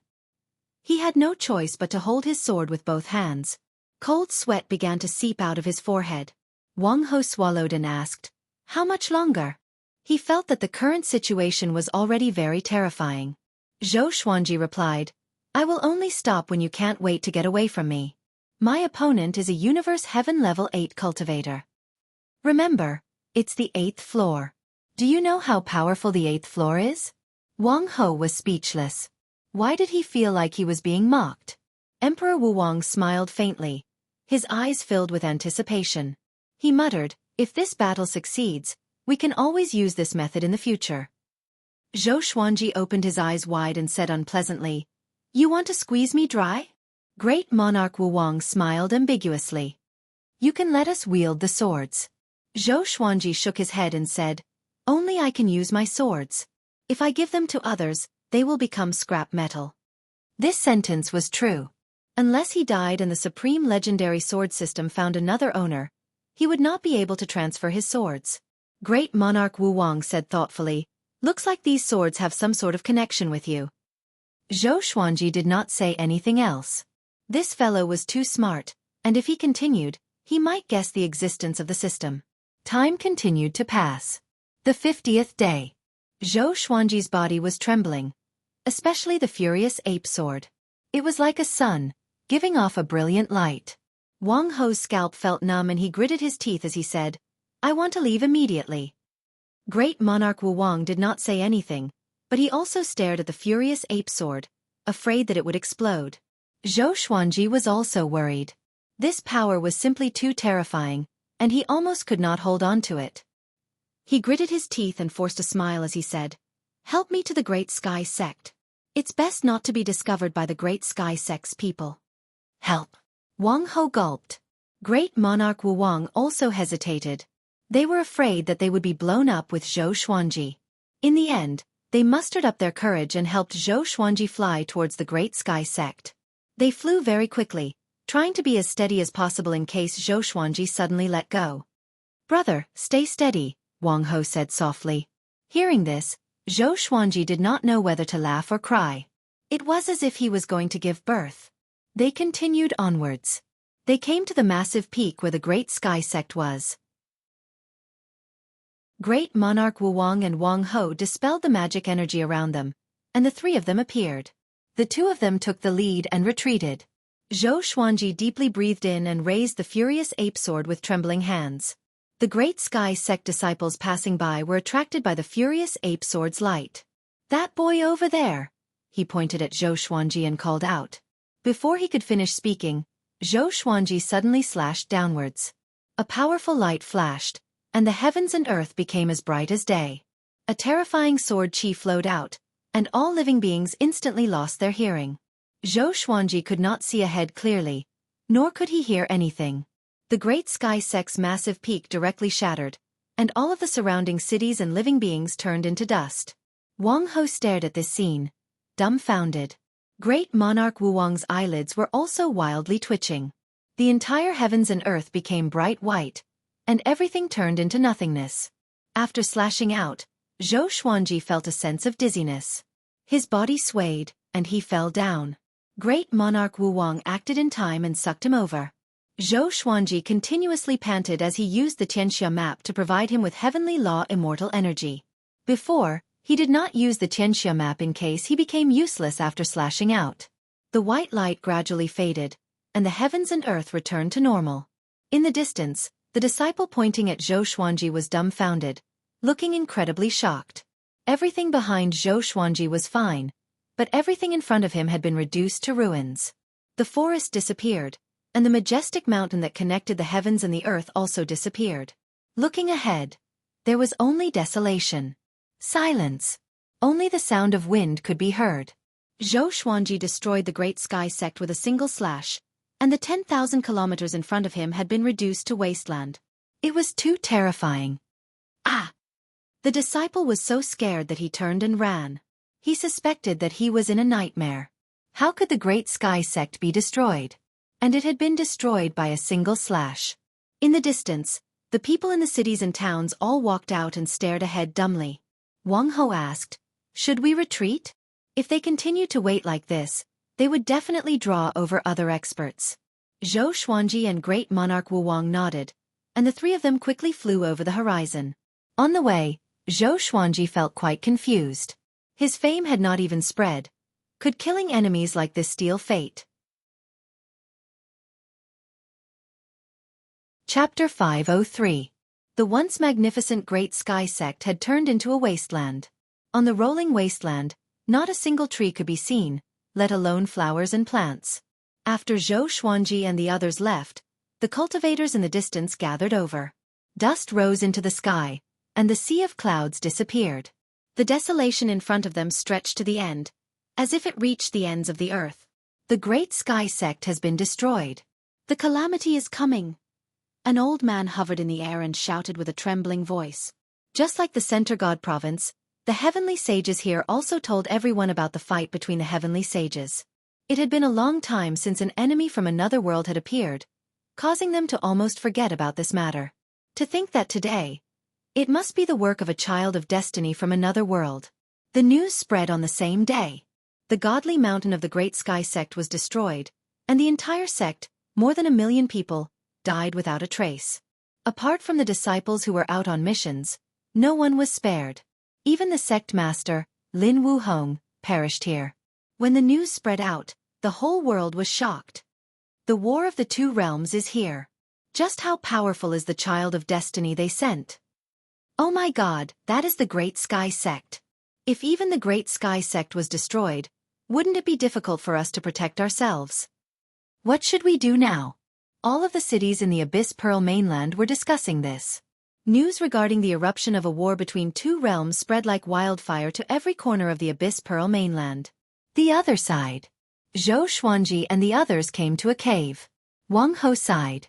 He had no choice but to hold his sword with both hands. Cold sweat began to seep out of his forehead. Wang Ho swallowed and asked, "How much longer?" He felt that the current situation was already very terrifying. Zhou Xuanji replied, "I will only stop when you can't wait to get away from me. My opponent is a Universe Heaven Level 8 cultivator. Remember, it's the 8th floor. Do you know how powerful the 8th floor is?" Wang Ho was speechless. Why did he feel like he was being mocked? Emperor Wuwang smiled faintly, his eyes filled with anticipation. He muttered, "If this battle succeeds, we can always use this method in the future." Zhou Xuanji opened his eyes wide and said unpleasantly, "You want to squeeze me dry?" Great Monarch Wuwang smiled ambiguously. "You can let us wield the swords." Zhou Xuanji shook his head and said, "Only I can use my swords. If I give them to others, they will become scrap metal." This sentence was true. Unless he died and the Supreme Legendary Sword System found another owner, he would not be able to transfer his swords. Great Monarch Wuwang said thoughtfully, "Looks like these swords have some sort of connection with you." Zhou Xuanji did not say anything else. This fellow was too smart, and if he continued, he might guess the existence of the system. Time continued to pass. The 50th day. Zhou Xuanji's body was trembling, especially the Furious Ape Sword. It was like a sun, giving off a brilliant light. Wang Ho's scalp felt numb and he gritted his teeth as he said, "I want to leave immediately." Great Monarch Wuwang did not say anything, but he also stared at the Furious Ape Sword, afraid that it would explode. Zhou Xuanji was also worried. This power was simply too terrifying, and he almost could not hold on to it. He gritted his teeth and forced a smile as he said, "Help me to the Great Sky Sect. It's best not to be discovered by the Great Sky Sect's people." "Help." Wang Ho gulped. Great Monarch Wuwang also hesitated. They were afraid that they would be blown up with Xueqi. In the end, they mustered up their courage and helped Xueqi fly towards the Great Sky Sect. They flew very quickly, trying to be as steady as possible in case Xueqi suddenly let go. "Brother, stay steady," Wang Ho said softly. Hearing this, Xueqi did not know whether to laugh or cry. It was as if he was going to give birth. They continued onwards. They came to the massive peak where the Great Sky Sect was. Great Monarch Wu Wang and Wang Ho dispelled the magic energy around them, and the three of them appeared. The two of them took the lead and retreated. Xueqi deeply breathed in and raised the furious ape sword with trembling hands. The Great Sky Sect disciples passing by were attracted by the furious ape sword's light. "That boy over there!" He pointed at Xueqi and called out. Before he could finish speaking, Xueqi suddenly slashed downwards. A powerful light flashed, and the heavens and earth became as bright as day. A terrifying sword chi flowed out, and all living beings instantly lost their hearing. Xueqi could not see ahead clearly, nor could he hear anything. The Great Sky Sect's massive peak directly shattered, and all of the surrounding cities and living beings turned into dust. Wang Ho stared at this scene, dumbfounded. Great Monarch Wu Wang's eyelids were also wildly twitching. The entire heavens and earth became bright white, and everything turned into nothingness. After slashing out, Xueqi felt a sense of dizziness. His body swayed, and he fell down. Great Monarch Wu Wang acted in time and sucked him over. Xueqi continuously panted as he used the Tianxia map to provide him with heavenly law immortal energy. Before, he did not use the Tianxia map in case he became useless after slashing out. The white light gradually faded, and the heavens and earth returned to normal. In the distance, the disciple pointing at Xueqi was dumbfounded, looking incredibly shocked. Everything behind Xueqi was fine, but everything in front of him had been reduced to ruins. The forest disappeared, and the majestic mountain that connected the heavens and the earth also disappeared. Looking ahead, there was only desolation. Silence. Only the sound of wind could be heard. Xueqi destroyed the Great Sky Sect with a single slash, and the 10,000 kilometers in front of him had been reduced to wasteland. It was too terrifying. Ah! The disciple was so scared that he turned and ran. He suspected that he was in a nightmare. How could the Great Sky Sect be destroyed? And it had been destroyed by a single slash. In the distance, the people in the cities and towns all walked out and stared ahead dumbly. Wang Ho asked, "Should we retreat?" If they continued to wait like this, they would definitely draw over other experts. Xueqi and Great Monarch Wu Wang nodded, and the three of them quickly flew over the horizon. On the way, Xueqi felt quite confused. His fame had not even spread. Could killing enemies like this steal fate? Chapter 503. The once magnificent Great Sky Sect had turned into a wasteland. On the rolling wasteland, not a single tree could be seen, let alone flowers and plants. After Xueqi and the others left, the cultivators in the distance gathered over. Dust rose into the sky, and the sea of clouds disappeared. The desolation in front of them stretched to the end, as if it reached the ends of the earth. The Great Sky Sect has been destroyed. The calamity is coming. An old man hovered in the air and shouted with a trembling voice. Just like the Center God province, the heavenly sages here also told everyone about the fight between the heavenly sages. It had been a long time since an enemy from another world had appeared, causing them to almost forget about this matter. To think that today, it must be the work of a child of destiny from another world. The news spread on the same day. The godly mountain of the Great Sky Sect was destroyed, and the entire sect, more than 1 million people, died without a trace. Apart from the disciples who were out on missions, no one was spared. Even the sect master, Lin Wuhong, perished here. When the news spread out, the whole world was shocked. The war of the two realms is here. Just how powerful is the child of destiny they sent? Oh my God, that is the Great Sky Sect. If even the Great Sky Sect was destroyed, wouldn't it be difficult for us to protect ourselves? What should we do now? All of the cities in the Abyss Pearl mainland were discussing this. News regarding the eruption of a war between two realms spread like wildfire to every corner of the Abyss Pearl mainland. The other side. Xueqi and the others came to a cave. Wang Ho sighed.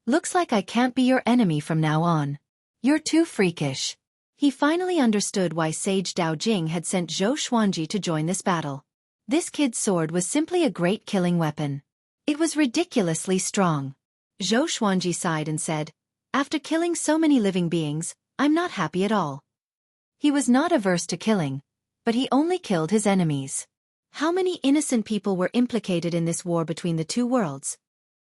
Looks like I can't be your enemy from now on. You're too freakish. He finally understood why Sage Dao Jing had sent Zhou Xuanji to join this battle. This kid's sword was simply a great killing weapon. It was ridiculously strong. Zhou Xuanji sighed and said, "After killing so many living beings, I'm not happy at all." He was not averse to killing, but he only killed his enemies. How many innocent people were implicated in this war between the two worlds?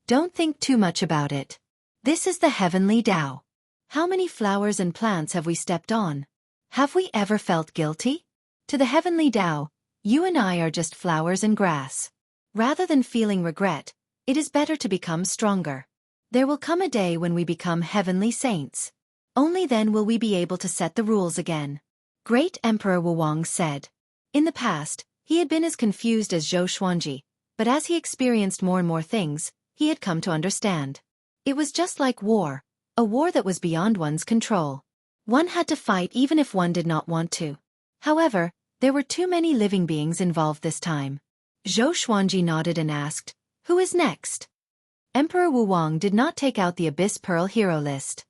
Don't think too much about it. This is the heavenly Tao. How many flowers and plants have we stepped on? Have we ever felt guilty? To the heavenly Tao, you and I are just flowers and grass. Rather than feeling regret, it is better to become stronger. There will come a day when we become heavenly saints. Only then will we be able to set the rules again. Great Emperor Wuwang said. In the past, he had been as confused as Zhou Xuanji, but as he experienced more and more things, he had come to understand. It was just like war. A war that was beyond one's control. One had to fight even if one did not want to. However, there were too many living beings involved this time. Zhou Xuanji nodded and asked, "Who is next?" Emperor Wuwang did not take out the Abyss Pearl hero list.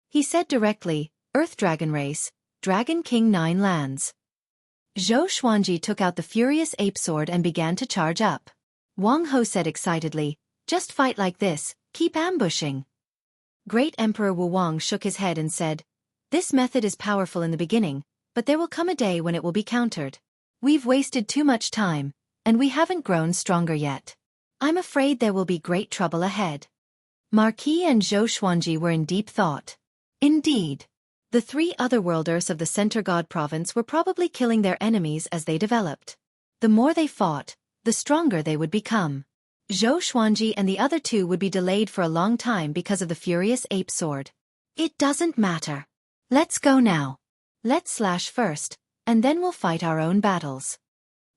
He said directly, "Earth Dragon Race, Dragon King 9 lands." Zhou Xuanji took out the Furious Ape Sword and began to charge up. Wang Ho said excitedly, "Just fight like this. Keep ambushing." Great Emperor Wuwang shook his head and said, "This method is powerful in the beginning, but there will come a day when it will be countered. We've wasted too much time, and we haven't grown stronger yet. I'm afraid there will be great trouble ahead." Marquis and Zhou Xuanji were in deep thought. Indeed. The three otherworlders of the Center God Province were probably killing their enemies as they developed. The more they fought, the stronger they would become. Zhou Xuanji and the other two would be delayed for a long time because of the Furious Ape Sword. It doesn't matter. Let's go now. Let's slash first, and then we'll fight our own battles.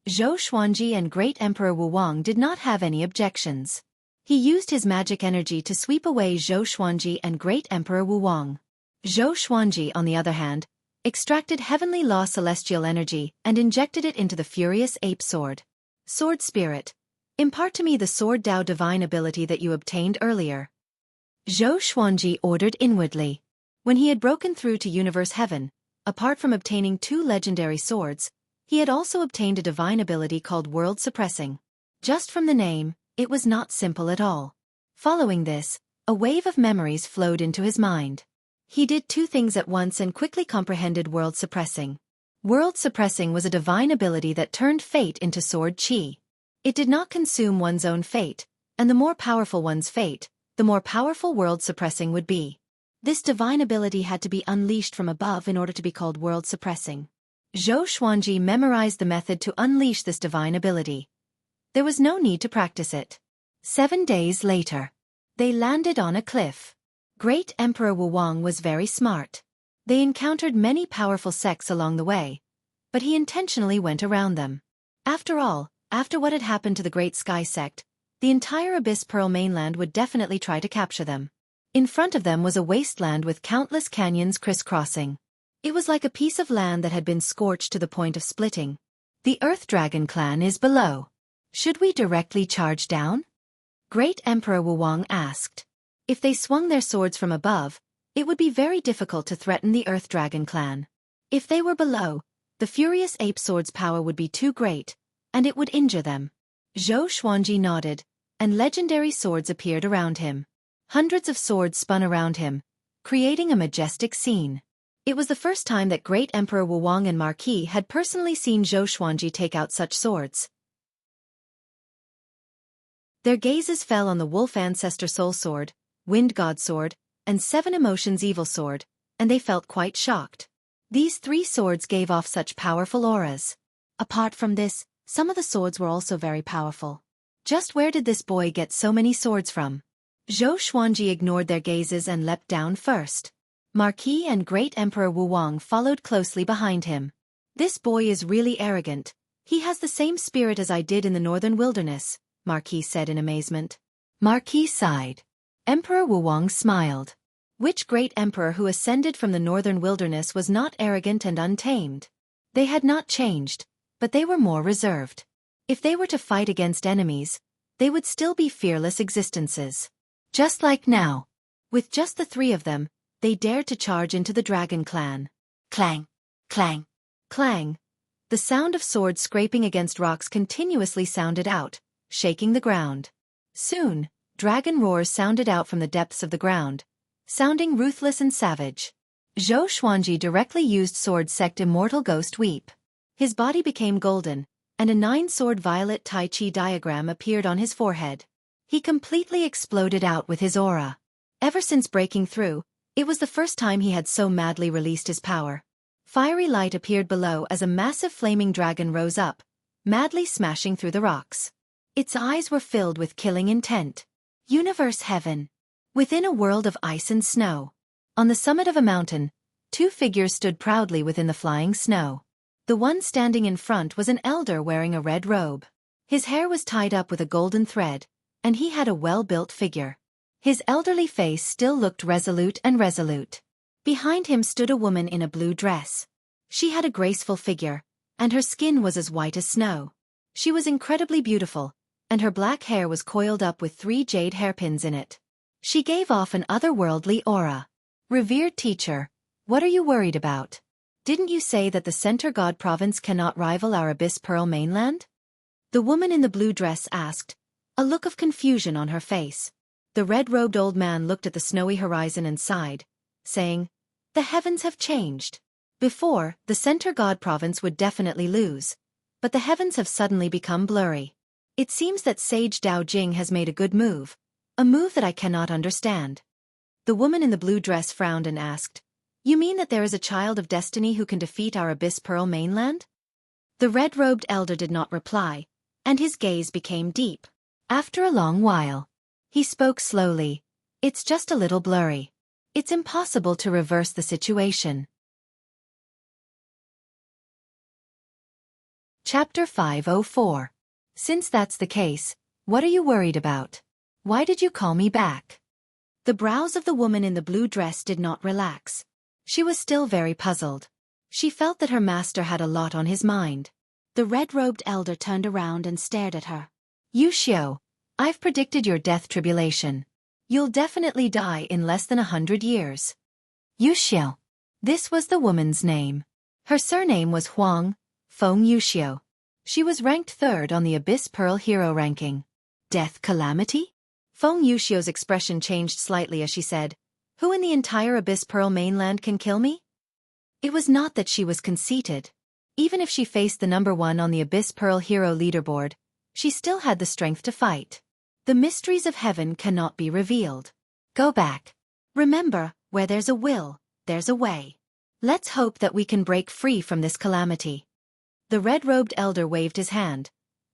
Zhou Xuanji and Great Emperor Wuwang did not have any objections. He used his magic energy to sweep away Zhou Xuanji and Great Emperor Wuwang. Zhou Xuanji, on the other hand, extracted heavenly law celestial energy and injected it into the Furious Ape Sword. Sword Spirit, impart to me the Sword Dao divine ability that you obtained earlier. Zhou Xuanji ordered inwardly. When he had broken through to Universe Heaven, apart from obtaining 2 legendary swords, he had also obtained a divine ability called World Suppressing. Just from the name, it was not simple at all. Following this, a wave of memories flowed into his mind. He did 2 things at once and quickly comprehended World Suppressing. World Suppressing was a divine ability that turned fate into sword chi. It did not consume one's own fate, and the more powerful one's fate, the more powerful World Suppressing would be. This divine ability had to be unleashed from above in order to be called World Suppressing. Zhou Xuanji memorized the method to unleash this divine ability. There was no need to practice it. 7 days later, they landed on a cliff. Great Emperor Wuwang was very smart. They encountered many powerful sects along the way, but he intentionally went around them. After all, after what had happened to the Great Sky Sect, the entire Abyss Pearl mainland would definitely try to capture them. In front of them was a wasteland with countless canyons crisscrossing. It was like a piece of land that had been scorched to the point of splitting. The Earth Dragon clan is below. Should we directly charge down? Great Emperor Wuwang asked. If they swung their swords from above, it would be very difficult to threaten the Earth Dragon clan. If they were below, the Furious Ape Sword's power would be too great, and it would injure them. Zhou Xuanji nodded, and legendary swords appeared around him. Hundreds of swords spun around him, creating a majestic scene. It was the first time that Great Emperor Wuwang and Marquis had personally seen Zhou Xuanji take out such swords. Their gazes fell on the Wolf Ancestor Soul Sword, Wind God Sword, and 7 Emotions Evil Sword, and they felt quite shocked. These 3 swords gave off such powerful auras. Apart from this, some of the swords were also very powerful. Just where did this boy get so many swords from? Zhou Xuanji ignored their gazes and leapt down first. Marquis and Great Emperor Wuwang followed closely behind him. This boy is really arrogant. He has the same spirit as I did in the Northern Wilderness, Marquis said in amazement. Marquis sighed. Emperor Wuwang smiled. Which great emperor who ascended from the Northern Wilderness was not arrogant and untamed? They had not changed, but they were more reserved. If they were to fight against enemies, they would still be fearless existences. Just like now. With just the three of them, they dared to charge into the dragon clan. Clang! Clang! Clang! The sound of swords scraping against rocks continuously sounded out, shaking the ground. Soon, dragon roars sounded out from the depths of the ground, sounding ruthless and savage. Xueqi directly used sword sect Immortal Ghost Weep. His body became golden, and a 9-sword violet Tai Chi diagram appeared on his forehead. He completely exploded out with his aura. Ever since breaking through, it was the first time he had so madly released his power. Fiery light appeared below as a massive flaming dragon rose up, madly smashing through the rocks. Its eyes were filled with killing intent. Universe heaven. Within a world of ice and snow. On the summit of a mountain, 2 figures stood proudly within the flying snow. The one standing in front was an elder wearing a red robe. His hair was tied up with a golden thread, and he had a well-built figure. His elderly face still looked resolute and resolute. Behind him stood a woman in a blue dress. She had a graceful figure, and her skin was as white as snow. She was incredibly beautiful, and her black hair was coiled up with 3 jade hairpins in it. She gave off an otherworldly aura. Revered teacher, what are you worried about? Didn't you say that the Center God province cannot rival our Abyss Pearl mainland? The woman in the blue dress asked, a look of confusion on her face. The red-robed old man looked at the snowy horizon and sighed, saying, the heavens have changed. Before, the Center God province would definitely lose, but the heavens have suddenly become blurry. It seems that Sage Dao Jing has made a good move, a move that I cannot understand. The woman in the blue dress frowned and asked, you mean that there is a child of destiny who can defeat our Abyss Pearl mainland? The red-robed elder did not reply, and his gaze became deep. After a long while, he spoke slowly, it's just a little blurry. It's impossible to reverse the situation. Chapter 504. Since that's the case, what are you worried about? Why did you call me back? The brows of the woman in the blue dress did not relax. She was still very puzzled. She felt that her master had a lot on his mind. The red-robed elder turned around and stared at her. Yuxiao, I've predicted your death tribulation. You'll definitely die in less than 100 years. Yuxiao. This was the woman's name. Her surname was Huang, Feng Yuxiao. She was ranked 3rd on the Abyss Pearl hero ranking. Death calamity? Feng Yuxiao's expression changed slightly as she said, who in the entire Abyss Pearl mainland can kill me? It was not that she was conceited. Even if she faced the number 1 on the Abyss Pearl hero leaderboard, she still had the strength to fight. The mysteries of heaven cannot be revealed. Go back. Remember, where there's a will, there's a way. Let's hope that we can break free from this calamity. The red-robed elder waved his hand,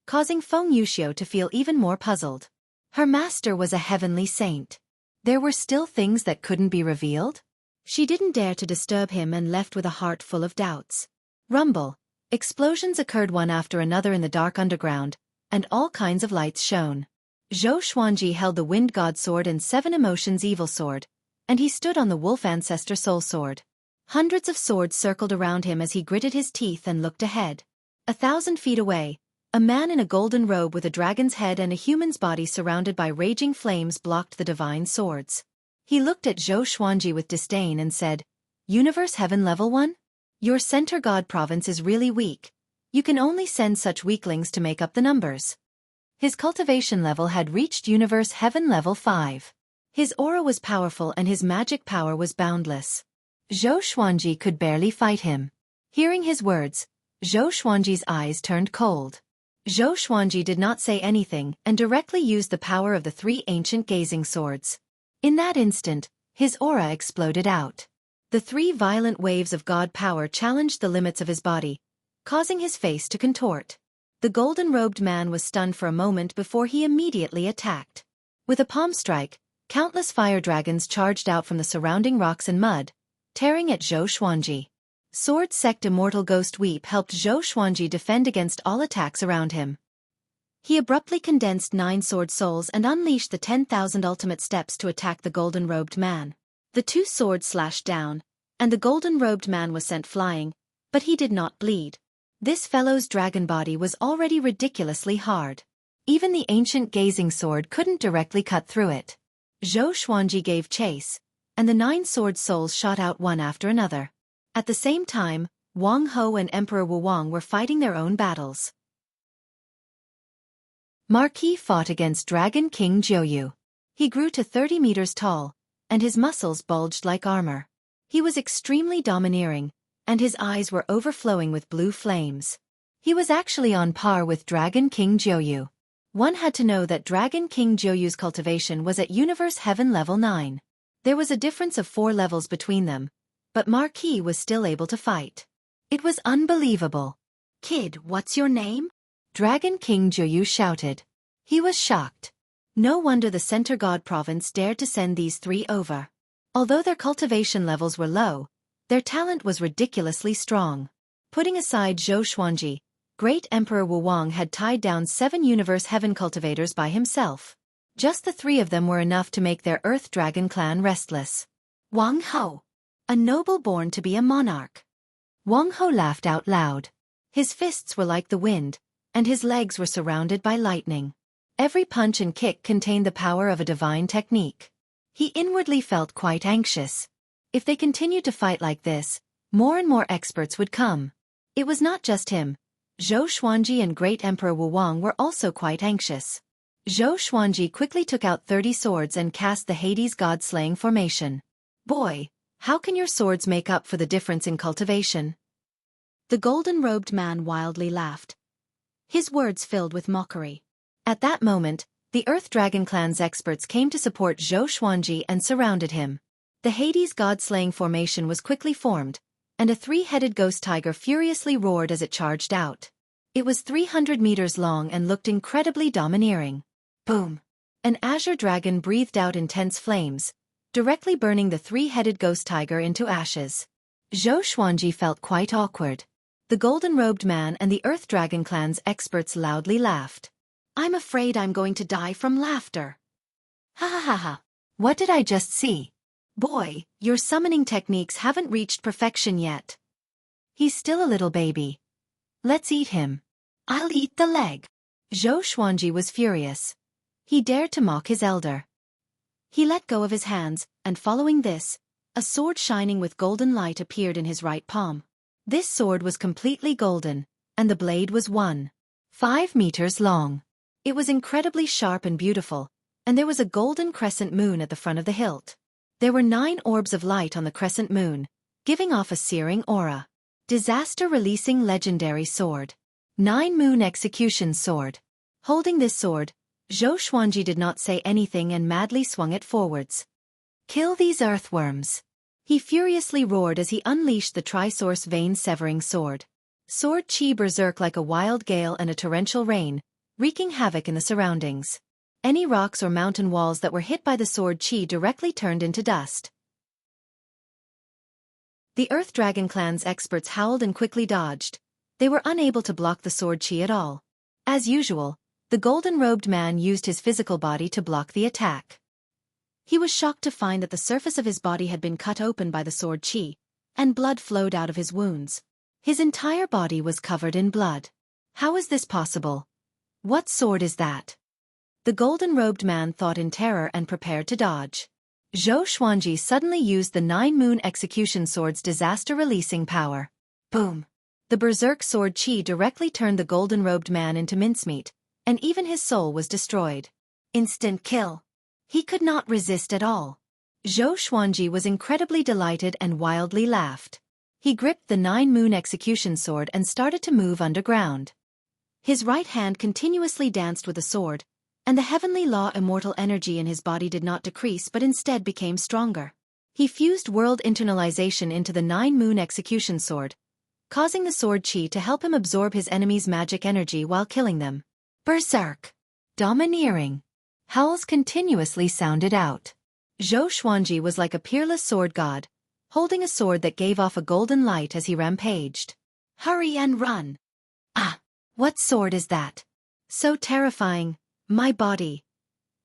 causing Feng Yuxiao to feel even more puzzled. Her master was a heavenly saint. There were still things that couldn't be revealed? She didn't dare to disturb him and left with a heart full of doubts. Rumble. Explosions occurred one after another in the dark underground, and all kinds of lights shone. Xueqi held the Wind God Sword and 7 Emotions Evil Sword, and he stood on the Wolf Ancestor Soul Sword. Hundreds of swords circled around him as he gritted his teeth and looked ahead. 1,000 feet away, a man in a golden robe with a dragon's head and a human's body surrounded by raging flames blocked the divine swords. He looked at Xueqi with disdain and said, Universe Heaven Level 1? Your Center God province is really weak. You can only send such weaklings to make up the numbers. His cultivation level had reached Universe Heaven Level 5. His aura was powerful and his magic power was boundless. Xueqi could barely fight him. Hearing his words, Xueqi's eyes turned cold. Xueqi did not say anything and directly used the power of the 3 ancient gazing swords. In that instant, his aura exploded out. The 3 violent waves of God power challenged the limits of his body, causing his face to contort. The golden-robed man was stunned for a moment before he immediately attacked. With a palm strike, countless fire dragons charged out from the surrounding rocks and mud, tearing at Xueqi. Sword Sect Immortal Ghost Weep helped Xueqi defend against all attacks around him. He abruptly condensed 9 sword souls and unleashed the 10,000 ultimate steps to attack the golden-robed man. The 2 swords slashed down, and the golden-robed man was sent flying, but he did not bleed. This fellow's dragon body was already ridiculously hard. Even the ancient gazing sword couldn't directly cut through it. Zhou Xuanji gave chase, and the 9 sword souls shot out one after another. At the same time, Wang Ho and Emperor Wu Wang were fighting their own battles. Marquis fought against Dragon King Jiuyu. He grew to 30 meters tall, and his muscles bulged like armor. He was extremely domineering, and his eyes were overflowing with blue flames. He was actually on par with Dragon King Jiuyu. One had to know that Dragon King Jiuyu's cultivation was at Universe Heaven level 9. There was a difference of 4 levels between them, but Marquis was still able to fight. It was unbelievable. "Kid, what's your name?" Dragon King Jiuyu shouted. He was shocked. No wonder the Center God Province dared to send these 3 over. Although their cultivation levels were low, their talent was ridiculously strong. Putting aside Zhou Xuanji, Great Emperor Wu Wang had tied down 7 Universe Heaven cultivators by himself. Just the 3 of them were enough to make their Earth Dragon clan restless. Wang Ho, a noble born to be a monarch. Wang Ho laughed out loud. His fists were like the wind, and his legs were surrounded by lightning. Every punch and kick contained the power of a divine technique. He inwardly felt quite anxious. If they continued to fight like this, more and more experts would come. It was not just him. Zhou Xuanji and Great Emperor Wu Wang were also quite anxious. Zhou Xuanji quickly took out 30 swords and cast the Hades God-slaying formation. "Boy, how can your swords make up for the difference in cultivation?" The golden-robed man wildly laughed. His words filled with mockery. At that moment, the Earth Dragon clan's experts came to support Zhou Xuanji and surrounded him. The Hades God-slaying formation was quickly formed, and a 3-headed ghost tiger furiously roared as it charged out. It was 300 meters long and looked incredibly domineering. Boom! An azure dragon breathed out intense flames, directly burning the 3-headed ghost tiger into ashes. Zhou Xuanji felt quite awkward. The golden-robed man and the Earth Dragon clan's experts loudly laughed. "I'm afraid I'm going to die from laughter." "Ha ha ha ha. What did I just see? Boy, your summoning techniques haven't reached perfection yet. He's still a little baby. Let's eat him." "I'll eat the leg." Zhou Xuanji was furious. He dared to mock his elder. He let go of his hands, and following this, a sword shining with golden light appeared in his right palm. This sword was completely golden, and the blade was 1.5 meters long. It was incredibly sharp and beautiful, and there was a golden crescent moon at the front of the hilt. There were 9 orbs of light on the crescent moon, giving off a searing aura. Disaster-releasing legendary sword. 9 Moon Execution Sword. Holding this sword, Zhou Xuanji did not say anything and madly swung it forwards. "Kill these earthworms!" He furiously roared as he unleashed the Trisource vein-severing sword. Sword chi berserk like a wild gale and a torrential rain, wreaking havoc in the surroundings. Any rocks or mountain walls that were hit by the sword chi directly turned into dust. The Earth Dragon clan's experts howled and quickly dodged. They were unable to block the sword chi at all. As usual, the golden-robed man used his physical body to block the attack. He was shocked to find that the surface of his body had been cut open by the sword chi, and blood flowed out of his wounds. His entire body was covered in blood. How is this possible? What sword is that? The golden-robed man thought in terror and prepared to dodge. Zhou Xuanji suddenly used the 9 Moon Execution Sword's disaster-releasing power. Boom! The berserk sword chi directly turned the golden-robed man into mincemeat, and even his soul was destroyed. Instant kill. He could not resist at all. Zhou Xuanji was incredibly delighted and wildly laughed. He gripped the 9 Moon Execution Sword and started to move underground. His right hand continuously danced with the sword, and the heavenly law immortal energy in his body did not decrease but instead became stronger. He fused world internalization into the 9 Moon Execution Sword, causing the sword chi to help him absorb his enemy's magic energy while killing them. Berserk! Domineering! Howls continuously sounded out. Zhou Xuanji was like a peerless sword god, holding a sword that gave off a golden light as he rampaged. Hurry and run! Ah! What sword is that? So terrifying! My body!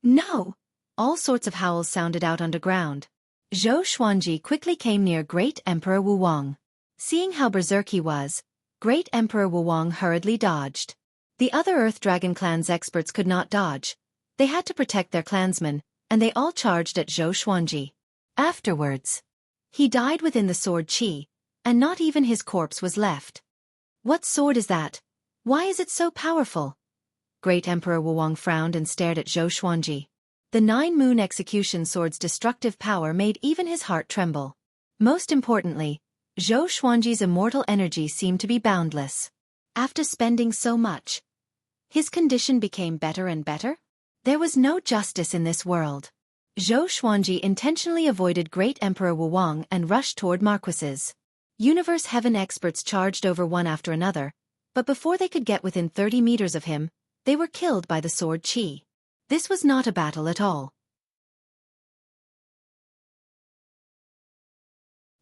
No! All sorts of howls sounded out underground. Zhou Xuanji quickly came near Great Emperor Wu Wang. Seeing how berserk he was, Great Emperor Wu Wang hurriedly dodged. The other Earth Dragon clan's experts could not dodge. They had to protect their clansmen, and they all charged at Zhou Xuanji. Afterwards, he died within the sword qi, and not even his corpse was left. What sword is that? Why is it so powerful? Great Emperor Wuwang frowned and stared at Zhou Xuanji. The 9-moon execution sword's destructive power made even his heart tremble. Most importantly, Zhou Xuanji's immortal energy seemed to be boundless. After spending so much, his condition became better and better? There was no justice in this world. Zhou Xuanji intentionally avoided Great Emperor Wuwang and rushed toward Marquis's. Universe Heaven experts charged over one after another, but before they could get within 30 meters of him, they were killed by the sword qi. This was not a battle at all.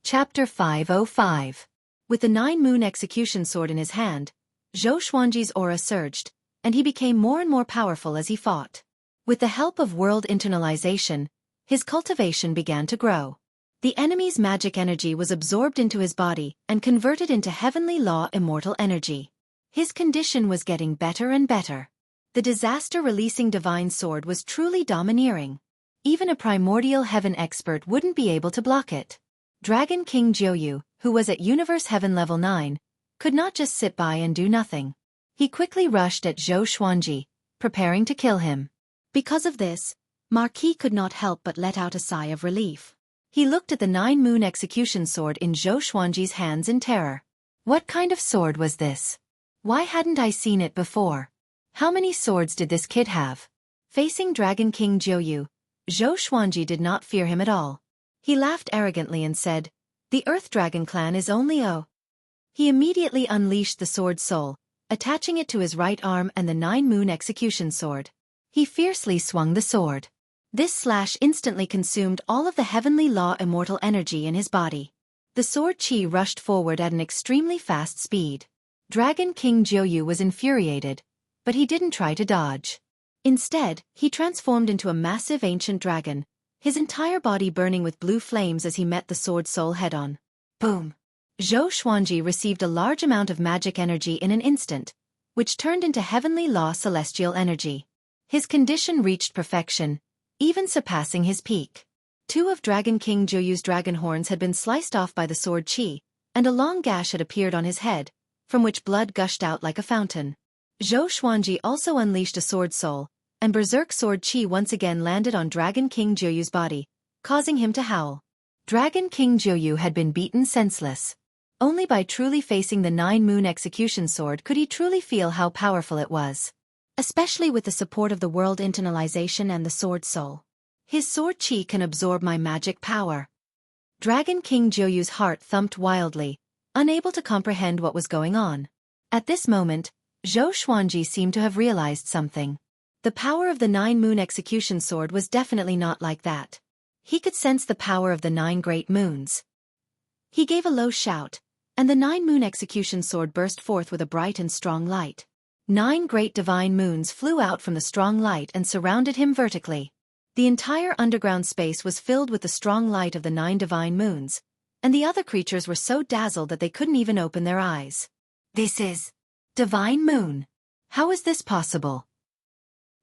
Chapter 505. With the 9-moon execution sword in his hand, Zhou Xuanji's aura surged, and he became more and more powerful as he fought. With the help of world internalization, his cultivation began to grow. The enemy's magic energy was absorbed into his body and converted into heavenly law immortal energy. His condition was getting better and better. The disaster-releasing divine sword was truly domineering. Even a primordial heaven expert wouldn't be able to block it. Dragon King Jiuyu, who was at Universe Heaven level 9, could not just sit by and do nothing. He quickly rushed at Zhou Xuanji, preparing to kill him. Because of this, Marquis could not help but let out a sigh of relief. He looked at the 9-moon execution sword in Zhou Xuanji's hands in terror. What kind of sword was this? Why hadn't I seen it before? How many swords did this kid have? Facing Dragon King Jiuyu, Zhou Xuanji did not fear him at all. He laughed arrogantly and said, "The Earth Dragon clan is only O." He immediately unleashed the sword soul, attaching it to his right arm and the 9-moon execution sword. He fiercely swung the sword. This slash instantly consumed all of the heavenly law immortal energy in his body. The sword qi rushed forward at an extremely fast speed. Dragon King Jiuyu was infuriated, but he didn't try to dodge. Instead, he transformed into a massive ancient dragon, his entire body burning with blue flames as he met the sword soul head-on. Boom! Zhou Xuanji received a large amount of magic energy in an instant, which turned into heavenly law celestial energy. His condition reached perfection, even surpassing his peak. 2 of Dragon King Jiuyu's dragon horns had been sliced off by the sword qi, and a long gash had appeared on his head, from which blood gushed out like a fountain. Zhou Xuanji also unleashed a sword soul, and berserk sword qi once again landed on Dragon King Jiuyu's body, causing him to howl. Dragon King Jiuyu had been beaten senseless. Only by truly facing the 9-moon execution sword could he truly feel how powerful it was. Especially with the support of the world internalization and the sword soul. His sword qi can absorb my magic power. Dragon King Jiuyu's heart thumped wildly, unable to comprehend what was going on. At this moment, Zhou Xuanji seemed to have realized something. The power of the 9-moon execution sword was definitely not like that. He could sense the power of the 9 great moons. He gave a low shout, and the 9-moon execution sword burst forth with a bright and strong light. 9 great divine moons flew out from the strong light and surrounded him vertically. The entire underground space was filled with the strong light of the 9 divine moons, and the other creatures were so dazzled that they couldn't even open their eyes. This is Divine Moon. How is this possible?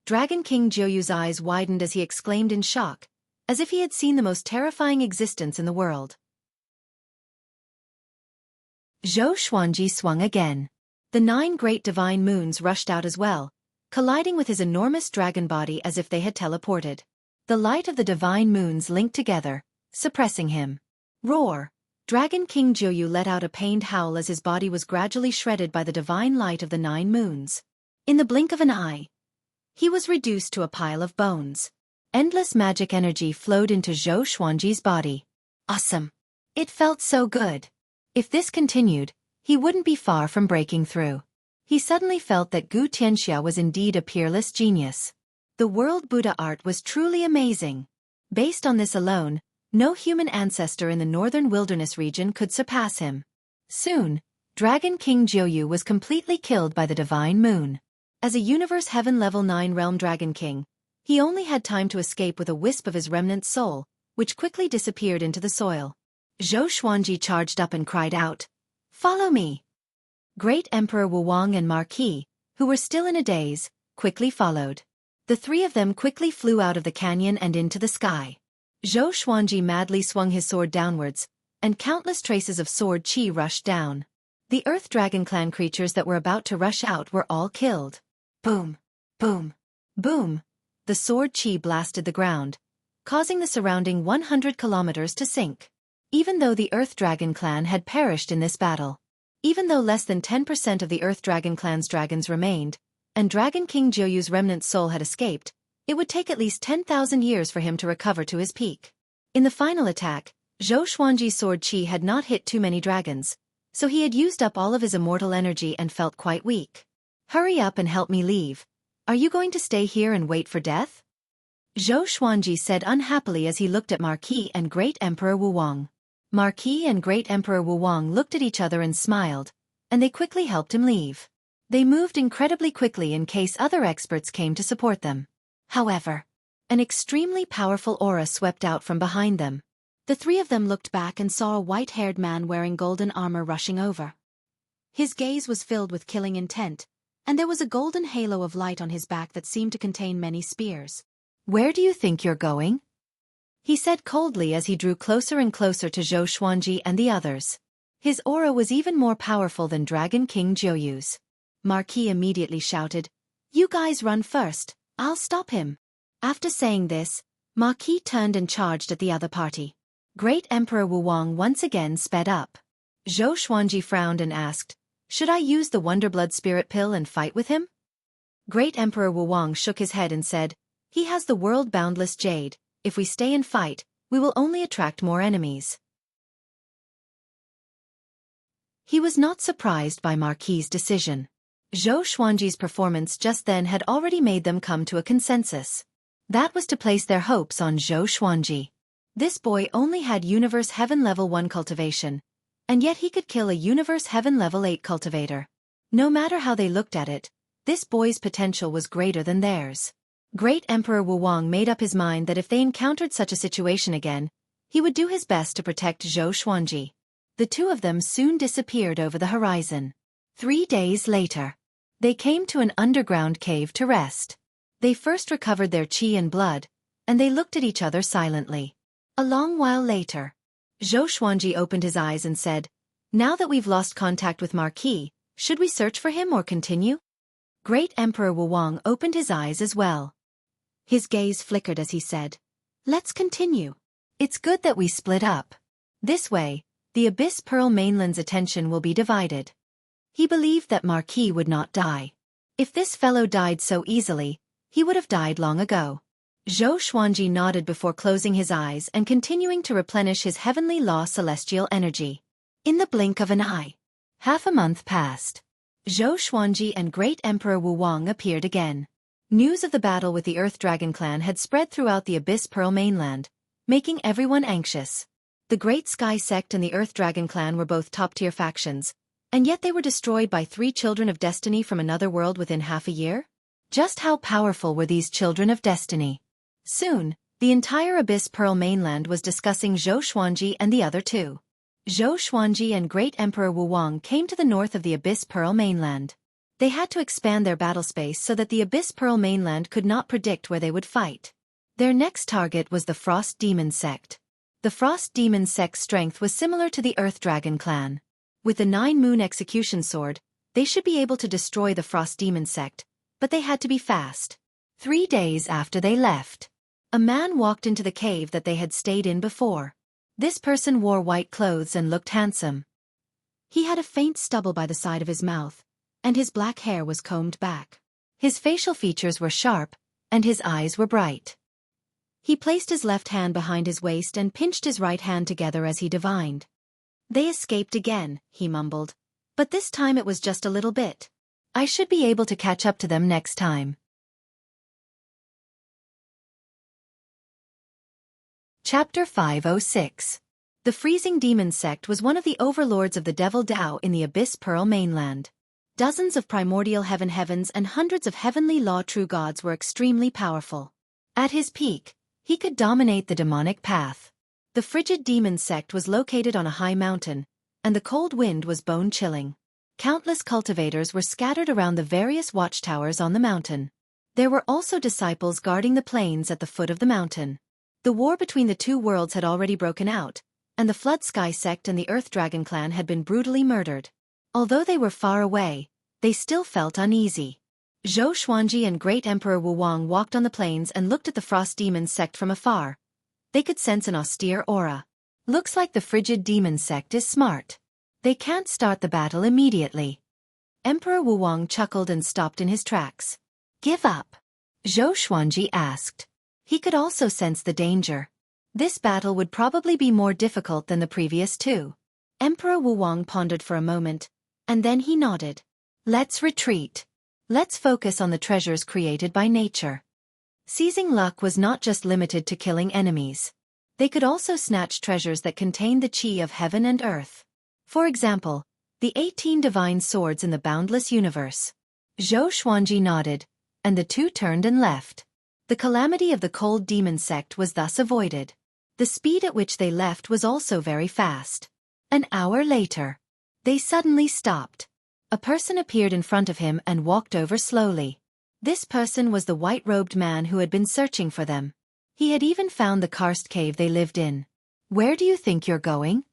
Dragon King Jiuyu's eyes widened as he exclaimed in shock, as if he had seen the most terrifying existence in the world. Zhou Xuanji swung again. The 9 great divine moons rushed out as well, colliding with his enormous dragon body as if they had teleported. The light of the divine moons linked together, suppressing him. Roar! Dragon King Jiuyu let out a pained howl as his body was gradually shredded by the divine light of the 9 moons. In the blink of an eye, he was reduced to a pile of bones. Endless magic energy flowed into Zhou Xuanji's body. Awesome! It felt so good. If this continued, he wouldn't be far from breaking through. He suddenly felt that Gu Tianxia was indeed a peerless genius. The world Buddha art was truly amazing. Based on this alone, no human ancestor in the northern wilderness region could surpass him. Soon, Dragon King Jiuyu was completely killed by the divine moon. As a Universe Heaven level 9 realm Dragon King, he only had time to escape with a wisp of his remnant soul, which quickly disappeared into the soil. Zhou Xuanji charged up and cried out, "Follow me!" Great Emperor Wuwang and Marquis, who were still in a daze, quickly followed. The three of them quickly flew out of the canyon and into the sky. Xueqi madly swung his sword downwards, and countless traces of sword chi rushed down. The Earth Dragon Clan creatures that were about to rush out were all killed. Boom! Boom! Boom! The sword chi blasted the ground, causing the surrounding 100 kilometers to sink. Even though the Earth Dragon Clan had perished in this battle, even though less than 10% of the Earth Dragon Clan's dragons remained, and Dragon King Jiuyu's remnant soul had escaped, it would take at least 10,000 years for him to recover to his peak. In the final attack, Xueqi's sword chi had not hit too many dragons, so he had used up all of his immortal energy and felt quite weak. Hurry up and help me leave. Are you going to stay here and wait for death? Xueqi said unhappily as he looked at Marquis and Great Emperor Wuwang. Marquis and Great Emperor Wuwang looked at each other and smiled, and they quickly helped him leave. They moved incredibly quickly in case other experts came to support them. However, an extremely powerful aura swept out from behind them. The three of them looked back and saw a white-haired man wearing golden armor rushing over. His gaze was filled with killing intent, and there was a golden halo of light on his back that seemed to contain many spears. Where do you think you're going? He said coldly as he drew closer and closer to Xueqi and the others. His aura was even more powerful than Dragon King Jiuyu's. Marquis immediately shouted, "You guys run first, I'll stop him." After saying this, Marquis turned and charged at the other party. Great Emperor Wuwang once again sped up. Xueqi frowned and asked, "Should I use the Wonderblood Spirit Pill and fight with him?" Great Emperor Wuwang shook his head and said, "He has the world-boundless jade. If we stay and fight, we will only attract more enemies." He was not surprised by Marquis' decision. Xueqi's performance just then had already made them come to a consensus. That was to place their hopes on Xueqi. This boy only had Universe Heaven Level 1 cultivation, and yet he could kill a Universe Heaven Level 8 cultivator. No matter how they looked at it, this boy's potential was greater than theirs. Great Emperor Wuwang made up his mind that if they encountered such a situation again, he would do his best to protect Xueqi. The two of them soon disappeared over the horizon. 3 days later, they came to an underground cave to rest. They first recovered their chi and blood, and they looked at each other silently. A long while later, Xueqi opened his eyes and said, "Now that we've lost contact with Marquis, should we search for him or continue?" Great Emperor Wuwang opened his eyes as well. His gaze flickered as he said, "Let's continue. It's good that we split up. This way, the Abyss Pearl Mainland's attention will be divided." He believed that Marquis would not die. If this fellow died so easily, he would have died long ago. Xueqi nodded before closing his eyes and continuing to replenish his heavenly law celestial energy. In the blink of an eye, half a month passed. Xueqi and Great Emperor Wuwang appeared again. News of the battle with the Earth Dragon Clan had spread throughout the Abyss Pearl mainland, making everyone anxious. The Great Sky Sect and the Earth Dragon Clan were both top-tier factions, and yet they were destroyed by 3 children of destiny from another world within half a year? Just how powerful were these children of destiny? Soon, the entire Abyss Pearl mainland was discussing Xueqi and the other two. Xueqi and Great Emperor Wuwang came to the north of the Abyss Pearl mainland. They had to expand their battle space so that the Abyss Pearl mainland could not predict where they would fight. Their next target was the Frost Demon Sect. The Frost Demon Sect's strength was similar to the Earth Dragon Clan. With the 9-moon execution sword, they should be able to destroy the Frost Demon Sect, but they had to be fast. 3 days after they left, a man walked into the cave that they had stayed in before. This person wore white clothes and looked handsome. He had a faint stubble by the side of his mouth, and his black hair was combed back. His facial features were sharp, and his eyes were bright. He placed his left hand behind his waist and pinched his right hand together as he divined. "They escaped again," he mumbled. "But this time it was just a little bit. I should be able to catch up to them next time." Chapter 506. The Freezing Demon Sect was one of the overlords of the Devil Dao in the Abyss Pearl mainland. Dozens of primordial heavens and hundreds of heavenly law true gods were extremely powerful. At his peak, he could dominate the demonic path. The frigid demon sect was located on a high mountain, and the cold wind was bone-chilling. Countless cultivators were scattered around the various watchtowers on the mountain. There were also disciples guarding the plains at the foot of the mountain. The war between the two worlds had already broken out, and the Flood Sky sect and the Earth Dragon clan had been brutally murdered. Although they were far away, they still felt uneasy. Zhou Xuanji and Great Emperor Wu Wang walked on the plains and looked at the Frost Demon sect from afar. They could sense an austere aura. Looks like the Frigid Demon sect is smart. They can't start the battle immediately. Emperor Wu Wang chuckled and stopped in his tracks. Give up? Zhou Xuanji asked. He could also sense the danger. This battle would probably be more difficult than the previous two. Emperor Wu Wang pondered for a moment, and then he nodded. Let's retreat. Let's focus on the treasures created by nature. Seizing luck was not just limited to killing enemies. They could also snatch treasures that contained the chi of heaven and earth. For example, the 18 divine swords in the boundless universe. Zhou Xuanji nodded, and the two turned and left. The calamity of the Cold Demon sect was thus avoided. The speed at which they left was also very fast. An hour later, they suddenly stopped. A person appeared in front of him and walked over slowly. This person was the white-robed man who had been searching for them. He had even found the karst cave they lived in. Where do you think you're going?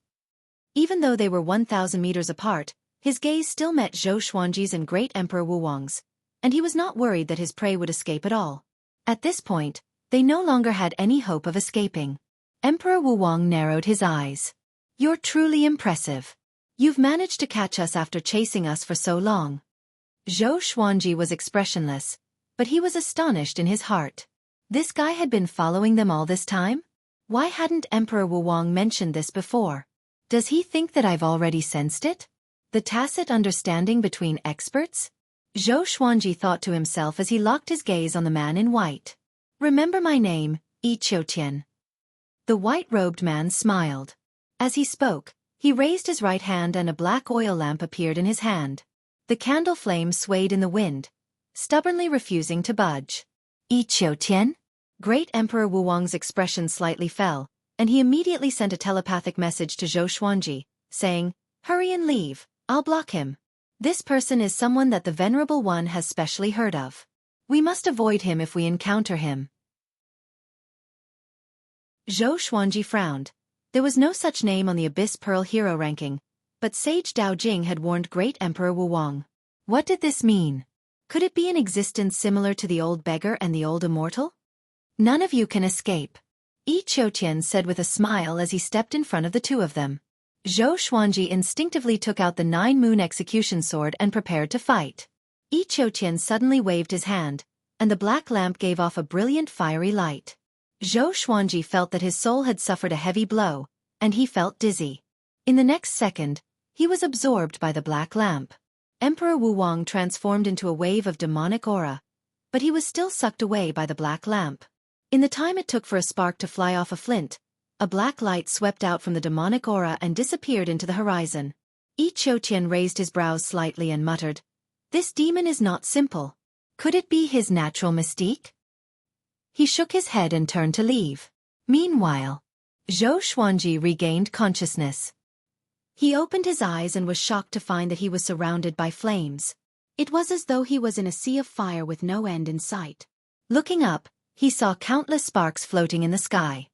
Even though they were 1,000 meters apart, his gaze still met Zhou Xuanji's and Great Emperor Wu Wang's, and he was not worried that his prey would escape at all. At this point, they no longer had any hope of escaping. Emperor Wu Wang narrowed his eyes. You're truly impressive. You've managed to catch us after chasing us for so long. Zhou Xuanji was expressionless, but he was astonished in his heart. This guy had been following them all this time? Why hadn't Emperor Wu Wang mentioned this before? Does he think that I've already sensed it? The tacit understanding between experts? Zhou Xuanji thought to himself as he locked his gaze on the man in white. Remember my name, Yi Qiutian. The white-robed man smiled. As he spoke, he raised his right hand and a black oil lamp appeared in his hand. The candle flame swayed in the wind, stubbornly refusing to budge. Yi Qiutian? Great Emperor Wu Wang's expression slightly fell, and he immediately sent a telepathic message to Zhou Xuanji, saying, Hurry and leave, I'll block him. This person is someone that the Venerable One has specially heard of. We must avoid him if we encounter him. Zhou Xuanji frowned. There was no such name on the Abyss Pearl hero ranking, but Sage Dao Jing had warned Great Emperor Wu Wang. What did this mean? Could it be an existence similar to the old beggar and the old immortal? None of you can escape, Yi Qiutian said with a smile as he stepped in front of the two of them. Zhou Xuanji instinctively took out the 9-moon execution sword and prepared to fight. Yi Qiutian suddenly waved his hand, and the black lamp gave off a brilliant fiery light. Zhou Xuanji felt that his soul had suffered a heavy blow, and he felt dizzy. In the next second, he was absorbed by the black lamp. Emperor Wu Wang transformed into a wave of demonic aura, but he was still sucked away by the black lamp. In the time it took for a spark to fly off a flint, a black light swept out from the demonic aura and disappeared into the horizon. Yi Qiutian raised his brows slightly and muttered, This demon is not simple. Could it be his natural mystique? He shook his head and turned to leave. Meanwhile, Zhou Xuanji regained consciousness. He opened his eyes and was shocked to find that he was surrounded by flames. It was as though he was in a sea of fire with no end in sight. Looking up, he saw countless sparks floating in the sky.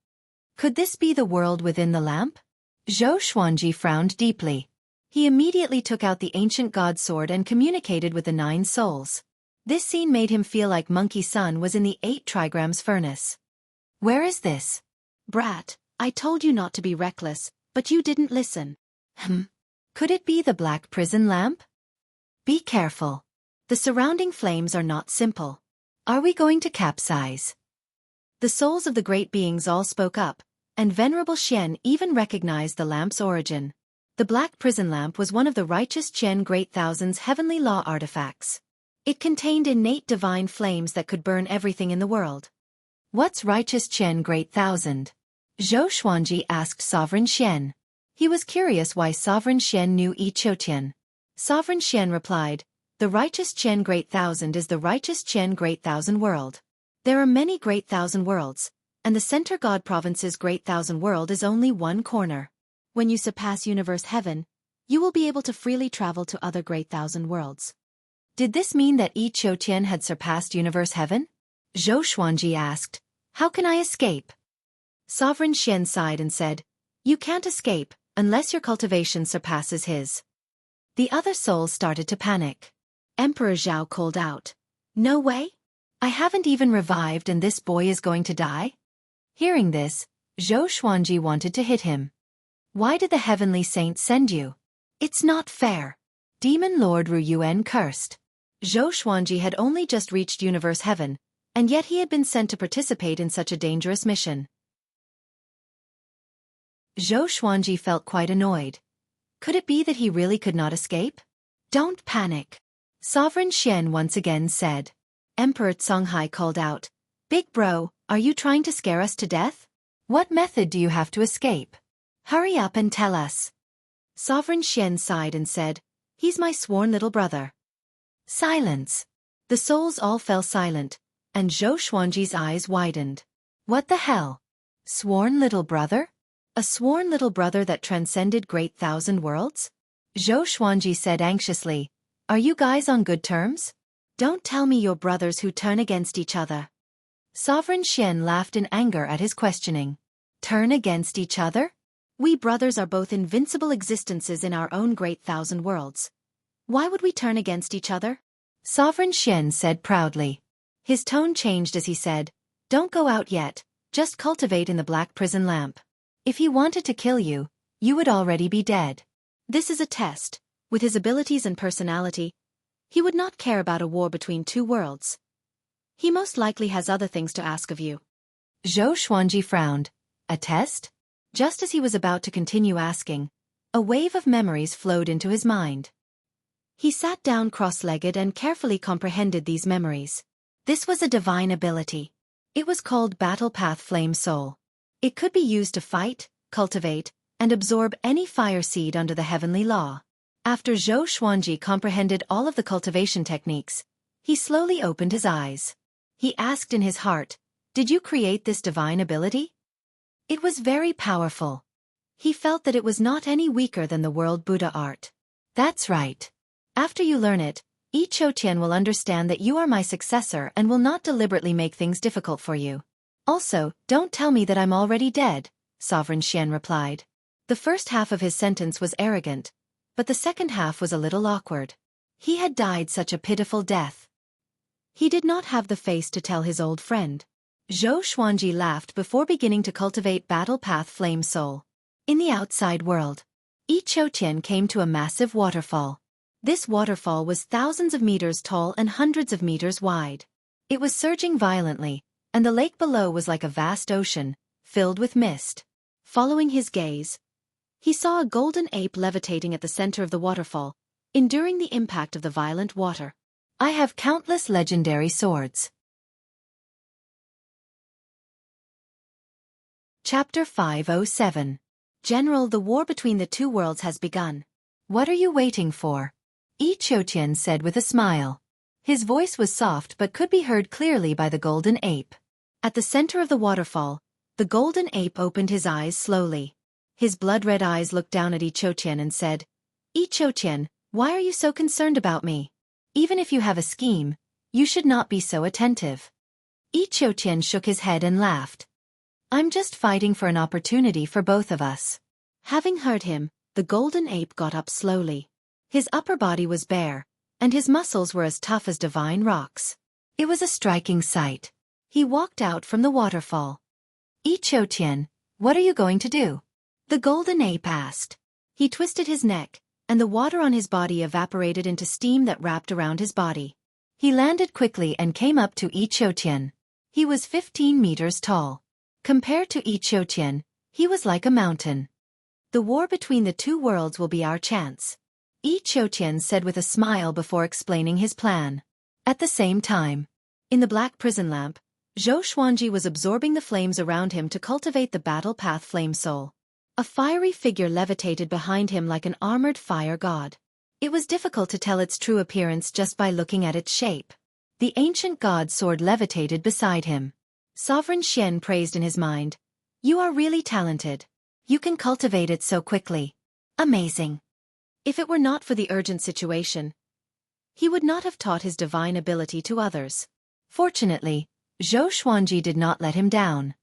Could this be the world within the lamp? Zhou Xuanji frowned deeply. He immediately took out the ancient god sword and communicated with the 9 souls. This scene made him feel like Monkey Sun was in the 8 trigrams furnace. Where is this? Brat, I told you not to be reckless, but you didn't listen. Could it be the black prison lamp? Be careful. The surrounding flames are not simple. Are we going to capsize? The souls of the great beings all spoke up, and Venerable Xian even recognized the lamp's origin. The black prison lamp was one of the righteous Qian Great Thousand's heavenly law artifacts. It contained innate divine flames that could burn everything in the world. What's righteous Qian Great Thousand? Zhou Xuanji asked Sovereign Xian. He was curious why Sovereign Xian knew Yi Qiutian. Sovereign Xian replied, The righteous Qian Great Thousand is the righteous Qian Great Thousand world. There are many Great Thousand worlds, and the Center God Province's Great Thousand world is only one corner. When you surpass universe heaven, you will be able to freely travel to other Great Thousand worlds. Did this mean that Yi Qiuqian had surpassed universe heaven? Zhou Xuanji asked, "How can I escape?" Sovereign Xian sighed and said, "You can't escape, unless your cultivation surpasses his." The other souls started to panic. Emperor Zhao called out, "No way? I haven't even revived and this boy is going to die?" Hearing this, Zhou Xuanji wanted to hit him. "Why did the heavenly saint send you? It's not fair." Demon Lord Ru Yuan cursed. Zhou Xuanji had only just reached universe heaven, and yet he had been sent to participate in such a dangerous mission. Zhou Xuanji felt quite annoyed. Could it be that he really could not escape? "Don't panic," Sovereign Xian once again said. Emperor Songhai called out, "Big bro, are you trying to scare us to death? What method do you have to escape? Hurry up and tell us." Sovereign Xian sighed and said, "He's my sworn little brother." Silence. The souls all fell silent, and Zhou Xuanji's eyes widened. What the hell? Sworn little brother? A sworn little brother that transcended great thousand worlds? Zhou Xuanji said anxiously, "Are you guys on good terms? Don't tell me you're brothers who turn against each other." Sovereign Xian laughed in anger at his questioning. "Turn against each other? We brothers are both invincible existences in our own great thousand worlds. Why would we turn against each other?" Sovereign Xian said proudly. His tone changed as he said, "Don't go out yet, just cultivate in the black prison lamp. If he wanted to kill you, you would already be dead. This is a test. With his abilities and personality, he would not care about a war between two worlds. He most likely has other things to ask of you." Zhou Xuanji frowned. A test? Just as he was about to continue asking, a wave of memories flowed into his mind. He sat down cross-legged and carefully comprehended these memories. This was a divine ability. It was called Battle Path Flame Soul. It could be used to fight, cultivate, and absorb any fire seed under the heavenly law. After Zhou Xuanji comprehended all of the cultivation techniques, he slowly opened his eyes. He asked in his heart, "Did you create this divine ability?" It was very powerful. He felt that it was not any weaker than the world Buddha art. "That's right. After you learn it, Yi Qiuqian will understand that you are my successor and will not deliberately make things difficult for you. Also, don't tell me that I'm already dead," Sovereign Xian replied. The first half of his sentence was arrogant, but the second half was a little awkward. He had died such a pitiful death. He did not have the face to tell his old friend. Zhou Xuanji laughed before beginning to cultivate Battle Path Flame Soul. In the outside world, Yi Qiuqian came to a massive waterfall. This waterfall was thousands of meters tall and hundreds of meters wide. It was surging violently, and the lake below was like a vast ocean, filled with mist. Following his gaze, he saw a golden ape levitating at the center of the waterfall, enduring the impact of the violent water. "I have countless legendary swords." Chapter 507. General, the war between the two worlds has begun. What are you waiting for? Yi Qiuqian said with a smile. His voice was soft but could be heard clearly by the golden ape. At the center of the waterfall, the golden ape opened his eyes slowly. His blood-red eyes looked down at Yi Qiuqian and said, "Yi Qiuqian, why are you so concerned about me? Even if you have a scheme, you should not be so attentive." Yi Qiuqian shook his head and laughed. "I'm just fighting for an opportunity for both of us." Having heard him, the golden ape got up slowly. His upper body was bare, and his muscles were as tough as divine rocks. It was a striking sight. He walked out from the waterfall. "Yi Qiuqian, what are you going to do?" the golden ape asked. He twisted his neck, and the water on his body evaporated into steam that wrapped around his body. He landed quickly and came up to Yi Qiuqian. He was 15 meters tall. Compared to Yi Qiuqian, he was like a mountain. "The war between the two worlds will be our chance," Yi Qiuqian said with a smile before explaining his plan. At the same time, in the black prison lamp, Zhou Xuanji was absorbing the flames around him to cultivate the Battle Path Flame Soul. A fiery figure levitated behind him like an armored fire god. It was difficult to tell its true appearance just by looking at its shape. The ancient god sword levitated beside him. Sovereign Xian praised in his mind, "You are really talented. You can cultivate it so quickly. Amazing." If it were not for the urgent situation, he would not have taught his divine ability to others. Fortunately, Zhou Xuanji did not let him down.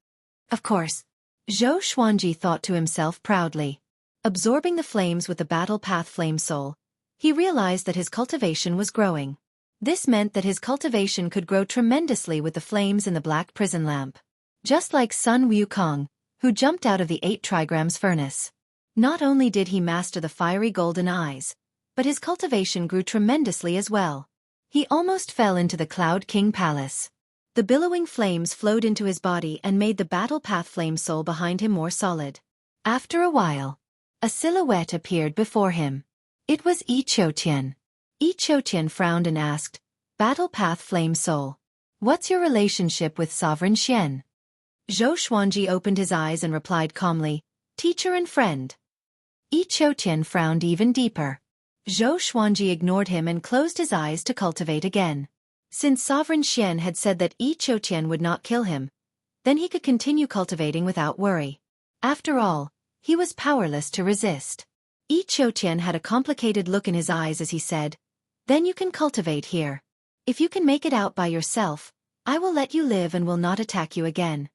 Of course, Zhou Xuanji thought to himself proudly. Absorbing the flames with the battle path flame soul, he realized that his cultivation was growing. This meant that his cultivation could grow tremendously with the flames in the black prison lamp. Just like Sun Wukong, who jumped out of the 8 trigrams furnace. Not only did he master the fiery golden eyes, but his cultivation grew tremendously as well. He almost fell into the Cloud King Palace. The billowing flames flowed into his body and made the battle path flame soul behind him more solid. After a while, a silhouette appeared before him. It was Yi Qiutian. Yi Qiutian frowned and asked, "Battle path flame soul, what's your relationship with Sovereign Xian?" Zhou Xuanji opened his eyes and replied calmly, "Teacher and friend." Yi Qiutian frowned even deeper. Zhou Xuanji ignored him and closed his eyes to cultivate again. Since Sovereign Xian had said that Yi Qiutian would not kill him, then he could continue cultivating without worry. After all, he was powerless to resist. Yi Qiutian had a complicated look in his eyes as he said, "Then you can cultivate here. If you can make it out by yourself, I will let you live and will not attack you again."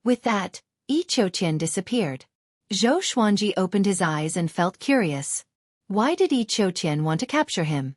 With that, Yi Qiutian disappeared. Zhou Xuanji opened his eyes and felt curious. Why did Yi Qiutian want to capture him?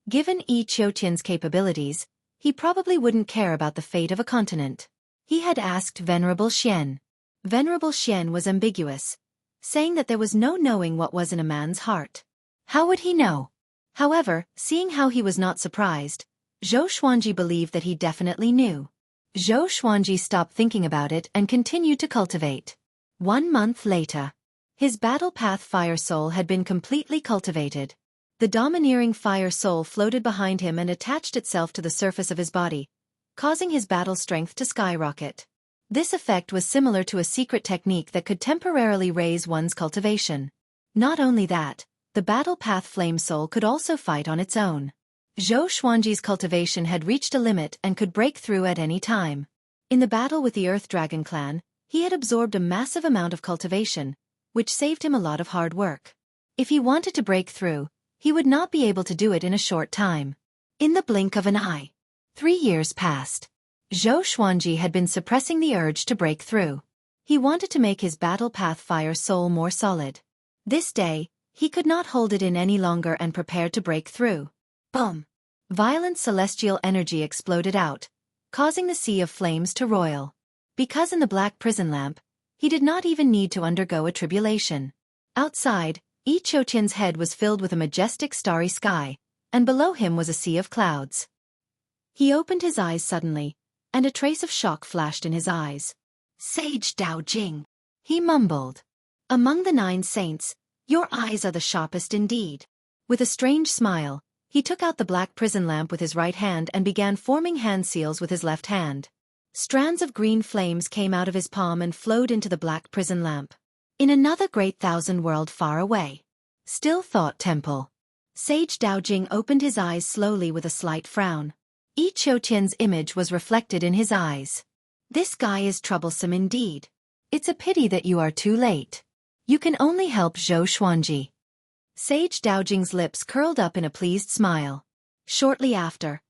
Given Yi Qiutian's capabilities, he probably wouldn't care about the fate of a continent. He had asked Venerable Xian. Venerable Xian was ambiguous, saying that there was no knowing what was in a man's heart. How would he know? However, seeing how he was not surprised, Zhou Xuanji believed that he definitely knew. Zhou Xuanji stopped thinking about it and continued to cultivate. 1 month later, his battle path fire soul had been completely cultivated. The domineering fire soul floated behind him and attached itself to the surface of his body, causing his battle strength to skyrocket. This effect was similar to a secret technique that could temporarily raise one's cultivation. Not only that, the battle path flame soul could also fight on its own. Zhou Xuanji's cultivation had reached a limit and could break through at any time. In the battle with the Earth Dragon clan, he had absorbed a massive amount of cultivation, which saved him a lot of hard work. If he wanted to break through, he would not be able to do it in a short time. In the blink of an eye, 3 years passed. Zhou Xuanji had been suppressing the urge to break through. He wanted to make his battle path fire soul more solid. This day, he could not hold it in any longer and prepared to break through. Boom! Violent celestial energy exploded out, causing the sea of flames to roil. Because in the black prison lamp, he did not even need to undergo a tribulation. Outside, Yi Qiutian's head was filled with a majestic starry sky, and below him was a sea of clouds. He opened his eyes suddenly, and a trace of shock flashed in his eyes. "Sage Dao Jing," he mumbled. "Among the 9 saints, your eyes are the sharpest indeed." With a strange smile, he took out the black prison lamp with his right hand and began forming hand seals with his left hand. Strands of green flames came out of his palm and flowed into the black prison lamp. In another great thousand world far away, Still Thought Temple, Sage Daojing opened his eyes slowly with a slight frown. Yi Qiutian's image was reflected in his eyes. "This guy is troublesome indeed. It's a pity that you are too late. You can only help Zhou Xuanji." Sage Daojing's lips curled up in a pleased smile. Shortly after,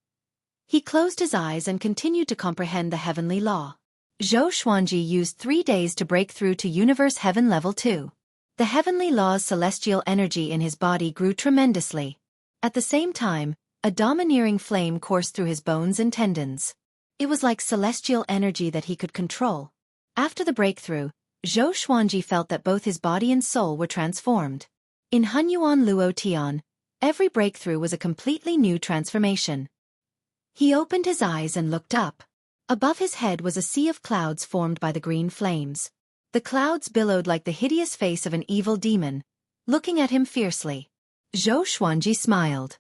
he closed his eyes and continued to comprehend the heavenly law. Zhou Xuanji used 3 days to break through to Universe Heaven Level 2. The heavenly law's celestial energy in his body grew tremendously. At the same time, a domineering flame coursed through his bones and tendons. It was like celestial energy that he could control. After the breakthrough, Zhou Xuanji felt that both his body and soul were transformed. In Hunyuan Luo Tian, every breakthrough was a completely new transformation. He opened his eyes and looked up. Above his head was a sea of clouds formed by the green flames. The clouds billowed like the hideous face of an evil demon, looking at him fiercely. Zhou Xuanji smiled.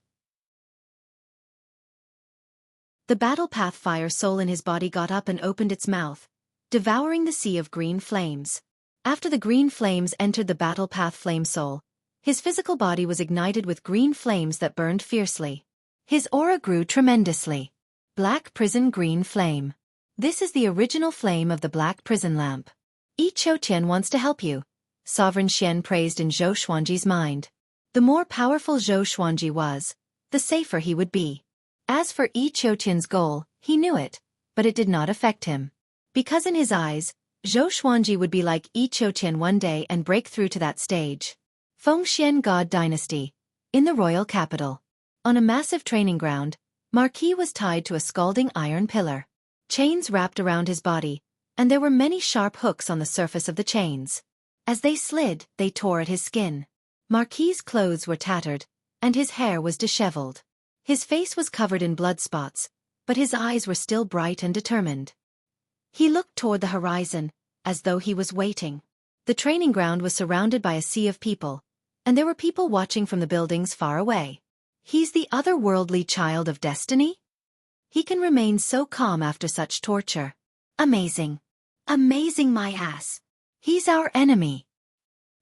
The battle path fire soul in his body got up and opened its mouth, devouring the sea of green flames. After the green flames entered the battle path flame soul, his physical body was ignited with green flames that burned fiercely. His aura grew tremendously. Black Prison Green Flame. This is the original flame of the black prison lamp. Yi Qiutian wants to help you, Sovereign Xian praised in Zhou Xuanji's mind. The more powerful Zhou Xuanji was, the safer he would be. As for Yi Qiuqian's goal, he knew it, but it did not affect him. Because in his eyes, Zhou Xuanji would be like Yi Qiuqian one day and break through to that stage. Fengxian God Dynasty. In the royal capital. On a massive training ground, Marquis was tied to a scalding iron pillar. Chains wrapped around his body, and there were many sharp hooks on the surface of the chains. As they slid, they tore at his skin. Marquis's clothes were tattered, and his hair was disheveled. His face was covered in blood spots, but his eyes were still bright and determined. He looked toward the horizon, as though he was waiting. The training ground was surrounded by a sea of people, and there were people watching from the buildings far away. He's the otherworldly child of destiny? He can remain so calm after such torture. Amazing. Amazing, my ass. He's our enemy.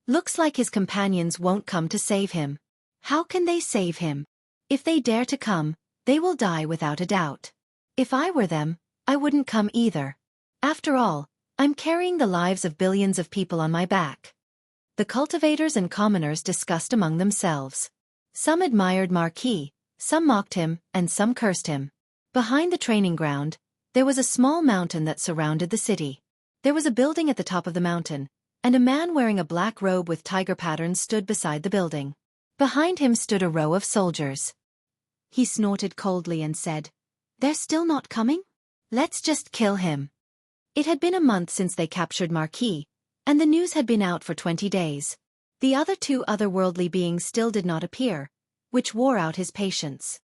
Looks like his companions won't come to save him. How can they save him? If they dare to come, they will die without a doubt. If I were them, I wouldn't come either. After all, I'm carrying the lives of billions of people on my back. The cultivators and commoners discussed among themselves. Some admired Marquis, some mocked him, and some cursed him. Behind the training ground, there was a small mountain that surrounded the city. There was a building at the top of the mountain, and a man wearing a black robe with tiger patterns stood beside the building. Behind him stood a row of soldiers. He snorted coldly and said, "They're still not coming? Let's just kill him." It had been a month since they captured Marquis, and the news had been out for 20 days. The other two otherworldly beings still did not appear, which wore out his patience.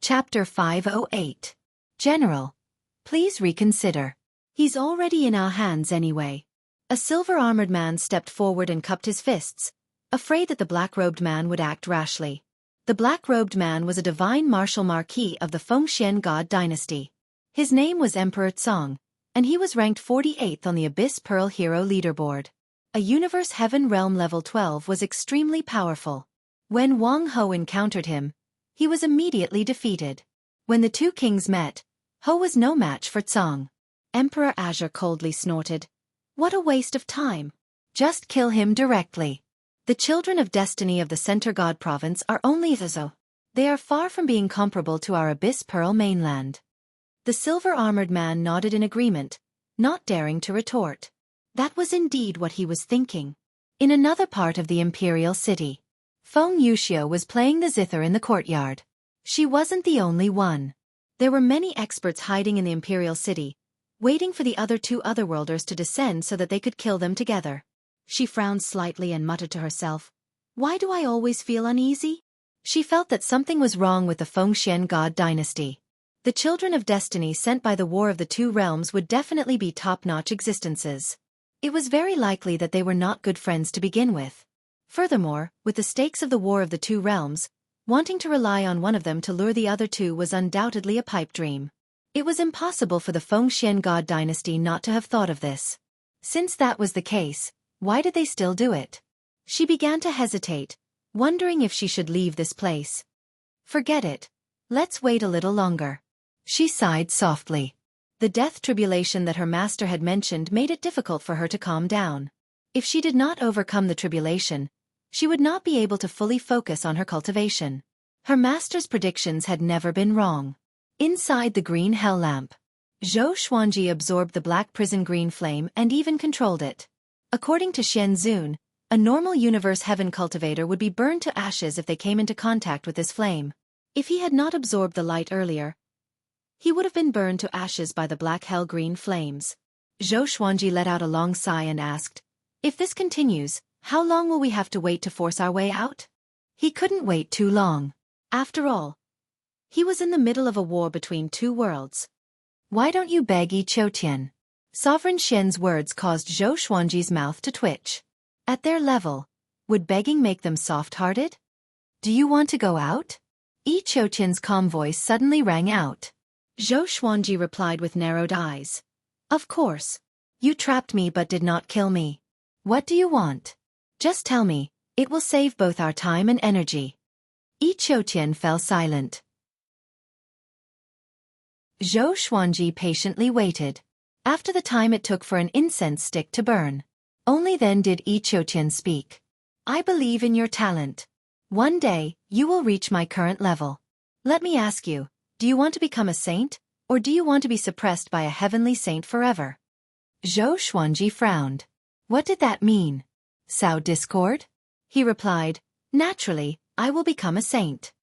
Chapter 508. General, please reconsider. He's already in our hands anyway. A silver-armored man stepped forward and cupped his fists, afraid that the black-robed man would act rashly. The black-robed man was a divine martial marquis of the Fengxian God Dynasty. His name was Emperor Tsong, and he was ranked 48th on the Abyss Pearl Hero leaderboard. A Universe Heaven Realm level 12 was extremely powerful. When Wang Ho encountered him, he was immediately defeated. When the two kings met, Ho was no match for Tsong. Emperor Azure coldly snorted, "What a waste of time. Just kill him directly." The children of destiny of the Center God Province are only Zazo. They are far from being comparable to our Abyss Pearl mainland. The silver-armored man nodded in agreement, not daring to retort. That was indeed what he was thinking. In another part of the imperial city, Feng Yuxiu was playing the zither in the courtyard. She wasn't the only one. There were many experts hiding in the imperial city, waiting for the other two otherworlders to descend so that they could kill them together. She frowned slightly and muttered to herself, "Why do I always feel uneasy?" She felt that something was wrong with the Fengxian God Dynasty. The children of destiny sent by the War of the Two Realms would definitely be top-notch existences. It was very likely that they were not good friends to begin with. Furthermore, with the stakes of the War of the Two Realms, wanting to rely on one of them to lure the other two was undoubtedly a pipe dream. It was impossible for the Fengxian God Dynasty not to have thought of this. Since that was the case, why did they still do it? She began to hesitate, wondering if she should leave this place. Forget it. Let's wait a little longer. She sighed softly. The death tribulation that her master had mentioned made it difficult for her to calm down. If she did not overcome the tribulation, she would not be able to fully focus on her cultivation. Her master's predictions had never been wrong. Inside the green hell lamp, Zhou Xuanji absorbed the black prison green flame and even controlled it. According to Xian Zun, a normal universe heaven cultivator would be burned to ashes if they came into contact with this flame. If he had not absorbed the light earlier, he would have been burned to ashes by the black hell-green flames. Zhou Xuanji let out a long sigh and asked, "If this continues, how long will we have to wait to force our way out?" He couldn't wait too long. After all, he was in the middle of a war between two worlds. "Why don't you beg Yi Qiuqian?" Sovereign Xian's words caused Zhou Xuanji's mouth to twitch. At their level, would begging make them soft-hearted? "Do you want to go out?" Yi Qiuqian's calm voice suddenly rang out. Zhou Xuanji replied with narrowed eyes. "Of course. You trapped me but did not kill me. What do you want? Just tell me, it will save both our time and energy." Yi Qiuqian fell silent. Zhou Xuanji patiently waited. After the time it took for an incense stick to burn. Only then did Xueqi speak. I believe in your talent. One day, you will reach my current level. Let me ask you, do you want to become a saint, or do you want to be suppressed by a heavenly saint forever? Xueqi frowned. What did that mean? Sow discord? He replied, naturally, I will become a saint.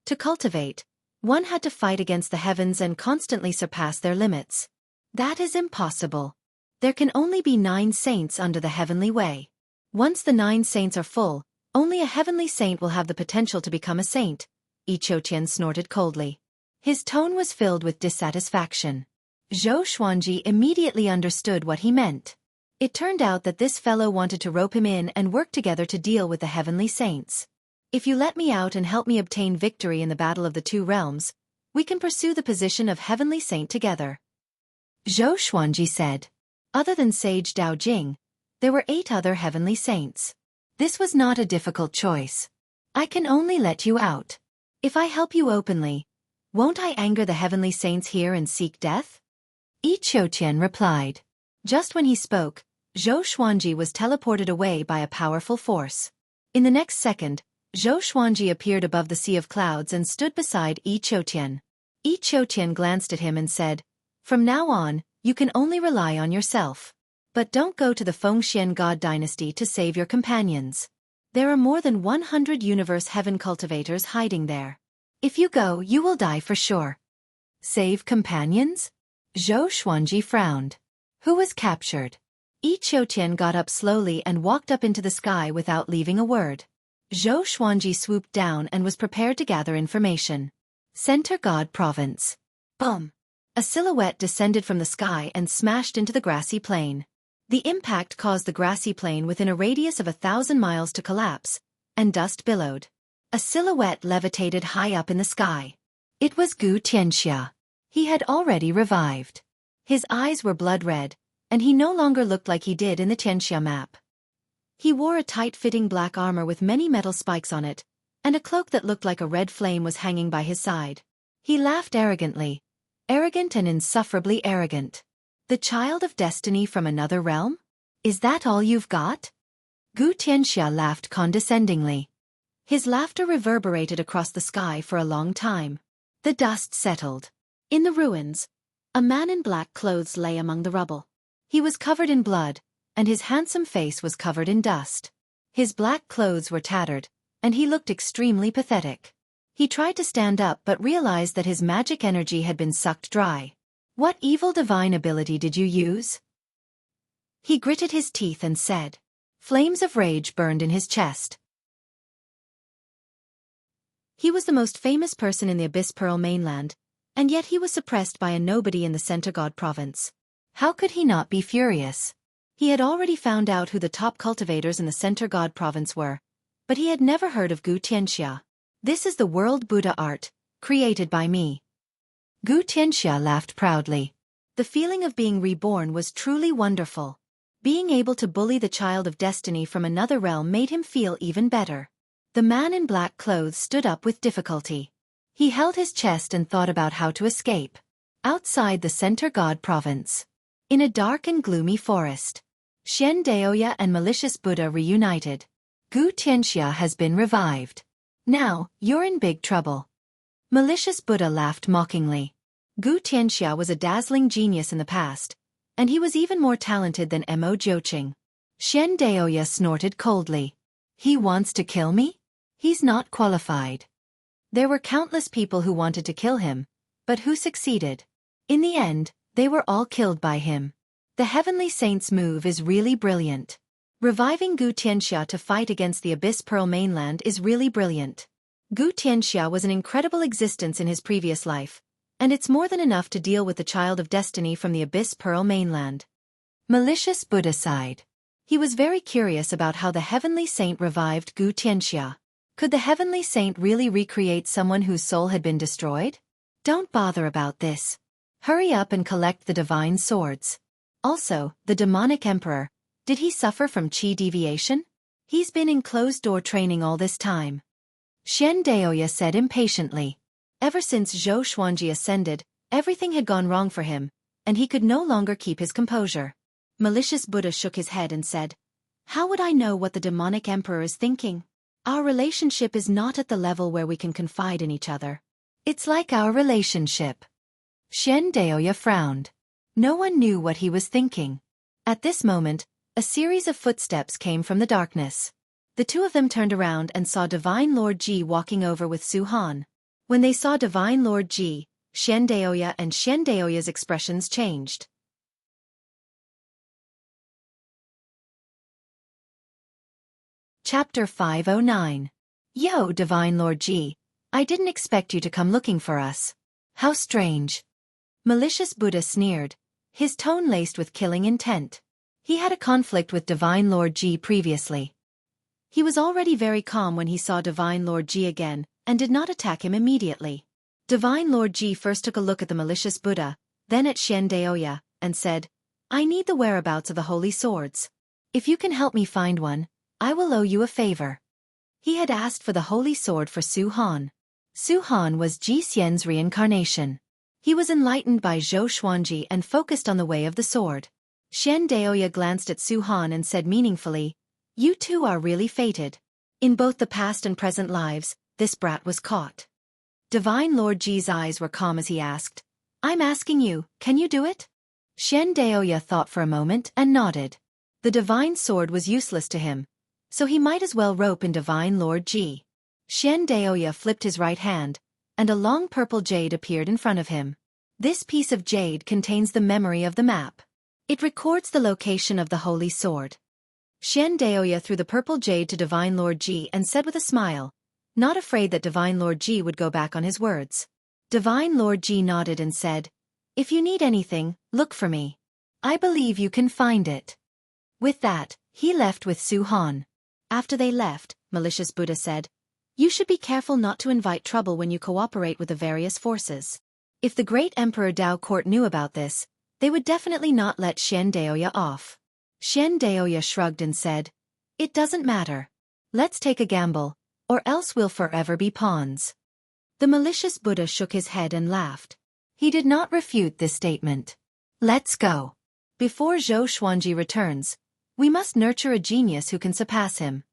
To cultivate, one had to fight against the heavens and constantly surpass their limits. That is impossible. There can only be 9 saints under the heavenly way. Once the 9 saints are full, only a heavenly saint will have the potential to become a saint. Xueqi snorted coldly. His tone was filled with dissatisfaction. Xueqi immediately understood what he meant. It turned out that this fellow wanted to rope him in and work together to deal with the heavenly saints. If you let me out and help me obtain victory in the battle of the 2 realms, we can pursue the position of heavenly saint together. Xueqi said. Other than Sage Daojing, there were 8 other heavenly saints. This was not a difficult choice. I can only let you out. If I help you openly, won't I anger the heavenly saints here and seek death? Xueqi replied. Just when he spoke, Xueqi was teleported away by a powerful force. In the next second, Xueqi appeared above the sea of clouds and stood beside Xueqi. Xueqi glanced at him and said, from now on, you can only rely on yourself. But don't go to the Fengxian God dynasty to save your companions. There are more than 100 universe heaven cultivators hiding there. If you go, you will die for sure. Save companions? Xueqi frowned. Who was captured? Xueqi got up slowly and walked up into the sky without leaving a word. Xueqi swooped down and was prepared to gather information. Center God Province. Boom! A silhouette descended from the sky and smashed into the grassy plain. The impact caused the grassy plain within a radius of 1,000 miles to collapse, and dust billowed. A silhouette levitated high up in the sky. It was Gu Tianxia. He had already revived. His eyes were blood red, and he no longer looked like he did in the Tianxia map. He wore a tight-fitting black armor with many metal spikes on it, and a cloak that looked like a red flame was hanging by his side. He laughed arrogantly. Arrogant and insufferably arrogant. The child of destiny from another realm? Is that all you've got? Gu Tianxia laughed condescendingly. His laughter reverberated across the sky for a long time. The dust settled. In the ruins, a man in black clothes lay among the rubble. He was covered in blood, and his handsome face was covered in dust. His black clothes were tattered, and he looked extremely pathetic. He tried to stand up but realized that his magic energy had been sucked dry. What evil divine ability did you use? He gritted his teeth and said. Flames of rage burned in his chest. He was the most famous person in the Abyss Pearl mainland, and yet he was suppressed by a nobody in the Center God province. How could he not be furious? He had already found out who the top cultivators in the Center God province were, but he had never heard of Gu Tianxia. This is the world Buddha art, created by me. Gu Tianxia laughed proudly. The feeling of being reborn was truly wonderful. Being able to bully the child of destiny from another realm made him feel even better. The man in black clothes stood up with difficulty. He held his chest and thought about how to escape. Outside the Center God province. In a dark and gloomy forest. Xian Daoya and malicious Buddha reunited. Gu Tianxia has been revived. Now, you're in big trouble. Malicious Buddha laughed mockingly. Gu Tianxia was a dazzling genius in the past, and he was even more talented than Mo Jiuqing. Xian Daoya snorted coldly. He wants to kill me? He's not qualified. There were countless people who wanted to kill him, but who succeeded? In the end, they were all killed by him. The Heavenly Saint's move is really brilliant. Reviving Gu Tianxia to fight against the Abyss Pearl mainland is really brilliant. Gu Tianxia was an incredible existence in his previous life, and it's more than enough to deal with the child of destiny from the Abyss Pearl mainland. Malicious Buddha sighed. He was very curious about how the Heavenly Saint revived Gu Tianxia. Could the Heavenly Saint really recreate someone whose soul had been destroyed? Don't bother about this. Hurry up and collect the divine swords. Also, the demonic emperor. Did he suffer from chi deviation? He's been in closed-door training all this time. Xian Daoya said impatiently. Ever since Xueqi ascended, everything had gone wrong for him, and he could no longer keep his composure. Malicious Buddha shook his head and said, How would I know what the demonic emperor is thinking? Our relationship is not at the level where we can confide in each other. It's like our relationship. Xiandaoya frowned. No one knew what he was thinking. At this moment, a series of footsteps came from the darkness. The two of them turned around and saw Divine Lord Ji walking over with Su Han. When they saw Divine Lord Ji, Xiandaoya and Xiandaoya's expressions changed. Chapter 509. Yo, Divine Lord Ji, I didn't expect you to come looking for us. How strange. Malicious Buddha sneered, his tone laced with killing intent. He had a conflict with Divine Lord Ji previously. He was already very calm when he saw Divine Lord Ji again, and did not attack him immediately. Divine Lord Ji first took a look at the malicious Buddha, then at Xiandaoya, and said, I need the whereabouts of the holy swords. If you can help me find one, I will owe you a favor. He had asked for the holy sword for Su Han. Su Han was Ji Xian's reincarnation. He was enlightened by Zhou Xuanji and focused on the way of the sword. Xiandaoya glanced at Su Han and said meaningfully, You two are really fated. In both the past and present lives, this brat was caught. Divine Lord Ji's eyes were calm as he asked, I'm asking you, can you do it? Xiandaoya thought for a moment and nodded. The divine sword was useless to him, so he might as well rope in Divine Lord Ji. Xiandaoya flipped his right hand, and a long purple jade appeared in front of him. This piece of jade contains the memory of the map. It records the location of the holy sword. Xiandaoya threw the purple jade to Divine Lord Ji and said with a smile, not afraid that Divine Lord Ji would go back on his words. Divine Lord Ji nodded and said, If you need anything, look for me. I believe you can find it. With that, he left with Su Han. After they left, Malicious Buddha said, You should be careful not to invite trouble when you cooperate with the various forces. If the great Emperor Dao Court knew about this, they would definitely not let Xiandaoya off. Xiandaoya shrugged and said, It doesn't matter. Let's take a gamble, or else we'll forever be pawns. The malicious Buddha shook his head and laughed. He did not refute this statement. Let's go. Before Zhou Xuanji returns, we must nurture a genius who can surpass him.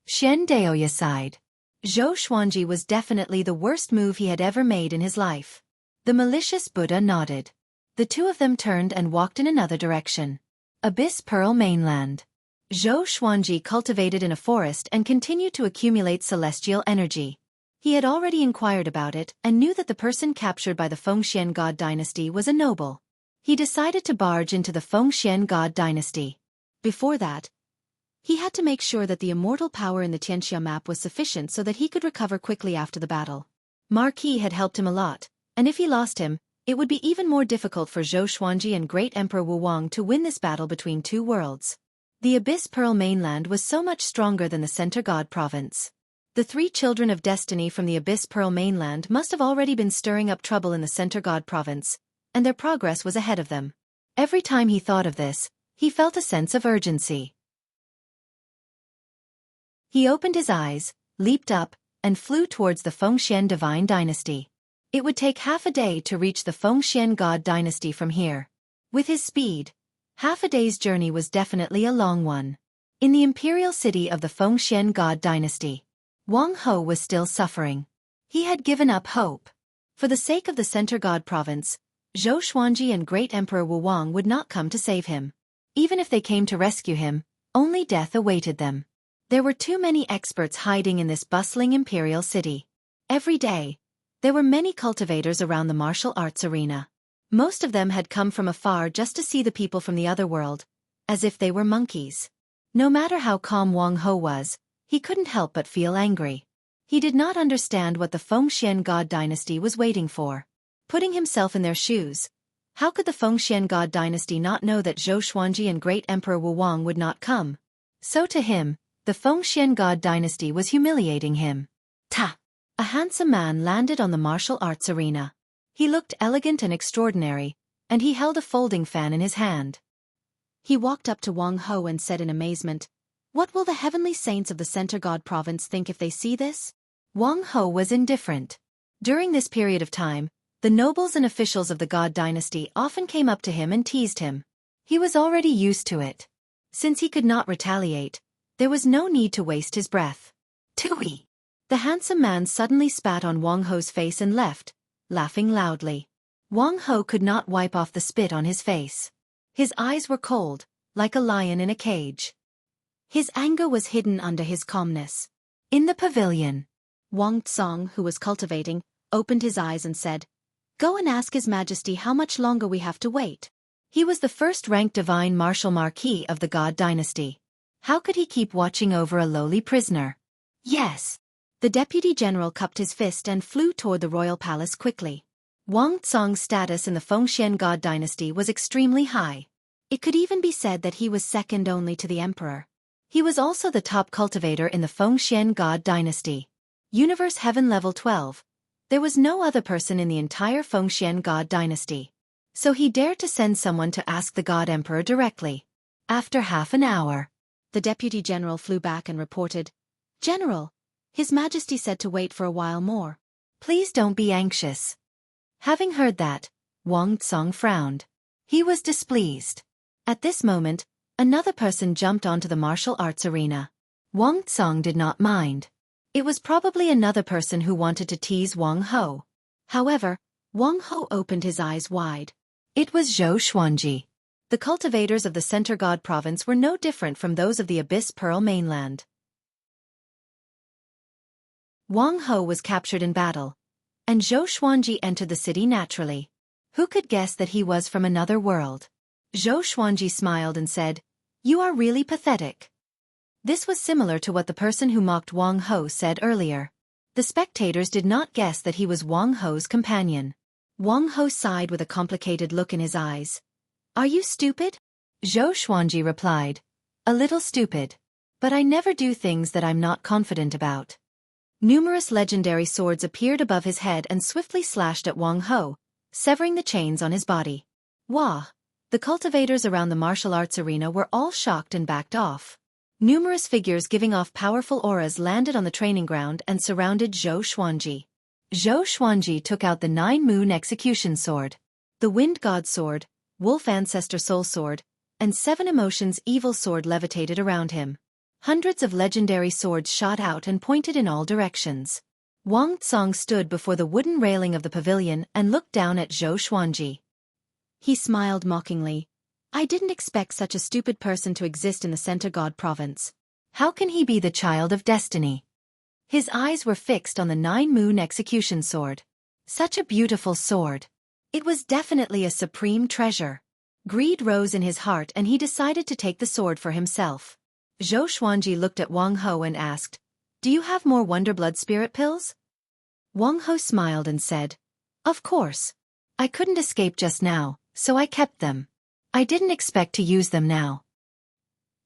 Xiandaoya sighed. Zhou Xuanji was definitely the worst move he had ever made in his life. The malicious Buddha nodded. The two of them turned and walked in another direction. Abyss Pearl Mainland. Zhou Xuanji cultivated in a forest and continued to accumulate celestial energy. He had already inquired about it and knew that the person captured by the Fengxian God dynasty was a noble. He decided to barge into the Fengxian God dynasty. Before that, he had to make sure that the immortal power in the Tianxia map was sufficient so that he could recover quickly after the battle. Marquis had helped him a lot, and if he lost him, it would be even more difficult for Zhou Xuanji and Great Emperor Wu Wang to win this battle between two worlds. The Abyss Pearl Mainland was so much stronger than the Center God Province. The three children of destiny from the Abyss Pearl Mainland must have already been stirring up trouble in the Center God Province, and their progress was ahead of them. Every time he thought of this, he felt a sense of urgency. He opened his eyes, leaped up, and flew towards the Fengxian Divine Dynasty. It would take half a day to reach the Fengxian God Dynasty from here. With his speed, half a day's journey was definitely a long one. In the imperial city of the Fengxian God Dynasty, Wang Ho was still suffering. He had given up hope. For the sake of the Center God Province, Zhou Xuanji and Great Emperor Wu Wang would not come to save him. Even if they came to rescue him, only death awaited them. There were too many experts hiding in this bustling imperial city. Every day, there were many cultivators around the martial arts arena. Most of them had come from afar just to see the people from the other world, as if they were monkeys. No matter how calm Wang Ho was, he couldn't help but feel angry. He did not understand what the Fengxian God Dynasty was waiting for. Putting himself in their shoes, how could the Fengxian God Dynasty not know that Zhou Xuanji and Great Emperor Wu Wang would not come? So to him, the Fengxian God Dynasty was humiliating him. Ta! A handsome man landed on the martial arts arena. He looked elegant and extraordinary, and he held a folding fan in his hand. He walked up to Wang Ho and said in amazement, What will the heavenly saints of the Center God Province think if they see this? Wang Ho was indifferent. During this period of time, the nobles and officials of the God Dynasty often came up to him and teased him. He was already used to it. Since he could not retaliate, There was no need to waste his breath. Tui! The handsome man suddenly spat on Wang Ho's face and left, laughing loudly. Wang Ho could not wipe off the spit on his face. His eyes were cold, like a lion in a cage. His anger was hidden under his calmness. In the pavilion, Wang Tsong, who was cultivating, opened his eyes and said, "Go and ask His Majesty how much longer we have to wait." He was the first-ranked divine martial marquis of the God dynasty. How could he keep watching over a lowly prisoner? Yes. The deputy general cupped his fist and flew toward the royal palace quickly. Wang Tsong's status in the Fengxian God dynasty was extremely high. It could even be said that he was second only to the emperor. He was also the top cultivator in the Fengxian God dynasty. Universe Heaven Level 12. There was no other person in the entire Fengxian God dynasty. So he dared to send someone to ask the God Emperor directly. After half an hour, the deputy general flew back and reported, "General, His Majesty said to wait for a while more. Please don't be anxious." Having heard that, Wang Tsong frowned. He was displeased. At this moment, another person jumped onto the martial arts arena. Wang Tsong did not mind. It was probably another person who wanted to tease Wang Ho. However, Wang Ho opened his eyes wide. It was Zhou Xuanji. The cultivators of the Center God province were no different from those of the Abyss Pearl mainland. Wang Ho was captured in battle, and Zhou Xuanji entered the city naturally. Who could guess that he was from another world? Zhou Xuanji smiled and said, "You are really pathetic." This was similar to what the person who mocked Wang Ho said earlier. The spectators did not guess that he was Wang Ho's companion. Wang Ho sighed with a complicated look in his eyes. "Are you stupid?" Zhou Xuanji replied, "A little stupid. But I never do things that I'm not confident about." Numerous legendary swords appeared above his head and swiftly slashed at Wang Ho, severing the chains on his body. Wah! The cultivators around the martial arts arena were all shocked and backed off. Numerous figures giving off powerful auras landed on the training ground and surrounded Zhou Xuanji. Zhou Xuanji took out the 9-moon execution sword, the Wind God sword, Wolf Ancestor Soul sword, and 7 Emotions Evil sword levitated around him. Hundreds of legendary swords shot out and pointed in all directions. Wang Tsong stood before the wooden railing of the pavilion and looked down at Zhou Xuanji. He smiled mockingly. "I didn't expect such a stupid person to exist in the Center God province. How can he be the child of destiny?" His eyes were fixed on the 9-moon execution sword. Such a beautiful sword. It was definitely a supreme treasure. Greed rose in his heart and he decided to take the sword for himself. Zhou Xuanji looked at Wang Ho and asked, "Do you have more Wonder Blood Spirit pills?" Wang Ho smiled and said, "Of course. I couldn't escape just now, so I kept them. I didn't expect to use them now."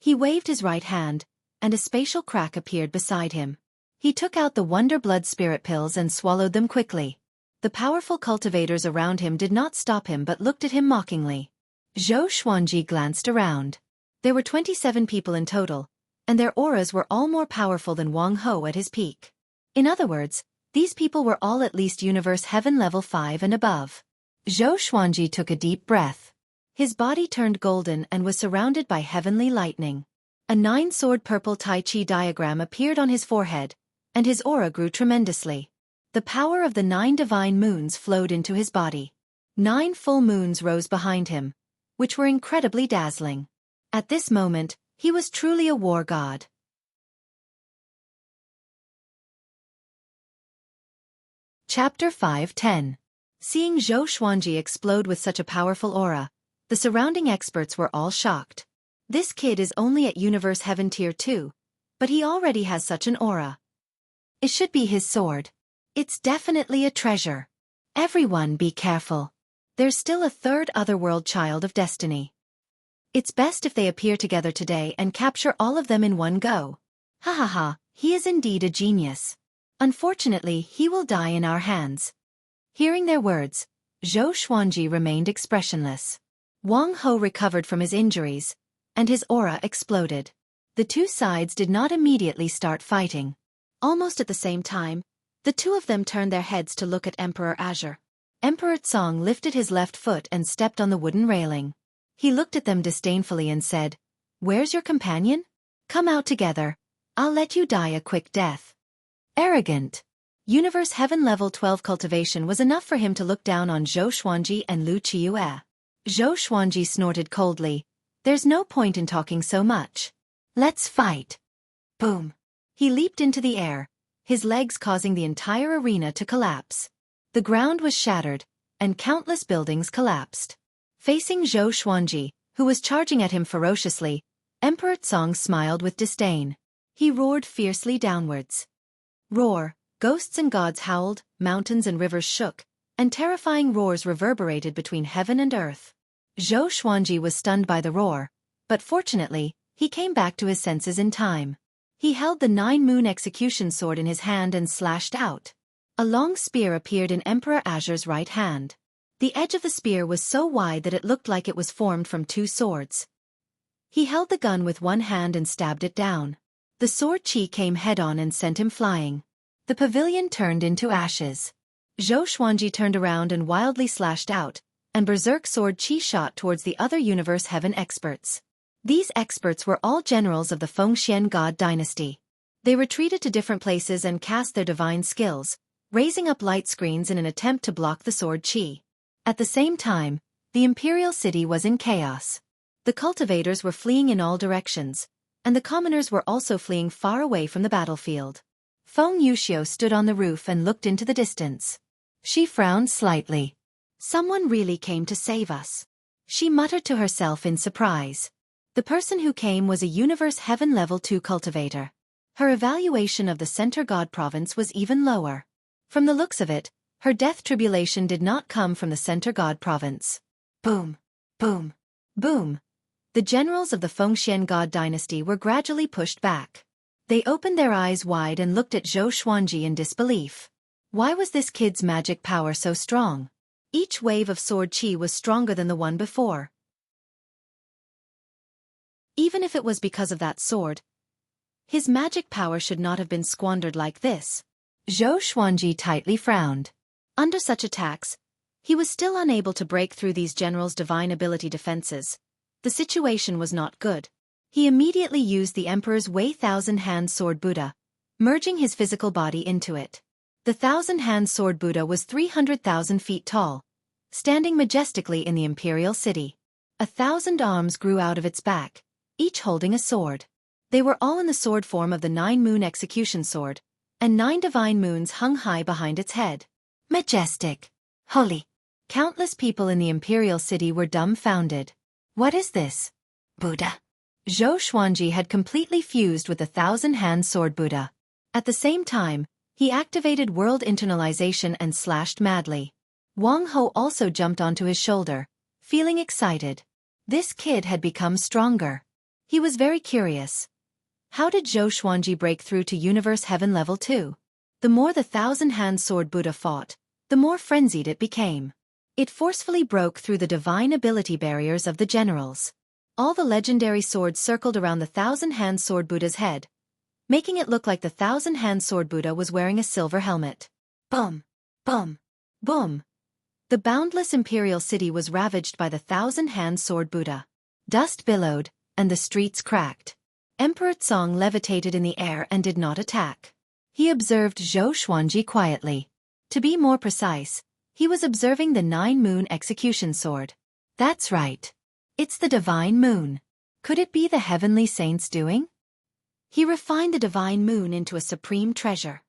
He waved his right hand, and a spatial crack appeared beside him. He took out the Wonder Blood Spirit pills and swallowed them quickly. The powerful cultivators around him did not stop him but looked at him mockingly. Zhou Xuanji glanced around. There were 27 people in total, and their auras were all more powerful than Wang Ho at his peak. In other words, these people were all at least Universe Heaven Level 5 and above. Zhou Xuanji took a deep breath. His body turned golden and was surrounded by heavenly lightning. A 9-sword purple Tai Chi diagram appeared on his forehead, and his aura grew tremendously. The power of the 9 divine moons flowed into his body. 9 full moons rose behind him, which were incredibly dazzling. At this moment, he was truly a war god. Chapter 5:10. Seeing Zhou Xuanji explode with such a powerful aura, the surrounding experts were all shocked. This kid is only at Universe Heaven Tier 2, but he already has such an aura. It should be his sword. It's definitely a treasure. Everyone be careful. There's still a third otherworld child of destiny. It's best if they appear together today and capture all of them in one go. Ha ha ha, he is indeed a genius. Unfortunately, he will die in our hands. Hearing their words, Zhou Xuanji remained expressionless. Wang Ho recovered from his injuries, and his aura exploded. The two sides did not immediately start fighting. Almost at the same time, the two of them turned their heads to look at Emperor Azure. Emperor Tsong lifted his left foot and stepped on the wooden railing. He looked at them disdainfully and said, "Where's your companion?" Come out together. I'll let you die a quick death. Arrogant. Universe Heaven Level 12 cultivation was enough for him to look down on Zhou Xuanji and Lu Qiue. Zhou Xuanji snorted coldly. There's no point in talking so much. Let's fight. Boom. He leaped into the air, his legs causing the entire arena to collapse. The ground was shattered, and countless buildings collapsed. Facing Zhou Xuanji, who was charging at him ferociously, Emperor Tsong smiled with disdain. He roared fiercely downwards. Roar, ghosts and gods howled, mountains and rivers shook, and terrifying roars reverberated between heaven and earth. Zhou Xuanji was stunned by the roar, but fortunately, he came back to his senses in time. He held the 9-moon execution sword in his hand and slashed out. A long spear appeared in Emperor Azure's right hand. The edge of the spear was so wide that it looked like it was formed from 2 swords. He held the gun with one hand and stabbed it down. The sword Qi came head-on and sent him flying. The pavilion turned into ashes. Zhou Xuanji turned around and wildly slashed out, and berserk sword Qi shot towards the other Universe Heaven experts. These experts were all generals of the Fengxian God dynasty. They retreated to different places and cast their divine skills, raising up light screens in an attempt to block the sword Qi. At the same time, the imperial city was in chaos. The cultivators were fleeing in all directions, and the commoners were also fleeing far away from the battlefield. Feng Yuxiu stood on the roof and looked into the distance. She frowned slightly. Someone really came to save us. She muttered to herself in surprise. The person who came was a Universe Heaven Level 2 cultivator. Her evaluation of the Center God Province was even lower. From the looks of it, her death tribulation did not come from the Center God Province. Boom, boom, boom. The generals of the Fengxian God dynasty were gradually pushed back. They opened their eyes wide and looked at Zhou Xuanji in disbelief. Why was this kid's magic power so strong? Each wave of sword Qi was stronger than the one before. Even if it was because of that sword, his magic power should not have been squandered like this. Zhou Xuanji tightly frowned. Under such attacks, he was still unable to break through these generals' divine ability defenses. The situation was not good. He immediately used the Emperor's Wei Thousand-Hand Sword Buddha, merging his physical body into it. The Thousand-Hand Sword Buddha was 300,000 feet tall, standing majestically in the imperial city. 1,000 arms grew out of its back, each holding a sword. They were all in the sword form of the 9-moon execution sword, and 9 divine moons hung high behind its head. Majestic. Holy. Countless people in the imperial city were dumbfounded. What is this? Buddha. Zhou Xuanji had completely fused with the Thousand-Hand Sword Buddha. At the same time, he activated world internalization and slashed madly. Wang Ho also jumped onto his shoulder, feeling excited. This kid had become stronger. He was very curious. How did Zhou Xuanji break through to Universe Heaven Level 2? The more the Thousand-Hand Sword Buddha fought, the more frenzied it became. It forcefully broke through the divine ability barriers of the generals. All the legendary swords circled around the Thousand-Hand Sword Buddha's head, making it look like the Thousand-Hand Sword Buddha was wearing a silver helmet. Boom! Boom! Boom! The boundless imperial city was ravaged by the Thousand-Hand Sword Buddha. Dust billowed, and the streets cracked. Emperor Tsong levitated in the air and did not attack. He observed Zhou Xuanji quietly. To be more precise, he was observing the 9-moon execution sword. That's right. It's the divine moon. Could it be the heavenly saints' doing? He refined the divine moon into a supreme treasure.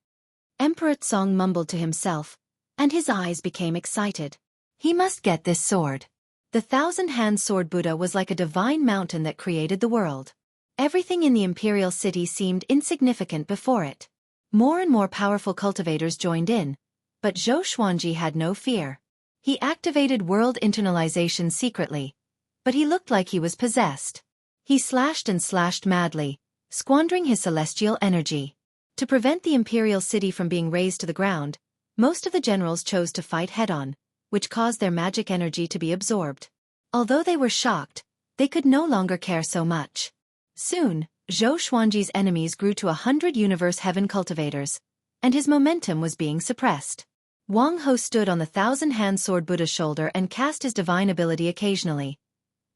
Emperor Tsong mumbled to himself, and his eyes became excited. He must get this sword. The Thousand-Hand Sword Buddha was like a divine mountain that created the world. Everything in the imperial city seemed insignificant before it. More and more powerful cultivators joined in, but Zhou Xuanji had no fear. He activated world internalization secretly, but he looked like he was possessed. He slashed and slashed madly, squandering his celestial energy. To prevent the imperial city from being razed to the ground, most of the generals chose to fight head-on, which caused their magic energy to be absorbed. Although they were shocked, they could no longer care so much. Soon, Zhou Xuanji's enemies grew to 100 Universe Heaven cultivators, and his momentum was being suppressed. Wang Ho stood on the Thousand-Hand Sword Buddha's shoulder and cast his divine ability occasionally.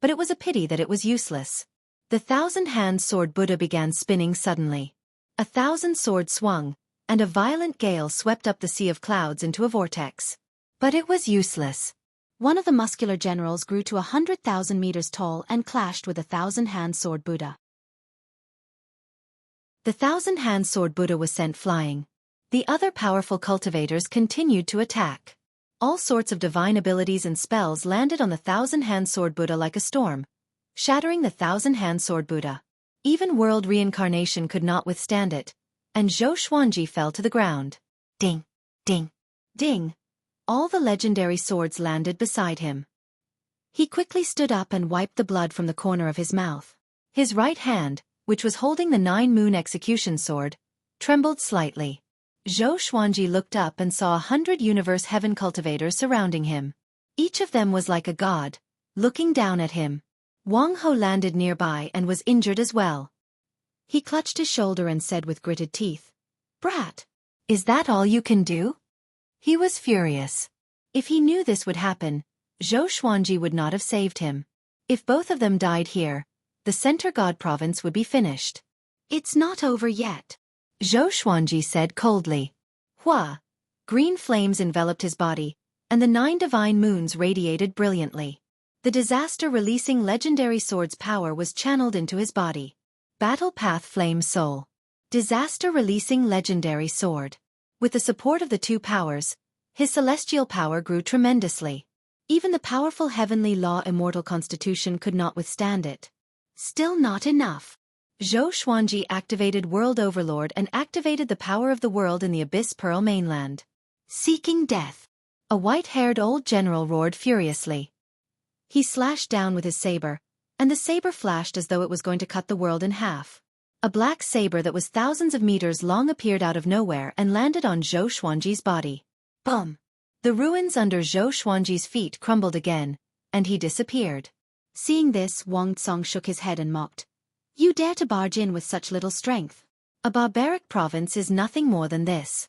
But it was a pity that it was useless. The thousand-hand sword Buddha began spinning suddenly. 1,000 swords swung, and a violent gale swept up the sea of clouds into a vortex. But it was useless. One of the muscular generals grew to 100,000 meters tall and clashed with the thousand-hand sword Buddha. The thousand-hand sword Buddha was sent flying. The other powerful cultivators continued to attack. All sorts of divine abilities and spells landed on the thousand-hand sword Buddha like a storm, shattering the thousand-hand sword Buddha. Even world reincarnation could not withstand it, and Xueqi fell to the ground. Ding, ding, ding. All the legendary swords landed beside him. He quickly stood up and wiped the blood from the corner of his mouth. His right hand, which was holding the 9-moon execution sword, trembled slightly. Xueqi looked up and saw 100 universe heaven cultivators surrounding him. Each of them was like a god, looking down at him. Wang Ho landed nearby and was injured as well. He clutched his shoulder and said with gritted teeth, "Brat, is that all you can do?" He was furious. If he knew this would happen, Xueqi would not have saved him. If both of them died here, the Center God province would be finished. "It's not over yet," Xueqi said coldly. Hua! Green flames enveloped his body, and the 9 divine moons radiated brilliantly. The disaster-releasing legendary sword's power was channeled into his body. Battle Path Flame Soul. Disaster-releasing legendary sword. With the support of the 2 powers, his celestial power grew tremendously. Even the powerful heavenly law immortal constitution could not withstand it. Still not enough. Xueqi activated World Overlord and activated the power of the world in the Abyss Pearl mainland. Seeking death. A white-haired old general roared furiously. He slashed down with his saber, and the saber flashed as though it was going to cut the world in half. A black saber that was thousands of meters long appeared out of nowhere and landed on Xueqi's body. Bum! The ruins under Xueqi's feet crumbled again, and he disappeared. Seeing this, Wang Tsong shook his head and mocked. "You dare to barge in with such little strength? A barbaric province is nothing more than this."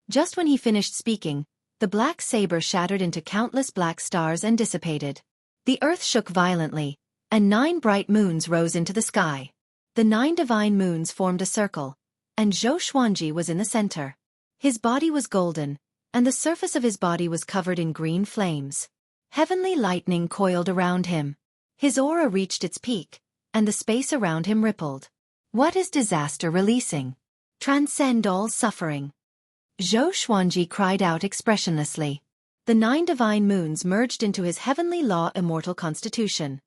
Just when he finished speaking, the black saber shattered into countless black stars and dissipated. The earth shook violently, and 9 bright moons rose into the sky. The 9 divine moons formed a circle, and Xueqi was in the center. His body was golden, and the surface of his body was covered in green flames. Heavenly lightning coiled around him. His aura reached its peak, and the space around him rippled. What is disaster releasing? Transcend all suffering. Xueqi cried out expressionlessly. The 9 divine moons merged into his heavenly law immortal constitution.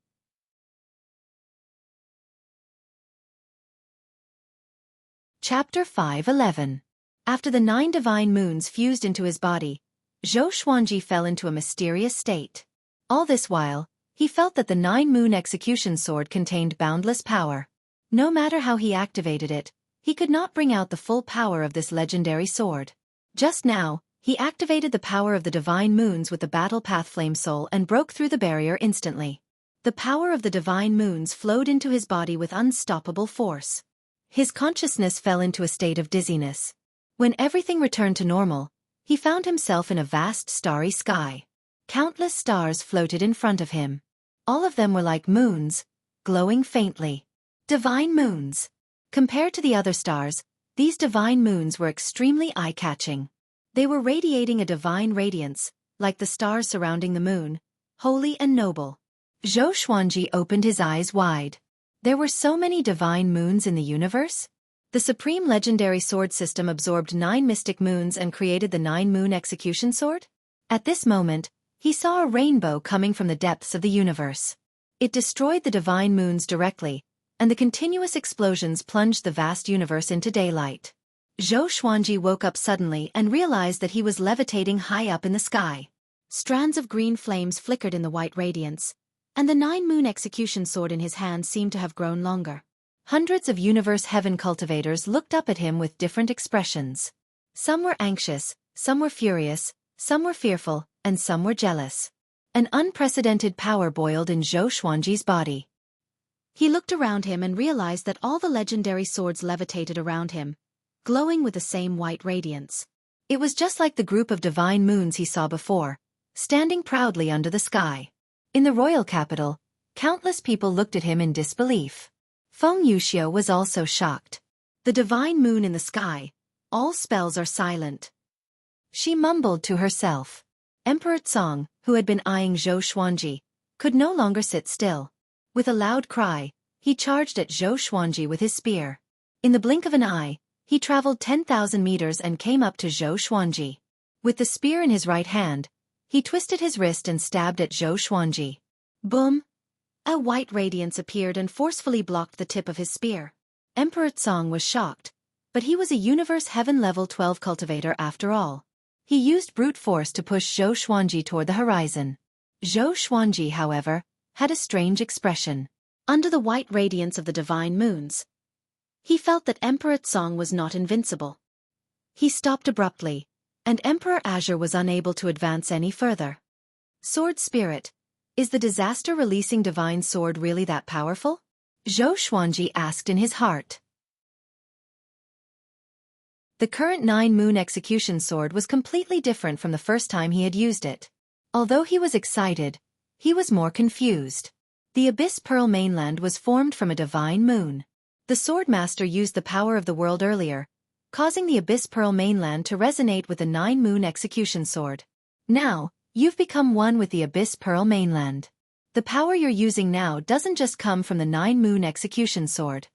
Chapter 5:11. After the 9 divine moons fused into his body, Xueqi fell into a mysterious state. All this while, he felt that the 9-moon execution sword contained boundless power. No matter how he activated it, he could not bring out the full power of this legendary sword. Just now, he activated the power of the divine moons with the Battle Path Flame Soul and broke through the barrier instantly. The power of the divine moons flowed into his body with unstoppable force. His consciousness fell into a state of dizziness. When everything returned to normal, he found himself in a vast starry sky. Countless stars floated in front of him. All of them were like moons, glowing faintly. Divine moons. Compared to the other stars, these divine moons were extremely eye-catching. They were radiating a divine radiance, like the stars surrounding the moon, holy and noble. Xueqi opened his eyes wide. There were so many divine moons in the universe? The supreme legendary sword system absorbed 9 mystic moons and created the 9-moon execution sword? At this moment, he saw a rainbow coming from the depths of the universe. It destroyed the divine moons directly, and the continuous explosions plunged the vast universe into daylight. Xueqi woke up suddenly and realized that he was levitating high up in the sky. Strands of green flames flickered in the white radiance, and the 9-moon execution sword in his hand seemed to have grown longer. Hundreds of universe heaven cultivators looked up at him with different expressions. Some were anxious, some were furious, some were fearful, and some were jealous. An unprecedented power boiled in Xueqi's body. He looked around him and realized that all the legendary swords levitated around him, glowing with the same white radiance. It was just like the group of divine moons he saw before, standing proudly under the sky. In the royal capital, countless people looked at him in disbelief. Feng Yuxiu was also shocked. The divine moon in the sky. All spells are silent. She mumbled to herself. Emperor Song, who had been eyeing Zhou Xuanji, could no longer sit still. With a loud cry, he charged at Zhou Xuanji with his spear. In the blink of an eye, he traveled 10,000 meters and came up to Zhou Xuanji. With the spear in his right hand, he twisted his wrist and stabbed at Zhou Xuanji. Boom! A white radiance appeared and forcefully blocked the tip of his spear. Emperor Song was shocked, but he was a Universe Heaven Level 12 cultivator after all. He used brute force to push Zhou Xuanji toward the horizon. Zhou Xuanji, however, had a strange expression. Under the white radiance of the divine moons, he felt that Emperor Song was not invincible. He stopped abruptly, and Emperor Azure was unable to advance any further. Sword Spirit, is the disaster-releasing divine sword really that powerful? Zhou Xuanji asked in his heart. The current 9-moon execution sword was completely different from the first time he had used it. Although he was excited, he was more confused. The Abyss Pearl mainland was formed from a divine moon. The sword master used the power of the world earlier, causing the Abyss Pearl mainland to resonate with the 9-moon execution sword. Now, you've become one with the Abyss Pearl mainland. The power you're using now doesn't just come from the 9-moon execution sword.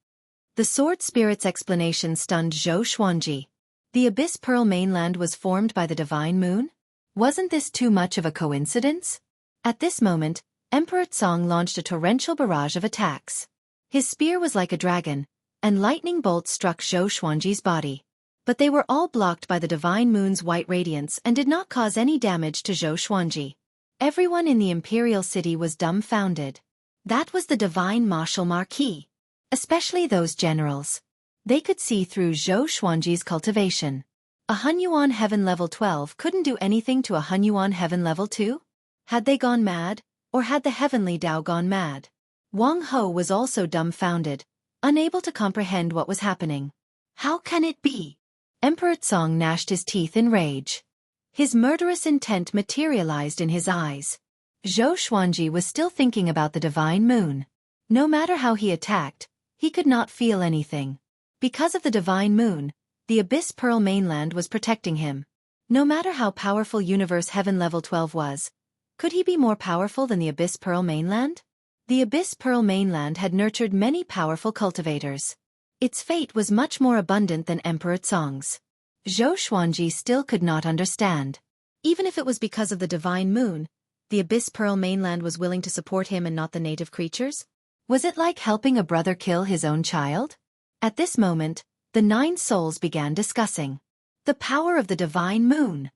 The sword spirit's explanation stunned Zhou Xuanji. The Abyss Pearl mainland was formed by the divine moon? Wasn't this too much of a coincidence? At this moment, Emperor Song launched a torrential barrage of attacks. His spear was like a dragon, and lightning bolts struck Zhou Xuanji's body. But they were all blocked by the divine moon's white radiance and did not cause any damage to Zhou Xuanji. Everyone in the imperial city was dumbfounded. That was the divine martial marquis. Especially those generals. They could see through Zhou Xuanji's cultivation. A Hunyuan Heaven Level 12 couldn't do anything to a Hunyuan Heaven Level 2? Had they gone mad, or had the Heavenly Dao gone mad? Wang Ho was also dumbfounded, unable to comprehend what was happening. How can it be? Emperor Song gnashed his teeth in rage. His murderous intent materialized in his eyes. Zhou Xuanji was still thinking about the divine moon. No matter how he attacked, he could not feel anything. Because of the divine moon, the Abyss Pearl mainland was protecting him. No matter how powerful Universe Heaven Level 12 was, could he be more powerful than the Abyss Pearl mainland? The Abyss Pearl mainland had nurtured many powerful cultivators. Its fate was much more abundant than Emperor Song's. Zhou Xuanji still could not understand. Even if it was because of the divine moon, the Abyss Pearl mainland was willing to support him and not the native creatures? Was it like helping a brother kill his own child? At this moment, the 9 souls began discussing. The power of the divine moon.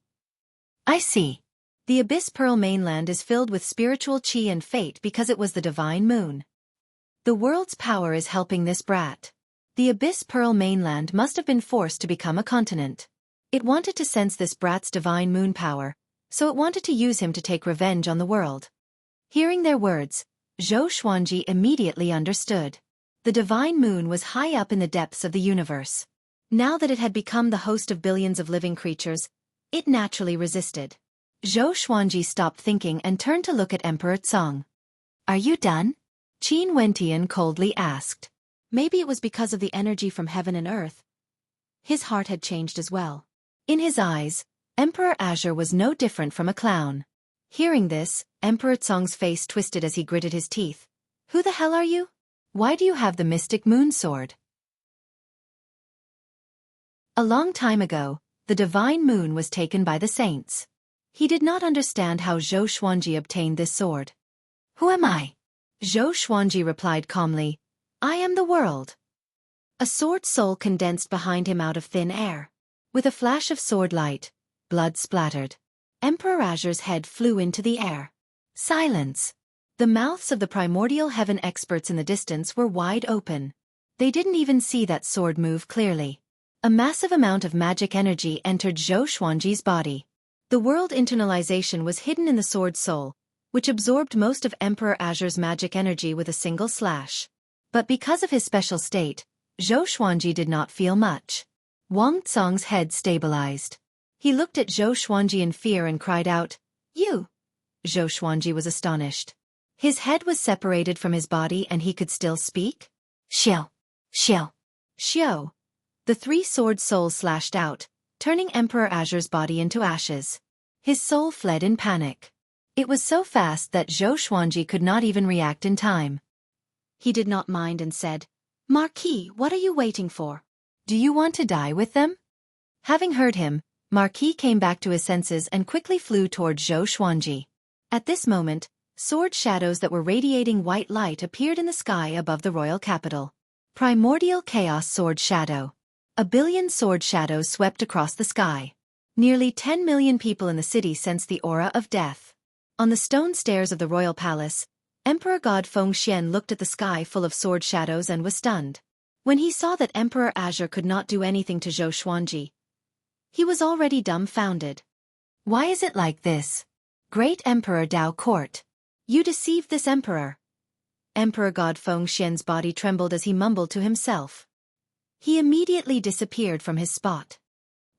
I see. The Abyss Pearl mainland is filled with spiritual chi and fate because it was the divine moon. The world's power is helping this brat. The Abyss Pearl mainland must have been forced to become a continent. It wanted to sense this brat's divine moon power, so it wanted to use him to take revenge on the world. Hearing their words, Zhou Xuanji immediately understood. The divine moon was high up in the depths of the universe. Now that it had become the host of billions of living creatures, it naturally resisted. Zhou Xuanji stopped thinking and turned to look at Emperor Song. Are you done? Qin Wentian coldly asked. Maybe it was because of the energy from heaven and earth. His heart had changed as well. In his eyes, Emperor Azure was no different from a clown. Hearing this, Emperor Song's face twisted as he gritted his teeth. Who the hell are you? Why do you have the mystic moon sword? A long time ago, the divine moon was taken by the saints. He did not understand how Zhou Xuanji obtained this sword. Who am I? Zhou Xuanji replied calmly, I am the world. A sword soul condensed behind him out of thin air. With a flash of sword light, blood splattered. Emperor Azure's head flew into the air. Silence. The mouths of the primordial heaven experts in the distance were wide open. They didn't even see that sword move clearly. A massive amount of magic energy entered Zhou Xuanji's body. The world internalization was hidden in the sword soul, which absorbed most of Emperor Azure's magic energy with a single slash. But because of his special state, Zhou Xuanji did not feel much. Wang Tsong's head stabilized. He looked at Zhou Xuanji in fear and cried out, You! Zhou Xuanji was astonished. His head was separated from his body and he could still speak? Xiao! Xiao! Xiao! The three-sword souls slashed out, turning Emperor Azure's body into ashes. His soul fled in panic. It was so fast that Zhou Xuanji could not even react in time. He did not mind and said, "Marquis, what are you waiting for? Do you want to die with them?" Having heard him, Marquis came back to his senses and quickly flew toward Zhou Xuanji. At this moment, sword shadows that were radiating white light appeared in the sky above the royal capital. Primordial Chaos Sword Shadow. 1 billion sword shadows swept across the sky. Nearly 10 million people in the city sensed the aura of death. On the stone stairs of the royal palace, Emperor God Fengxian looked at the sky full of sword shadows and was stunned. When he saw that Emperor Azure could not do anything to Zhou Xuanji, he was already dumbfounded. Why is it like this? Great Emperor Dao Court. You deceived this emperor. Emperor God Fengxian's body trembled as he mumbled to himself. He immediately disappeared from his spot.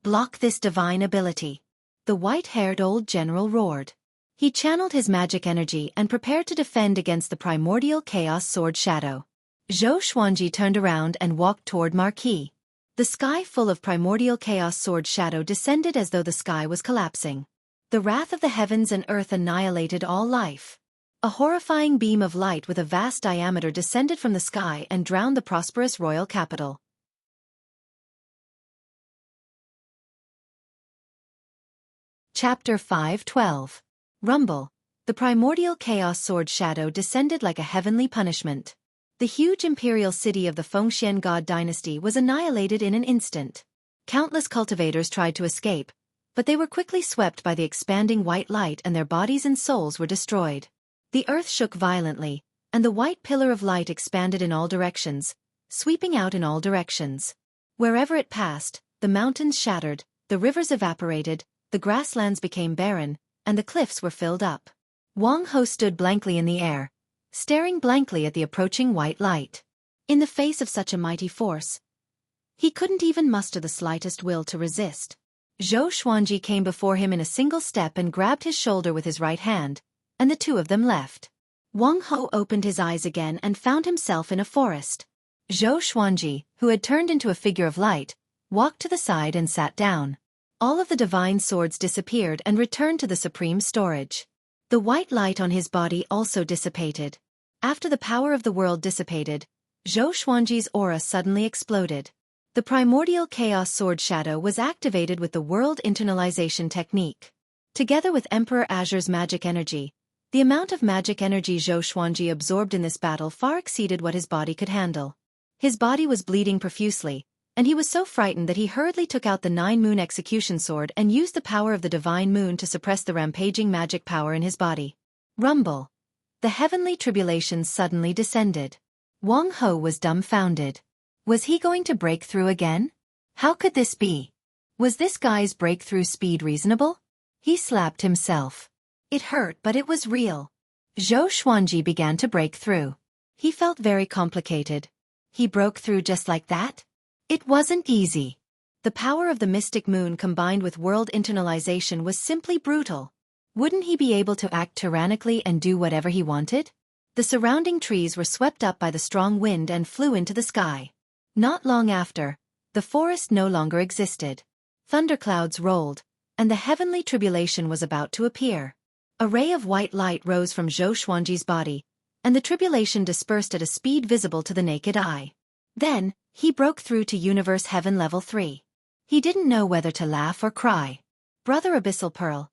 Block this divine ability. The white-haired old general roared. He channeled his magic energy and prepared to defend against the primordial chaos sword shadow. Zhou Xuanji turned around and walked toward Marquis. The sky full of primordial chaos sword shadow descended as though the sky was collapsing. The wrath of the heavens and earth annihilated all life. A horrifying beam of light with a vast diameter descended from the sky and drowned the prosperous royal capital. Chapter 5:12. Rumble. The primordial chaos sword shadow descended like a heavenly punishment. The huge imperial city of the Fengxian God dynasty was annihilated in an instant. Countless cultivators tried to escape, but they were quickly swept by the expanding white light and their bodies and souls were destroyed. The earth shook violently, and the white pillar of light expanded in all directions, sweeping out in all directions. Wherever it passed, the mountains shattered, the rivers evaporated, the grasslands became barren, and the cliffs were filled up. Wang Ho stood blankly in the air, staring blankly at the approaching white light. In the face of such a mighty force, he couldn't even muster the slightest will to resist. Zhou Xuanji came before him in a single step and grabbed his shoulder with his right hand, and the two of them left. Wang Ho opened his eyes again and found himself in a forest. Zhou Xuanji, who had turned into a figure of light, walked to the side and sat down. All of the divine swords disappeared and returned to the supreme storage. The white light on his body also dissipated. After the power of the world dissipated, Zhou Xuanji's aura suddenly exploded. The primordial chaos sword shadow was activated with the world internalization technique. Together with Emperor Azure's magic energy, the amount of magic energy Zhou Xuanji absorbed in this battle far exceeded what his body could handle. His body was bleeding profusely, and he was so frightened that he hurriedly took out the 9-moon execution sword and used the power of the divine moon to suppress the rampaging magic power in his body. Rumble. The heavenly tribulations suddenly descended. Wang Ho was dumbfounded. Was he going to break through again? How could this be? Was this guy's breakthrough speed reasonable? He slapped himself. It hurt, but it was real. Zhou Xuanji began to break through. He felt very complicated. He broke through just like that? It wasn't easy. The power of the mystic moon combined with world internalization was simply brutal. Wouldn't he be able to act tyrannically and do whatever he wanted? The surrounding trees were swept up by the strong wind and flew into the sky. Not long after, the forest no longer existed. Thunderclouds rolled, and the heavenly tribulation was about to appear. A ray of white light rose from Zhou Xuanji's body, and the tribulation dispersed at a speed visible to the naked eye. Then, he broke through to Universe Heaven Level 3. He didn't know whether to laugh or cry. Brother Abyssal Pearl,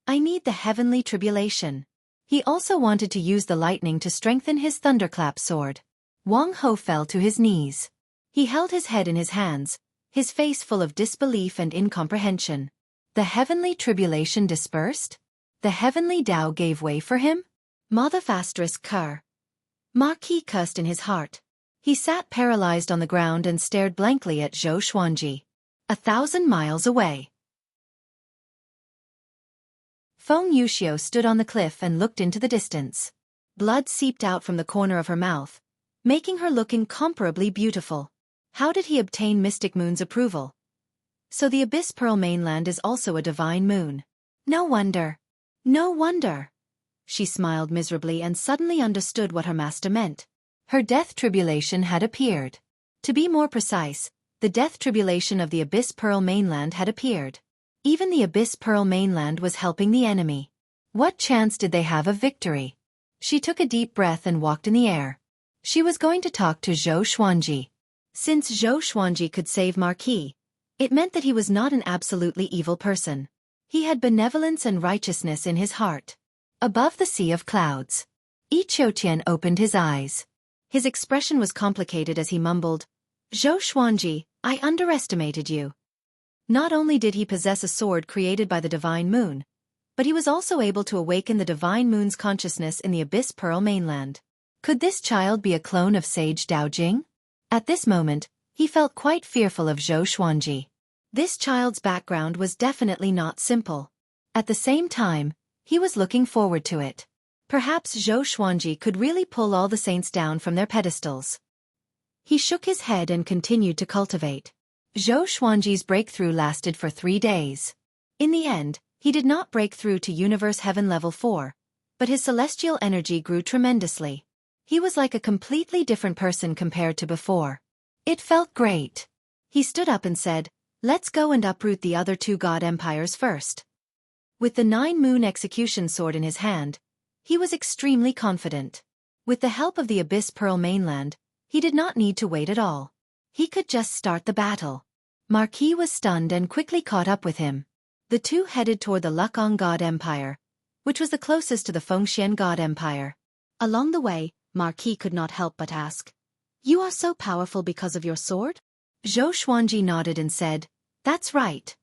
I need the heavenly tribulation. He also wanted to use the lightning to strengthen his thunderclap sword. Wang Ho fell to his knees. He held his head in his hands, his face full of disbelief and incomprehension. The heavenly tribulation dispersed? The heavenly Tao gave way for him? Ker. Marquis cursed in his heart. He sat paralyzed on the ground and stared blankly at Zhou Xuanji. 1,000 miles away. Feng Yuxiu stood on the cliff and looked into the distance. Blood seeped out from the corner of her mouth, making her look incomparably beautiful. How did he obtain Mystic Moon's approval? So the Abyss Pearl mainland is also a divine moon. No wonder. No wonder. She smiled miserably and suddenly understood what her master meant. Her death tribulation had appeared. To be more precise, the death tribulation of the Abyss Pearl mainland had appeared. Even the Abyss Pearl mainland was helping the enemy. What chance did they have of victory? She took a deep breath and walked in the air. She was going to talk to Xueqi. Since Xueqi could save Marquis, it meant that he was not an absolutely evil person. He had benevolence and righteousness in his heart. Above the sea of clouds, Yi Qiutian opened his eyes. His expression was complicated as he mumbled, "Xueqi, I underestimated you." Not only did he possess a sword created by the Divine Moon, but he was also able to awaken the Divine Moon's consciousness in the Abyss Pearl mainland. Could this child be a clone of Sage Daojing? At this moment, he felt quite fearful of Xueqi. This child's background was definitely not simple. At the same time, he was looking forward to it. Perhaps Xueqi could really pull all the saints down from their pedestals. He shook his head and continued to cultivate. Xueqi's breakthrough lasted for 3 days. In the end, he did not break through to Universe Heaven Level 4, but his celestial energy grew tremendously. He was like a completely different person compared to before. It felt great. He stood up and said, "Let's go and uproot the other 2 god empires first." With the 9-moon execution sword in his hand, he was extremely confident. With the help of the Abyss Pearl mainland, he did not need to wait at all. He could just start the battle. Marquis was stunned and quickly caught up with him. The 2 headed toward the Lukong God Empire, which was the closest to the Fengxian God Empire. Along the way, Marquis could not help but ask, "You are so powerful because of your sword?" Xueqi nodded and said, "That's right."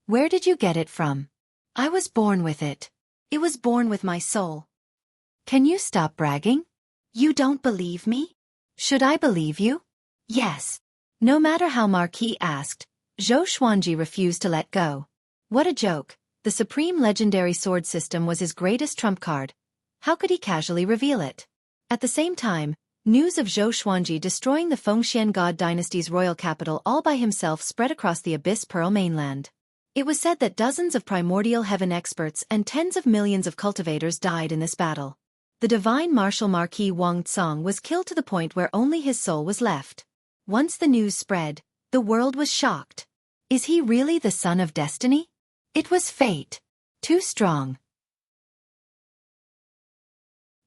"Where did you get it from?" "I was born with it. It was born with my soul." "Can you stop bragging?" "You don't believe me?" "Should I believe you?" "Yes." No matter how Marquis asked, Xueqi refused to let go. What a joke. The Supreme Legendary Sword System was his greatest trump card. How could he casually reveal it? At the same time, news of Xueqi destroying the Fengxian God Dynasty's royal capital all by himself spread across the Abyss Pearl mainland. It was said that dozens of primordial heaven experts and tens of millions of cultivators died in this battle. The divine martial Marquis Wang Tsong was killed to the point where only his soul was left. Once the news spread, the world was shocked. Is he really the son of destiny? It was fate. Too strong.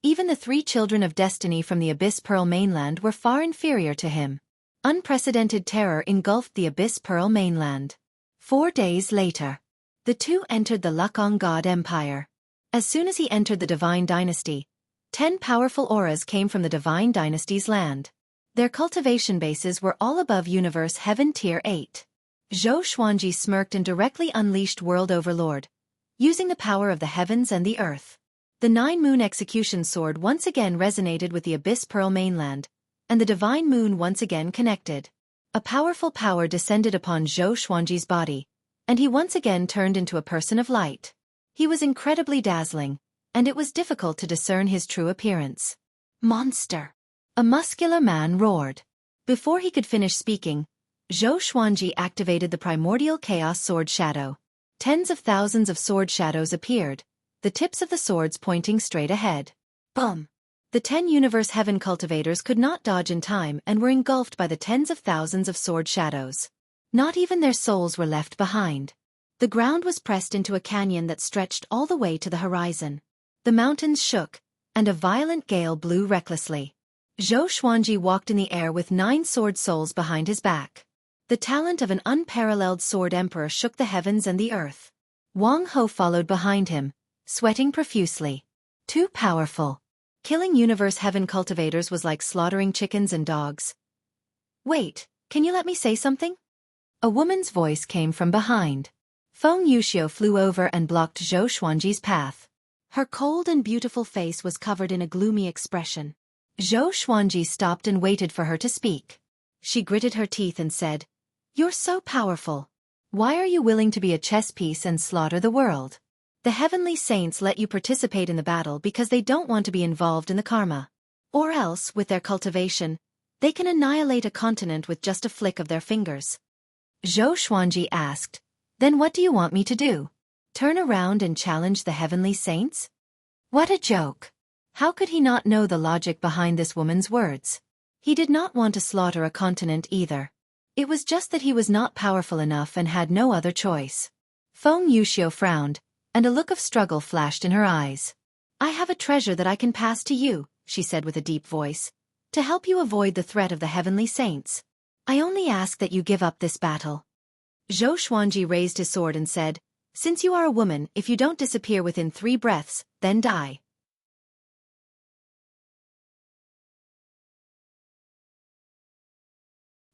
Even the 3 children of destiny from the Abyss Pearl mainland were far inferior to him. Unprecedented terror engulfed the Abyss Pearl mainland. 4 days later, the 2 entered the Lukong God Empire. As soon as he entered the Divine Dynasty, 10 powerful auras came from the Divine Dynasty's land. Their cultivation bases were all above Universe Heaven Tier 8. Xueqi smirked and directly unleashed World Overlord, using the power of the heavens and the earth. The 9-moon execution sword once again resonated with the Abyss Pearl mainland, and the Divine Moon once again connected. A powerful power descended upon Xueqi's body, and he once again turned into a person of light. He was incredibly dazzling, and it was difficult to discern his true appearance. "Monster!" a muscular man roared. Before he could finish speaking, Xueqi activated the primordial chaos sword shadow. Tens of thousands of sword shadows appeared, the tips of the swords pointing straight ahead. Boom! The 10 Universe Heaven cultivators could not dodge in time and were engulfed by the tens of thousands of sword shadows. Not even their souls were left behind. The ground was pressed into a canyon that stretched all the way to the horizon. The mountains shook, and a violent gale blew recklessly. Xueqi walked in the air with 9 sword souls behind his back. The talent of an unparalleled sword emperor shook the heavens and the earth. Wang Ho followed behind him, sweating profusely. Too powerful. Killing Universe Heaven cultivators was like slaughtering chickens and dogs. "Wait, can you let me say something?" A woman's voice came from behind. Feng Yuxiu flew over and blocked Xueqi's path. Her cold and beautiful face was covered in a gloomy expression. Xueqi stopped and waited for her to speak. She gritted her teeth and said, "You're so powerful. Why are you willing to be a chess piece and slaughter the world? The heavenly saints let you participate in the battle because they don't want to be involved in the karma. Or else, with their cultivation, they can annihilate a continent with just a flick of their fingers." Xueqi asked, "Then what do you want me to do? Turn around and challenge the heavenly saints?" What a joke. How could he not know the logic behind this woman's words? He did not want to slaughter a continent either. It was just that he was not powerful enough and had no other choice. Feng Yuxiu frowned, and a look of struggle flashed in her eyes. I have a treasure that I can pass to you, she said with a deep voice, to help you avoid the threat of the heavenly saints. I only ask that you give up this battle. Zhou Xuanji raised his sword and said, Since you are a woman, if you don't disappear within 3 breaths, then die.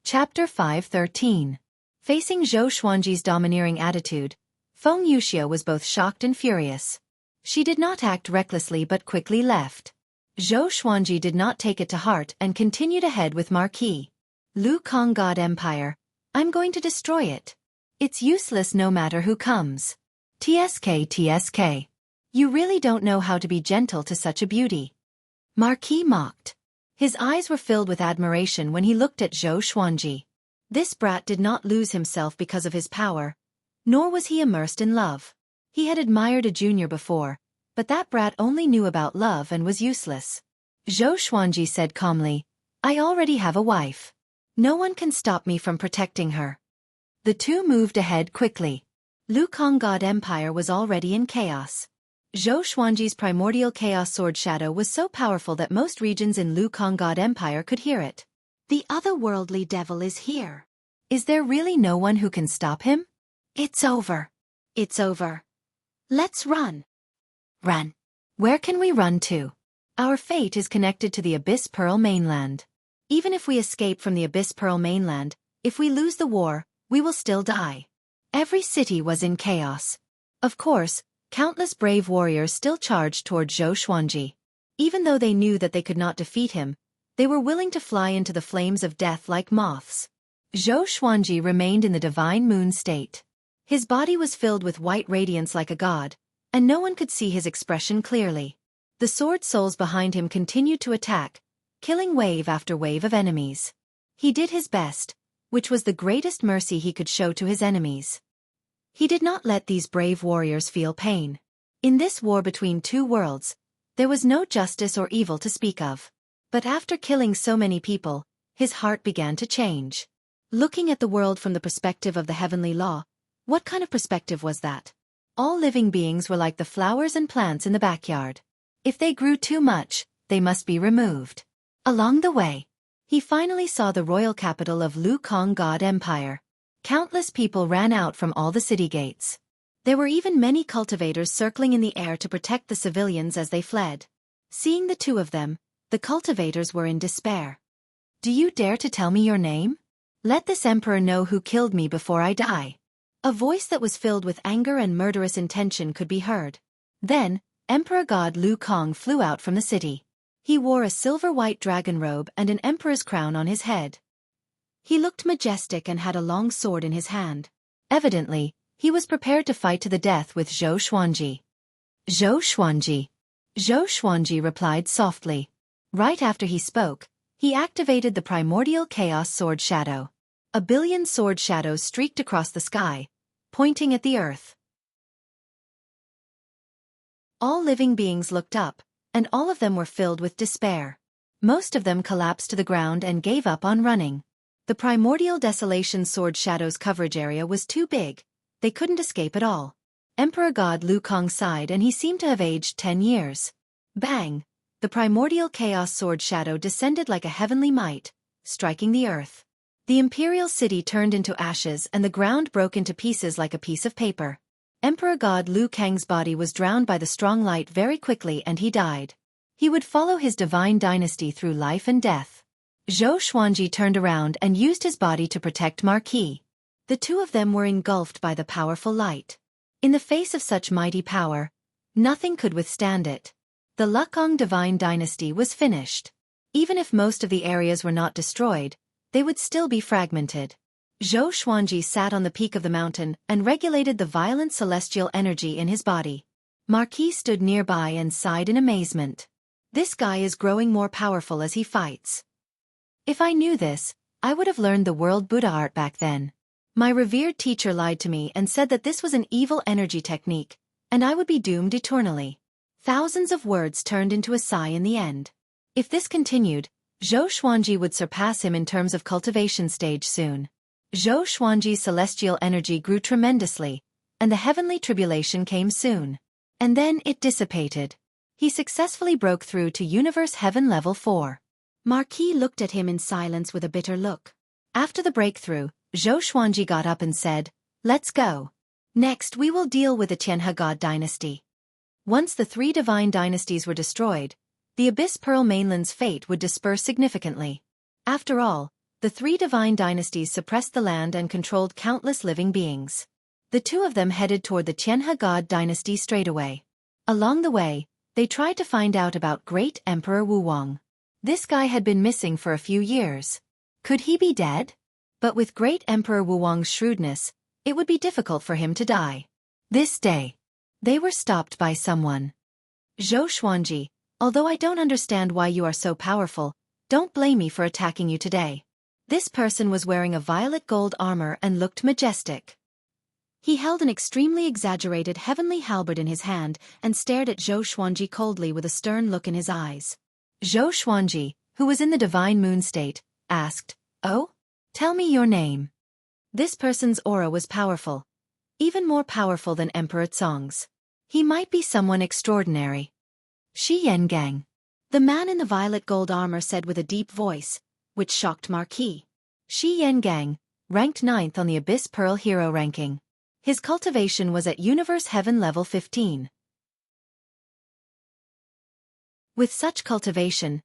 Chapter 5:13. Facing Zhou Xuanji's domineering attitude, Feng Yuxiu was both shocked and furious. She did not act recklessly but quickly left. Zhou Xuanji did not take it to heart and continued ahead with Marquis. Lu Kong God Empire. I'm going to destroy it. It's useless no matter who comes. TSK. You really don't know how to be gentle to such a beauty. Marquis mocked. His eyes were filled with admiration when he looked at Zhou Xuanji. This brat did not lose himself because of his power, nor was he immersed in love. He had admired a junior before, but that brat only knew about love and was useless. Zhou Xuanji said calmly, I already have a wife. No one can stop me from protecting her. The two moved ahead quickly. Lu Kong God Empire was already in chaos. Zhou Xuanji's primordial chaos sword shadow was so powerful that most regions in Lu Kong God Empire could hear it. The otherworldly devil is here. Is there really no one who can stop him? It's over. It's over. Let's run. Run. Where can we run to? Our fate is connected to the Abyss Pearl mainland. Even if we escape from the Abyss Pearl mainland, if we lose the war, we will still die. Every city was in chaos. Of course, countless brave warriors still charged toward Zhou Xuanji. Even though they knew that they could not defeat him, they were willing to fly into the flames of death like moths. Zhou Xuanji remained in the divine moon state. His body was filled with white radiance like a god, and no one could see his expression clearly. The sword souls behind him continued to attack, killing wave after wave of enemies. He did his best, which was the greatest mercy he could show to his enemies. He did not let these brave warriors feel pain. In this war between two worlds, there was no justice or evil to speak of. But after killing so many people, his heart began to change. Looking at the world from the perspective of the heavenly law, what kind of perspective was that? All living beings were like the flowers and plants in the backyard. If they grew too much, they must be removed. Along the way, he finally saw the royal capital of Lu Kong God Empire. Countless people ran out from all the city gates. There were even many cultivators circling in the air to protect the civilians as they fled. Seeing the two of them, the cultivators were in despair. Do you dare to tell me your name? Let this emperor know who killed me before I die. A voice that was filled with anger and murderous intention could be heard. Then, Emperor God Lu Kong flew out from the city. He wore a silver-white dragon robe and an emperor's crown on his head. He looked majestic and had a long sword in his hand. Evidently, he was prepared to fight to the death with Zhou Xuanji. Zhou Xuanji. Zhou Xuanji replied softly. Right after he spoke, he activated the primordial chaos sword shadow. A billion sword shadows streaked across the sky, pointing at the earth. All living beings looked up, and all of them were filled with despair. Most of them collapsed to the ground and gave up on running. The primordial desolation sword shadow's coverage area was too big. They couldn't escape at all. Emperor God Lu Kong sighed and he seemed to have aged 10 years. Bang! The primordial chaos sword shadow descended like a heavenly might, striking the earth. The imperial city turned into ashes and the ground broke into pieces like a piece of paper. Emperor God Lu Kang's body was drowned by the strong light very quickly and he died. He would follow his divine dynasty through life and death. Zhou Xuanji turned around and used his body to protect Marquis. The two of them were engulfed by the powerful light. In the face of such mighty power, nothing could withstand it. The Lukong divine dynasty was finished. Even if most of the areas were not destroyed, they would still be fragmented. Zhou Xuanji sat on the peak of the mountain and regulated the violent celestial energy in his body. Marquis stood nearby and sighed in amazement. This guy is growing more powerful as he fights. If I knew this, I would have learned the world Buddha art back then. My revered teacher lied to me and said that this was an evil energy technique, and I would be doomed eternally. Thousands of words turned into a sigh in the end. If this continued, Zhou Xuanji would surpass him in terms of cultivation stage soon. Zhou Xuanji's celestial energy grew tremendously, and the heavenly tribulation came soon. And then it dissipated. He successfully broke through to Universe Heaven Level 4. Marquis looked at him in silence with a bitter look. After the breakthrough, Zhou Xuanji got up and said, "Let's go. Next we will deal with the Tianhe God dynasty." Once the 3 divine dynasties were destroyed, the Abyss Pearl mainland's fate would disperse significantly. After all, the 3 divine dynasties suppressed the land and controlled countless living beings. The 2 of them headed toward the Tianhe God dynasty straightaway. Along the way, they tried to find out about Great Emperor Wu Wang. This guy had been missing for a few years. Could he be dead? But with Great Emperor Wu Wang's shrewdness, it would be difficult for him to die. This day, they were stopped by someone. "Zhou Xuanji, although I don't understand why you are so powerful, don't blame me for attacking you today." This person was wearing a violet gold armor and looked majestic. He held an extremely exaggerated heavenly halberd in his hand and stared at Zhou Xuanji coldly with a stern look in his eyes. Zhou Xuanji, who was in the divine moon state, asked, "Oh? Tell me your name." This person's aura was powerful. Even more powerful than Emperor Cong's. He might be someone extraordinary. "Shi Yangang." The man in the violet gold armor said with a deep voice, which shocked Marquis. Shi Yangang, ranked 9th on the Abyss Pearl Hero ranking. His cultivation was at Universe Heaven Level 15. With such cultivation,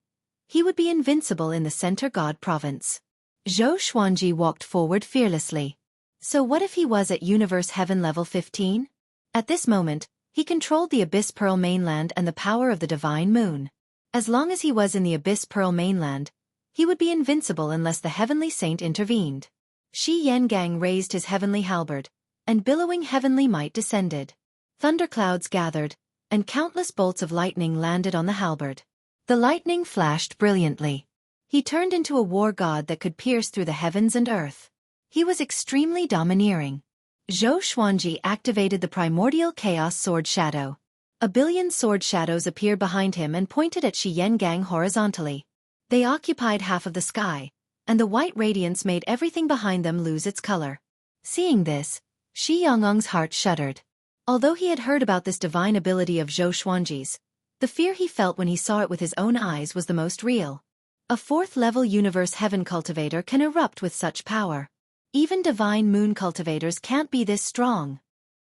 he would be invincible in the Center God province. Zhou Xuanji walked forward fearlessly. So what if he was at Universe Heaven Level 15? At this moment, he controlled the Abyss Pearl mainland and the power of the Divine Moon. As long as he was in the Abyss Pearl mainland, he would be invincible unless the Heavenly Saint intervened. Shi Yangang raised his heavenly halberd, and billowing heavenly might descended. Thunderclouds gathered, and countless bolts of lightning landed on the halberd. The lightning flashed brilliantly. He turned into a war god that could pierce through the heavens and earth. He was extremely domineering. Zhou Xuanji activated the primordial chaos sword shadow. A billion sword shadows appeared behind him and pointed at Shi Yangang horizontally. They occupied half of the sky, and the white radiance made everything behind them lose its color. Seeing this, Shi Yanggang's heart shuddered. Although he had heard about this divine ability of Zhou Xuanji's, the fear he felt when he saw it with his own eyes was the most real. A 4th-level Universe Heaven cultivator can erupt with such power. Even Divine Moon cultivators can't be this strong.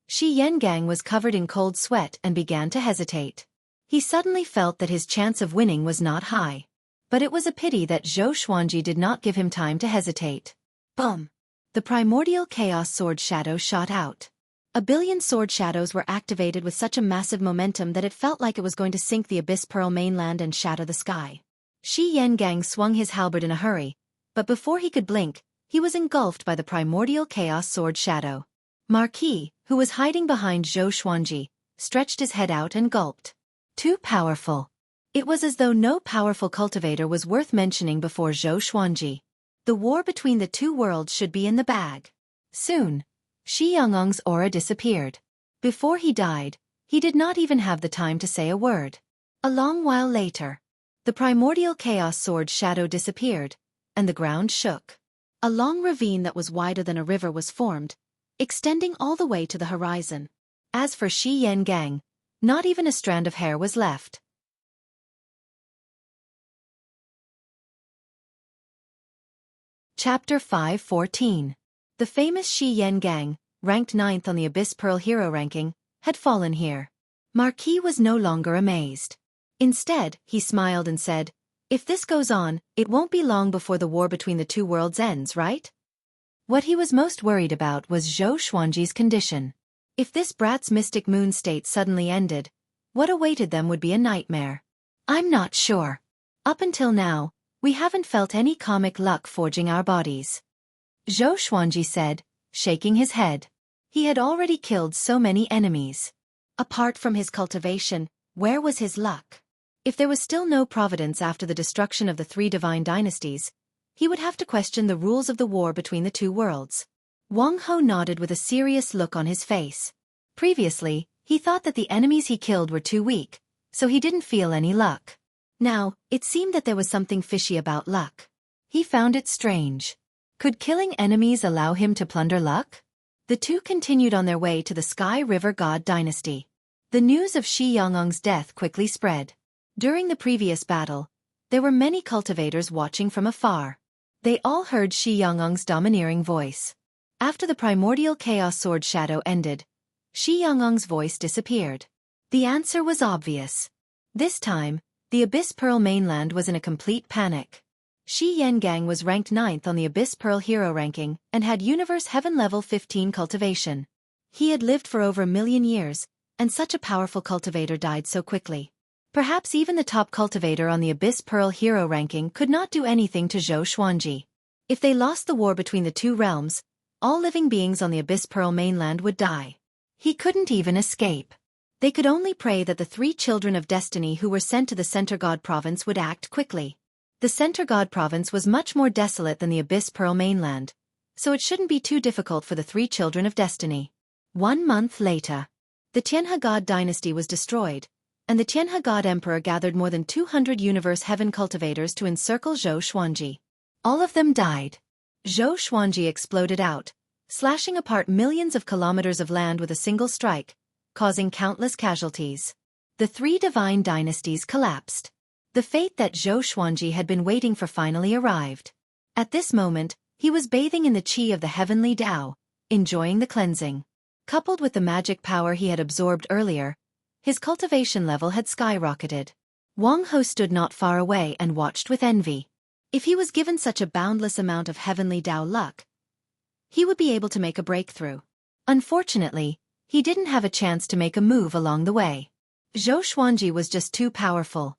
Shi Yangang was covered in cold sweat and began to hesitate. He suddenly felt that his chance of winning was not high. But it was a pity that Zhou Xuanji did not give him time to hesitate. Boom! The primordial chaos sword shadow shot out. A billion sword shadows were activated with such a massive momentum that it felt like it was going to sink the Abyss Pearl mainland and shatter the sky. Shi Yangang swung his halberd in a hurry, but before he could blink, he was engulfed by the primordial chaos sword shadow. Marquis, who was hiding behind Zhou Xuanji, stretched his head out and gulped. Too powerful. It was as though no powerful cultivator was worth mentioning before Zhou Xuanji. The war between the 2 worlds should be in the bag. Soon, Shi Yanggang's aura disappeared. Before he died, he did not even have the time to say a word. A long while later, the primordial chaos sword shadow disappeared, and the ground shook. A long ravine that was wider than a river was formed, extending all the way to the horizon. As for Shi Yangang, not even a strand of hair was left. Chapter 5:14. The famous Shi Yangang, ranked 9th on the Abyss Pearl Hero ranking, had fallen here. Marquis was no longer amazed. Instead, he smiled and said, "If this goes on, it won't be long before the war between the 2 worlds ends, right?" What he was most worried about was Zhou Xuanji's condition. If this brat's mystic moon state suddenly ended, what awaited them would be a nightmare. "I'm not sure. Up until now, we haven't felt any karmic luck forging our bodies," Zhou Xuanji said, shaking his head. He had already killed so many enemies. Apart from his cultivation, where was his luck? If there was still no providence after the destruction of the 3 divine dynasties, he would have to question the rules of the war between the 2 worlds. Wang Ho nodded with a serious look on his face. Previously, he thought that the enemies he killed were too weak, so he didn't feel any luck. Now, it seemed that there was something fishy about luck. He found it strange. Could killing enemies allow him to plunder luck? The two continued on their way to the Sky River God dynasty. The news of Shi Yangong's death quickly spread. During the previous battle, there were many cultivators watching from afar. They all heard Shi Yangong's domineering voice. After the primordial chaos sword shadow ended, Shi Yangong's voice disappeared. The answer was obvious. This time, the Abyss Pearl mainland was in a complete panic. Shi Yangang was ranked 9th on the Abyss Pearl hero ranking and had Universe Heaven level 15 cultivation. He had lived for over 1,000,000 years, and such a powerful cultivator died so quickly. Perhaps even the top cultivator on the Abyss Pearl hero ranking could not do anything to Zhou Xuanji. If they lost the war between the two realms, all living beings on the Abyss Pearl mainland would die. He couldn't even escape. They could only pray that the 3 children of destiny who were sent to the Center God province would act quickly. The Center God province was much more desolate than the Abyss Pearl mainland, so it shouldn't be too difficult for the 3 children of destiny. 1 month later, the Tianhe God dynasty was destroyed, and the Tianhe God Emperor gathered more than 200 Universe Heaven cultivators to encircle Zhou Xuanji. All of them died. Zhou Xuanji exploded out, slashing apart millions of kilometers of land with a single strike, causing countless casualties. The 3 divine dynasties collapsed. The fate that Zhou Xuanji had been waiting for finally arrived. At this moment, he was bathing in the qi of the heavenly Tao, enjoying the cleansing. Coupled with the magic power he had absorbed earlier, his cultivation level had skyrocketed. Wang Ho stood not far away and watched with envy. If he was given such a boundless amount of heavenly Tao luck, he would be able to make a breakthrough. Unfortunately, he didn't have a chance to make a move along the way. Zhou Xuanji was just too powerful.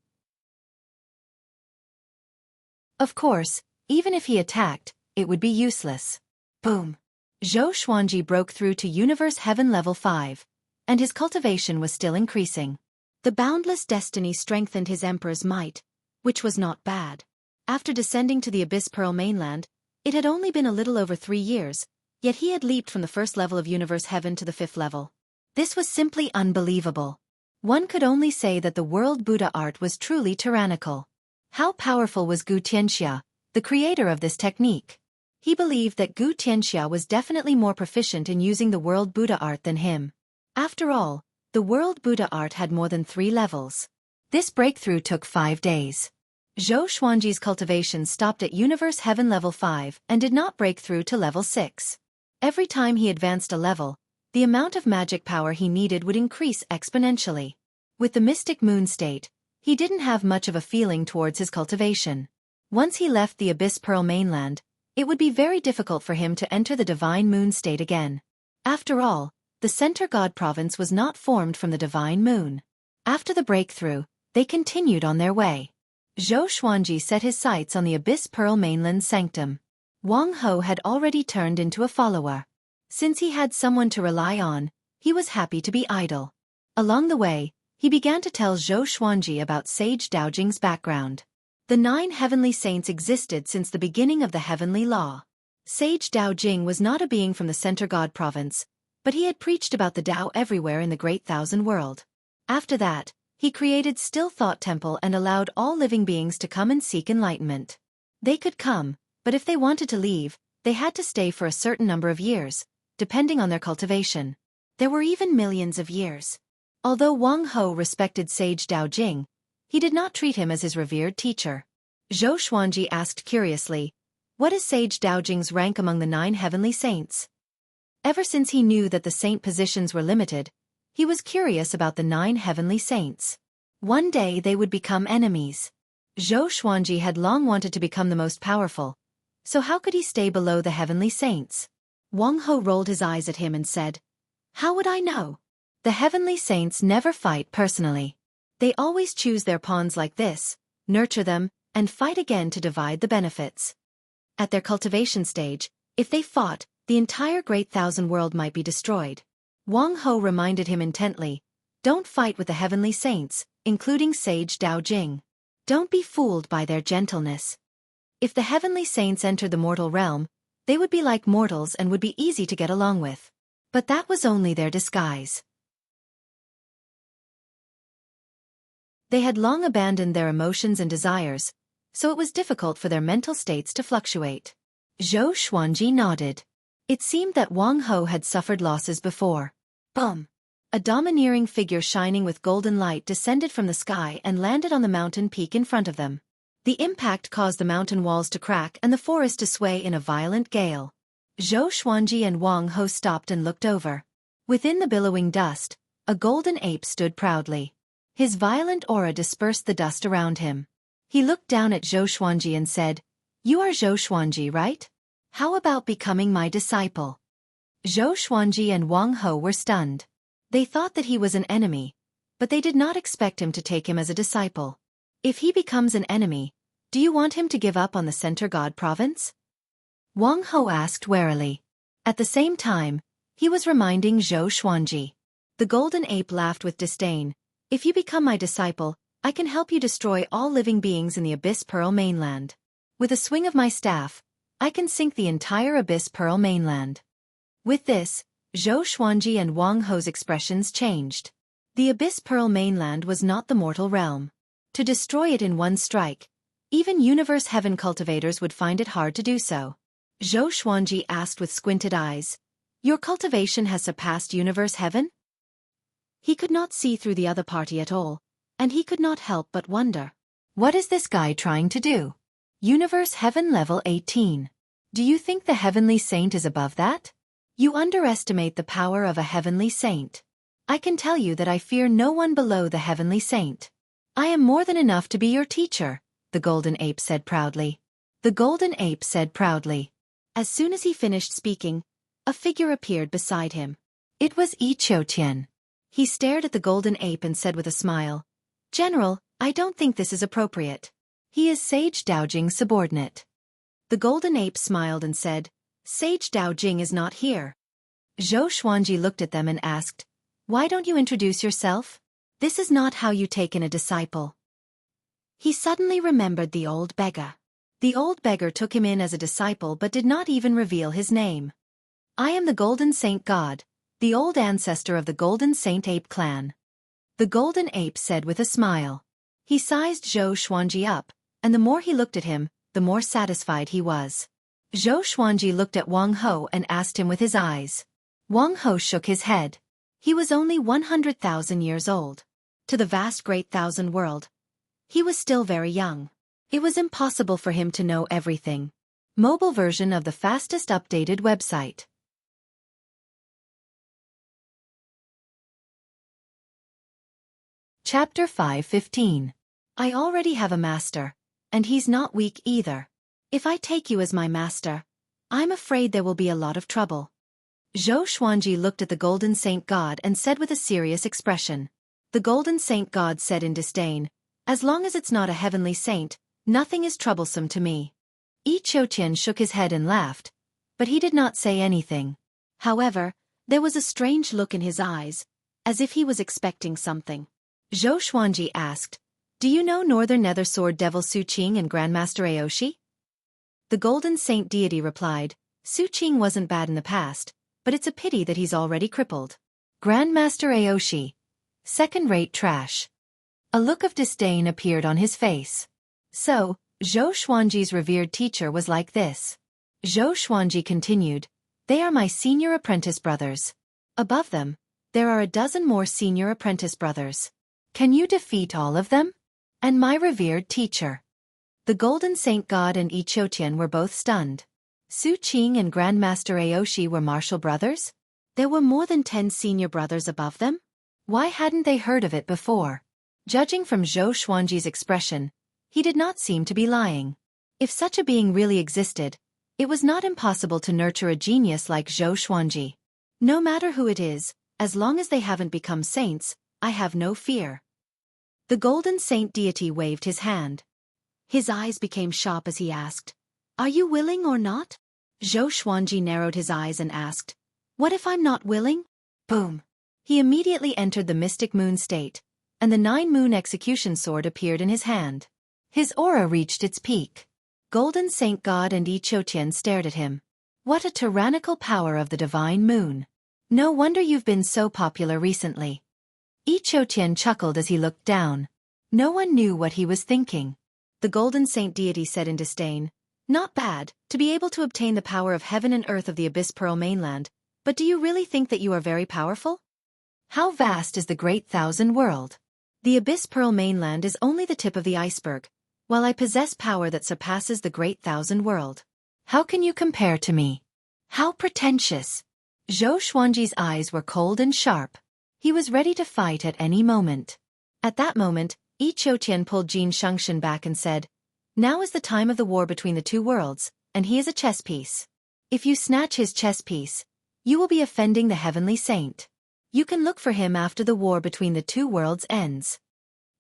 Of course, even if he attacked, it would be useless. Boom! Zhou Xuanji broke through to Universe Heaven level 5, and his cultivation was still increasing. The boundless destiny strengthened his emperor's might, which was not bad. After descending to the Abyss Pearl mainland, it had only been a little over 3 years, yet he had leaped from the 1st level of Universe Heaven to the 5th level. This was simply unbelievable. One could only say that the world Buddha art was truly tyrannical. How powerful was Gu Tianxia, the creator of this technique? He believed that Gu Tianxia was definitely more proficient in using the world Buddha art than him. After all, the world Buddha art had more than 3 levels. This breakthrough took 5 days. Zhou Xuanji's cultivation stopped at Universe Heaven level 5 and did not break through to level 6. Every time he advanced a level, the amount of magic power he needed would increase exponentially. With the mystic moon state, he didn't have much of a feeling towards his cultivation. Once he left the Abyss Pearl mainland, it would be very difficult for him to enter the divine moon state again. After all, the Center God province was not formed from the divine moon. After the breakthrough, they continued on their way. Zhou Xuanji set his sights on the Abyss Pearl mainland sanctum. Wang Ho had already turned into a follower. Since he had someone to rely on, he was happy to be idle. Along the way, he began to tell Zhou Xuanji about Sage Daojing's background. The 9 heavenly saints existed since the beginning of the heavenly law. Sage Daojing was not a being from the Center God province, but he had preached about the Tao everywhere in the Great Thousand World. After that, he created Still Thought Temple and allowed all living beings to come and seek enlightenment. They could come, but if they wanted to leave, they had to stay for a certain number of years, depending on their cultivation. There were even millions of years. Although Wang Ho respected Sage Daojing, he did not treat him as his revered teacher. Zhou Xuanji asked curiously, "What is Sage Daojing's rank among the 9 heavenly saints?" Ever since he knew that the saint positions were limited, he was curious about the 9 heavenly saints. One day they would become enemies. Zhou Xuanji had long wanted to become the most powerful, so how could he stay below the heavenly saints? Wang Ho rolled his eyes at him and said, "How would I know? The heavenly saints never fight personally. They always choose their pawns like this, nurture them, and fight again to divide the benefits. At their cultivation stage, if they fought, the entire Great Thousand World might be destroyed." Wang Ho reminded him intently, "Don't fight with the heavenly saints, including Sage Daojing. Don't be fooled by their gentleness. If the heavenly saints entered the mortal realm, they would be like mortals and would be easy to get along with. But that was only their disguise. They had long abandoned their emotions and desires, so it was difficult for their mental states to fluctuate. Zhou Xuanji nodded. It seemed that Wang Ho had suffered losses before. Bum! A domineering figure shining with golden light descended from the sky and landed on the mountain peak in front of them. The impact caused the mountain walls to crack and the forest to sway in a violent gale. Zhou Xuanji and Wang Ho stopped and looked over. Within the billowing dust, a golden ape stood proudly. His violent aura dispersed the dust around him. He looked down at Zhou Xuanji and said, "You are Zhou Xuanji, right? How about becoming my disciple?" Zhou Xuanji and Wang Ho were stunned. They thought that he was an enemy, but they did not expect him to take him as a disciple. If he becomes an enemy, do you want him to give up on the Center God province? Wang Ho asked warily. At the same time, he was reminding Zhou Xuanji. The golden ape laughed with disdain. "If you become my disciple, I can help you destroy all living beings in the Abyss Pearl mainland. With a swing of my staff, I can sink the entire Abyss Pearl mainland." With this, Zhou Xuanji and Wang Ho's expressions changed. The Abyss Pearl mainland was not the mortal realm. To destroy it in one strike, even Universe Heaven cultivators would find it hard to do so. Zhou Xuanji asked with squinted eyes, "Your cultivation has surpassed Universe Heaven?" He could not see through the other party at all, and he could not help but wonder. What is this guy trying to do? Universe Heaven level 18. Do you think the Heavenly Saint is above that? You underestimate the power of a Heavenly Saint. I can tell you that I fear no one below the Heavenly Saint. I am more than enough to be your teacher, the Golden Ape said proudly. The Golden Ape said proudly. As soon as he finished speaking, a figure appeared beside him. It was Xueqi. He stared at the Golden Ape and said with a smile, "General, I don't think this is appropriate. He is Sage Daojing's subordinate." The Golden Ape smiled and said, "Sage Daojing is not here." Zhou Xuanji looked at them and asked, "Why don't you introduce yourself? This is not how you take in a disciple." He suddenly remembered the old beggar. The old beggar took him in as a disciple but did not even reveal his name. "I am the Golden Saint God, the old ancestor of the Golden Saint Ape clan." The Golden Ape said with a smile. He sized Zhou Xuanji up, and the more he looked at him, the more satisfied he was. Zhou Xuanji looked at Wang Ho and asked him with his eyes. Wang Ho shook his head. He was only 100,000 years old. To the vast great thousand world, he was still very young. It was impossible for him to know everything. Mobile version of the fastest updated website. Chapter 5:15. I already have a master, and he's not weak either. If I take you as my master, I'm afraid there will be a lot of trouble. Zhou Xuanji looked at the Golden Saint God and said with a serious expression. The Golden Saint God said in disdain, "As long as it's not a heavenly saint, nothing is troublesome to me." Xueqi shook his head and laughed, but he did not say anything. However, there was a strange look in his eyes, as if he was expecting something. Zhou Xuanji asked, "Do you know Northern Nether Sword Devil Xueqi and Grandmaster Aoshi?" The Golden Saint deity replied, "Xueqi wasn't bad in the past, but it's a pity that he's already crippled. Grandmaster Aoshi. Second-rate trash." A look of disdain appeared on his face. So, Zhou Xuanji's revered teacher was like this. Zhou Xuanji continued, "They are my senior apprentice brothers. Above them, there are a dozen more senior apprentice brothers. Can you defeat all of them? And my revered teacher." The Golden Saint God and Xueqi were both stunned. Xueqi and Grandmaster Aoshi were martial brothers? There were more than 10 senior brothers above them? Why hadn't they heard of it before? Judging from Zhou Xuanji's expression, he did not seem to be lying. If such a being really existed, it was not impossible to nurture a genius like Zhou Xuanji. No matter who it is, as long as they haven't become saints, I have no fear. The Golden Saint deity waved his hand. His eyes became sharp as he asked, "Are you willing or not?" Zhou Xuanji narrowed his eyes and asked, "What if I'm not willing?" Boom! He immediately entered the mystic moon state, and the 9-moon execution sword appeared in his hand. His aura reached its peak. Golden Saint God and Xueqi stared at him. What a tyrannical power of the divine moon. No wonder you've been so popular recently. Xueqi chuckled as he looked down. No one knew what he was thinking. The Golden Saint deity said in disdain, "Not bad, to be able to obtain the power of heaven and earth of the Abyss Pearl mainland, but do you really think that you are very powerful? How vast is the Great Thousand World? The Abyss Pearl mainland is only the tip of the iceberg, while I possess power that surpasses the Great Thousand World. How can you compare to me? How pretentious!" Zhou Xuanji's eyes were cold and sharp. He was ready to fight at any moment. At that moment, Yi Qiuqian pulled Jin Shengshan back and said, "Now is the time of the war between the two worlds, and he is a chess piece. If you snatch his chess piece, you will be offending the heavenly saint. You can look for him after the war between the two worlds ends."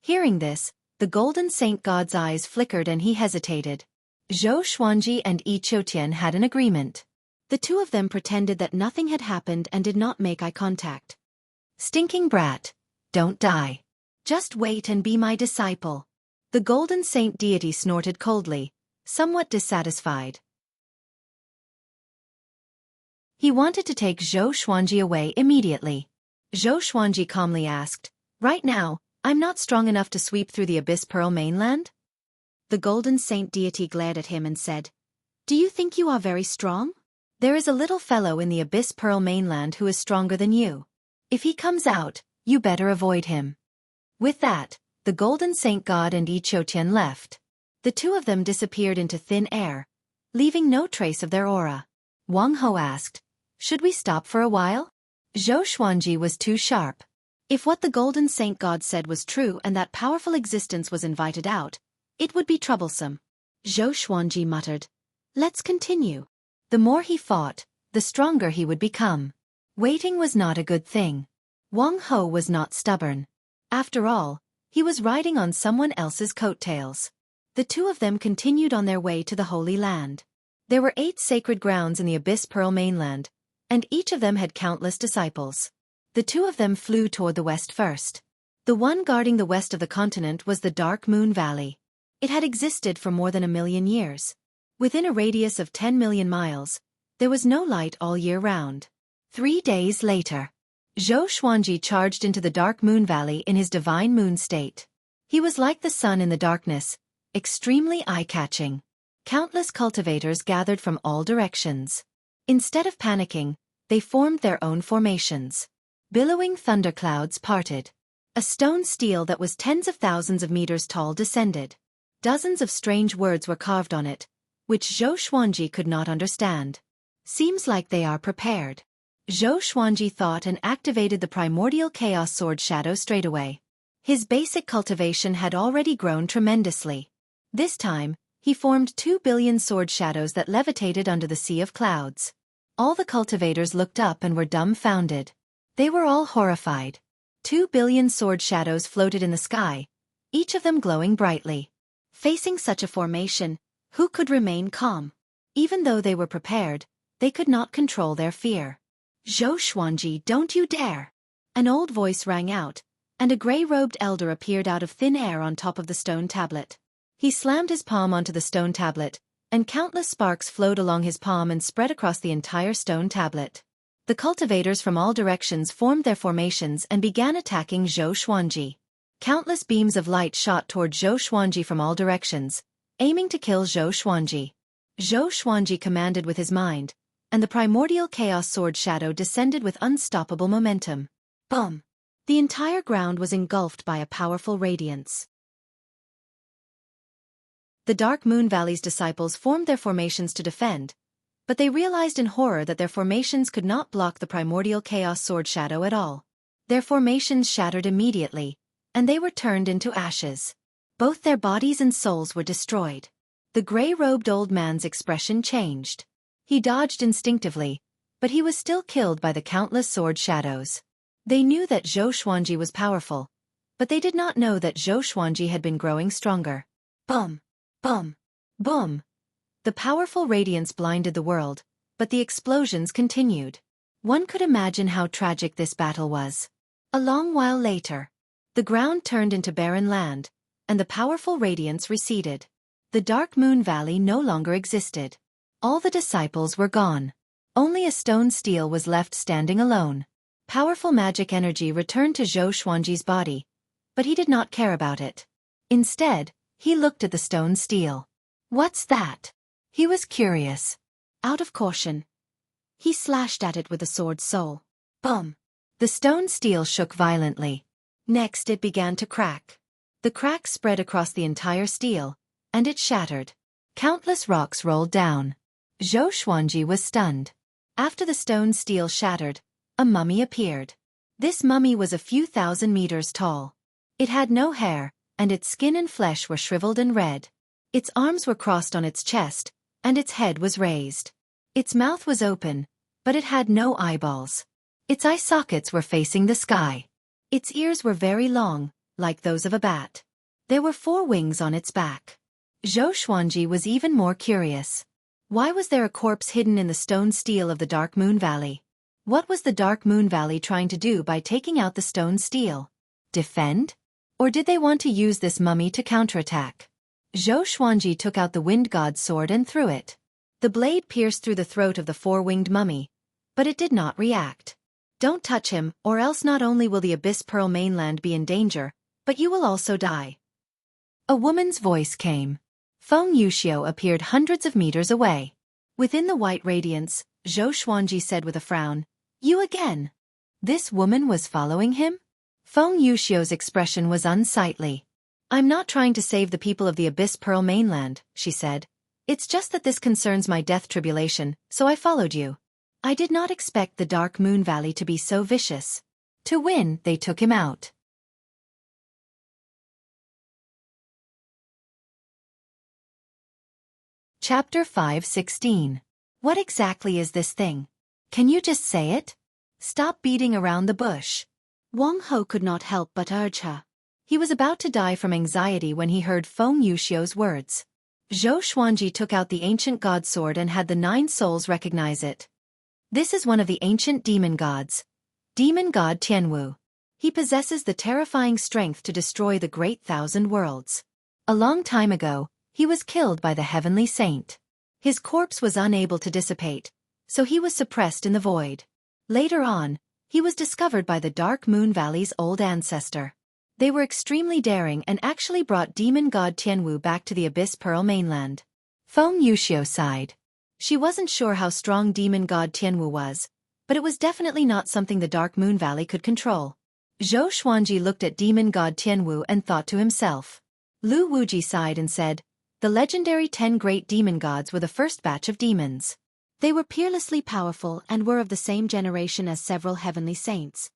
Hearing this, the Golden Saint God's eyes flickered and he hesitated. Zhou Xuanji and Yi Qiuqian had an agreement. The two of them pretended that nothing had happened and did not make eye contact. "Stinking brat, don't die. Just wait and be my disciple." The Golden Saint deity snorted coldly, somewhat dissatisfied. He wanted to take Zhou Xuanji away immediately. Zhou Xuanji calmly asked, "Right now, I'm not strong enough to sweep through the Abyss Pearl mainland?" The Golden Saint deity glared at him and said, "Do you think you are very strong? There is a little fellow in the Abyss Pearl mainland who is stronger than you. If he comes out, you better avoid him." With that, the Golden Saint God and Yi Qiuqian left. The two of them disappeared into thin air, leaving no trace of their aura. Wang Ho asked, "Should we stop for a while?" Zhou Xuanji was too sharp. If what the Golden Saint God said was true and that powerful existence was invited out, it would be troublesome. Zhou Xuanji muttered, "Let's continue." The more he fought, the stronger he would become. Waiting was not a good thing. Wang Ho was not stubborn. After all, he was riding on someone else's coattails. The two of them continued on their way to the Holy Land. There were 8 sacred grounds in the Abyss Pearl mainland, and each of them had countless disciples. The two of them flew toward the west first. The one guarding the west of the continent was the Dark Moon Valley. It had existed for more than 1,000,000 years. Within a radius of 10 million miles, there was no light all year round. 3 days later, Zhou Xuanji charged into the Dark Moon Valley in his divine moon state. He was like the sun in the darkness, extremely eye-catching. Countless cultivators gathered from all directions. Instead of panicking, they formed their own formations. Billowing thunderclouds parted. A stone stele that was tens of thousands of meters tall descended. Dozens of strange words were carved on it, which Zhou Xuanji could not understand. "Seems like they are prepared." Zhou Xuanji thought and activated the primordial chaos sword shadow straightaway. His basic cultivation had already grown tremendously. This time, he formed 2 billion sword shadows that levitated under the sea of clouds. All the cultivators looked up and were dumbfounded. They were all horrified. 2 billion sword shadows floated in the sky, each of them glowing brightly. Facing such a formation, who could remain calm? Even though they were prepared, they could not control their fear. "Zhou Xuanji, don't you dare!" An old voice rang out, and a gray-robed elder appeared out of thin air on top of the stone tablet. He slammed his palm onto the stone tablet, and countless sparks flowed along his palm and spread across the entire stone tablet. The cultivators from all directions formed their formations and began attacking Zhou Xuanji. Countless beams of light shot toward Zhou Xuanji from all directions, aiming to kill Zhou Xuanji. Zhou Xuanji commanded with his mind, and the primordial chaos sword shadow descended with unstoppable momentum. Boom! The entire ground was engulfed by a powerful radiance. The Dark Moon Valley's disciples formed their formations to defend, but they realized in horror that their formations could not block the primordial chaos sword shadow at all. Their formations shattered immediately, and they were turned into ashes. Both their bodies and souls were destroyed. The gray-robed old man's expression changed. He dodged instinctively, but he was still killed by the countless sword shadows. They knew that Zhou Xuanji was powerful, but they did not know that Zhou Xuanji had been growing stronger. Boom! Boom! Boom! The powerful radiance blinded the world, but the explosions continued. One could imagine how tragic this battle was. A long while later, the ground turned into barren land, and the powerful radiance receded. The Dark Moon Valley no longer existed. All the disciples were gone. Only a stone stele was left standing alone. Powerful magic energy returned to Zhou Xuanji's body, but he did not care about it. Instead, he looked at the stone stele. What's that? He was curious. Out of caution, he slashed at it with the sword's soul. Bum! The stone stele shook violently. Next it began to crack. The crack spread across the entire stele, and it shattered. Countless rocks rolled down. Xueqi was stunned. After the stone stele shattered, a mummy appeared. This mummy was a few thousand meters tall. It had no hair, and its skin and flesh were shriveled and red. Its arms were crossed on its chest, and its head was raised. Its mouth was open, but it had no eyeballs. Its eye sockets were facing the sky. Its ears were very long, like those of a bat. There were 4 wings on its back. Xueqi was even more curious. Why was there a corpse hidden in the stone stele of the Dark Moon Valley? What was the Dark Moon Valley trying to do by taking out the stone stele? Defend? Or did they want to use this mummy to counterattack? Xueqi took out the wind god's sword and threw it. The blade pierced through the throat of the 4-winged mummy, but it did not react. Don't touch him, or else not only will the Abyss Pearl mainland be in danger, but you will also die. A woman's voice came. Feng Yuxiu appeared hundreds of meters away. Within the white radiance, Xueqi said with a frown, "You again?" This woman was following him? Feng Yuxiu's expression was unsightly. "I'm not trying to save the people of the Abyss Pearl mainland," she said. "It's just that this concerns my death tribulation, so I followed you. I did not expect the Dark Moon Valley to be so vicious." To win, they took him out. Chapter 5:16. What exactly is this thing? Can you just say it? Stop beating around the bush. Wang Ho could not help but urge her. He was about to die from anxiety when he heard Feng Yuxiu's words. Xueqi took out the ancient god sword and had the 9 souls recognize it. This is one of the ancient demon gods. Demon god Tianwu. He possesses the terrifying strength to destroy the great 1,000 worlds. A long time ago, he was killed by the heavenly saint. His corpse was unable to dissipate, so he was suppressed in the void. Later on, he was discovered by the Dark Moon Valley's old ancestor. They were extremely daring and actually brought demon god Tianwu back to the Abyss Pearl mainland. Feng Yuxiu sighed. She wasn't sure how strong demon god Tianwu was, but it was definitely not something the Dark Moon Valley could control. Xueqi looked at demon god Tianwu and thought to himself. Lu Wuji sighed and said, "The legendary 10 great demon gods were the first batch of demons. They were peerlessly powerful and were of the same generation as several heavenly saints."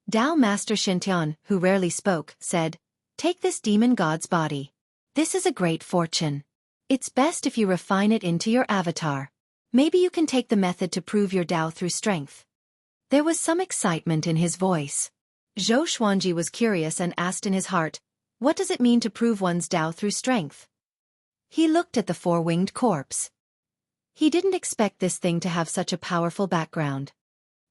Tao Master Xintian, who rarely spoke, said, "Take this demon god's body. This is a great fortune. It's best if you refine it into your avatar. Maybe you can take the method to prove your Tao through strength." There was some excitement in his voice. Xueqi was curious and asked in his heart, "What does it mean to prove one's Tao through strength?" He looked at the 4-winged corpse. He didn't expect this thing to have such a powerful background.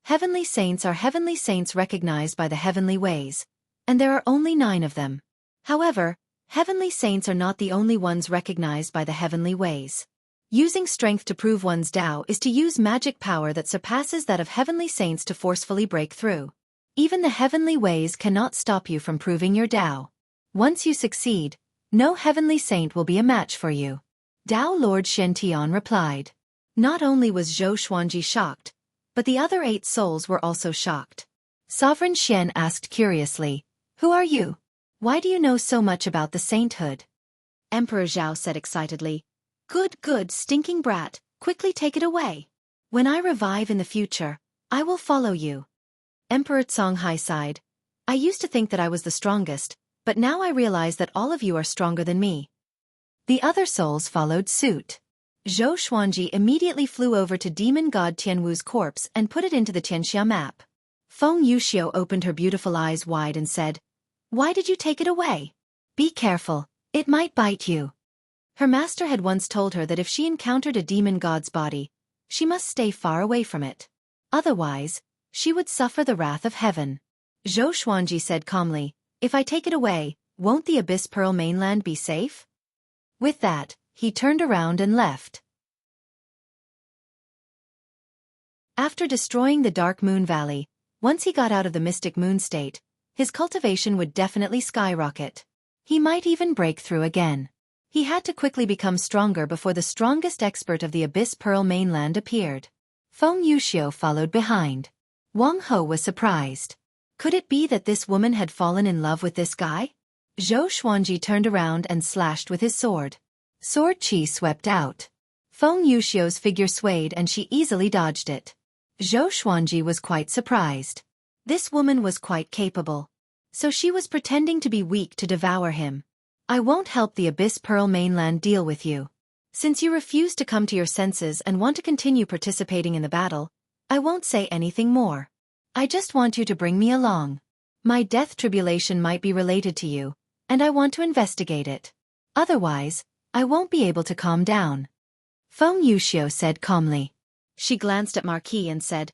Heavenly saints are heavenly saints recognized by the heavenly ways, and there are only 9 of them. However, heavenly saints are not the only ones recognized by the heavenly ways. Using strength to prove one's Tao is to use magic power that surpasses that of heavenly saints to forcefully break through. Even the heavenly ways cannot stop you from proving your Tao. Once you succeed, no heavenly saint will be a match for you. Tao Lord Xintian replied. Not only was Xueqi shocked, but the other 8 souls were also shocked. Sovereign Xian asked curiously, "Who are you? Why do you know so much about the sainthood?" Emperor Zhao said excitedly, Good, stinking brat, quickly take it away. When I revive in the future, I will follow you." Emperor Songhai sighed. "I used to think that I was the strongest, but now I realize that all of you are stronger than me." The other souls followed suit. Xueqi immediately flew over to demon god Tianwu's corpse and put it into the Tianxia map. Feng Yuxiu opened her beautiful eyes wide and said, "Why did you take it away? Be careful, it might bite you." Her master had once told her that if she encountered a demon god's body, she must stay far away from it. Otherwise, she would suffer the wrath of heaven. Xueqi said calmly, "If I take it away, won't the Abyss Pearl mainland be safe?" With that, he turned around and left. After destroying the Dark Moon Valley, once he got out of the Mystic Moon state, his cultivation would definitely skyrocket. He might even break through again. He had to quickly become stronger before the strongest expert of the Abyss Pearl mainland appeared. Feng Yuxiu followed behind. Wang Ho was surprised. Could it be that this woman had fallen in love with this guy? Zhou Xuanji turned around and slashed with his sword. Sword chi swept out. Feng Yuxiu's figure swayed and she easily dodged it. Zhou Xuanji was quite surprised. This woman was quite capable. So she was pretending to be weak to devour him. I won't help the Abyss Pearl mainland deal with you. Since you refuse to come to your senses and want to continue participating in the battle, I won't say anything more. I just want you to bring me along. My death tribulation might be related to you, and I want to investigate it. Otherwise, I won't be able to calm down. Feng Yuxiu said calmly. She glanced at Marquis and said,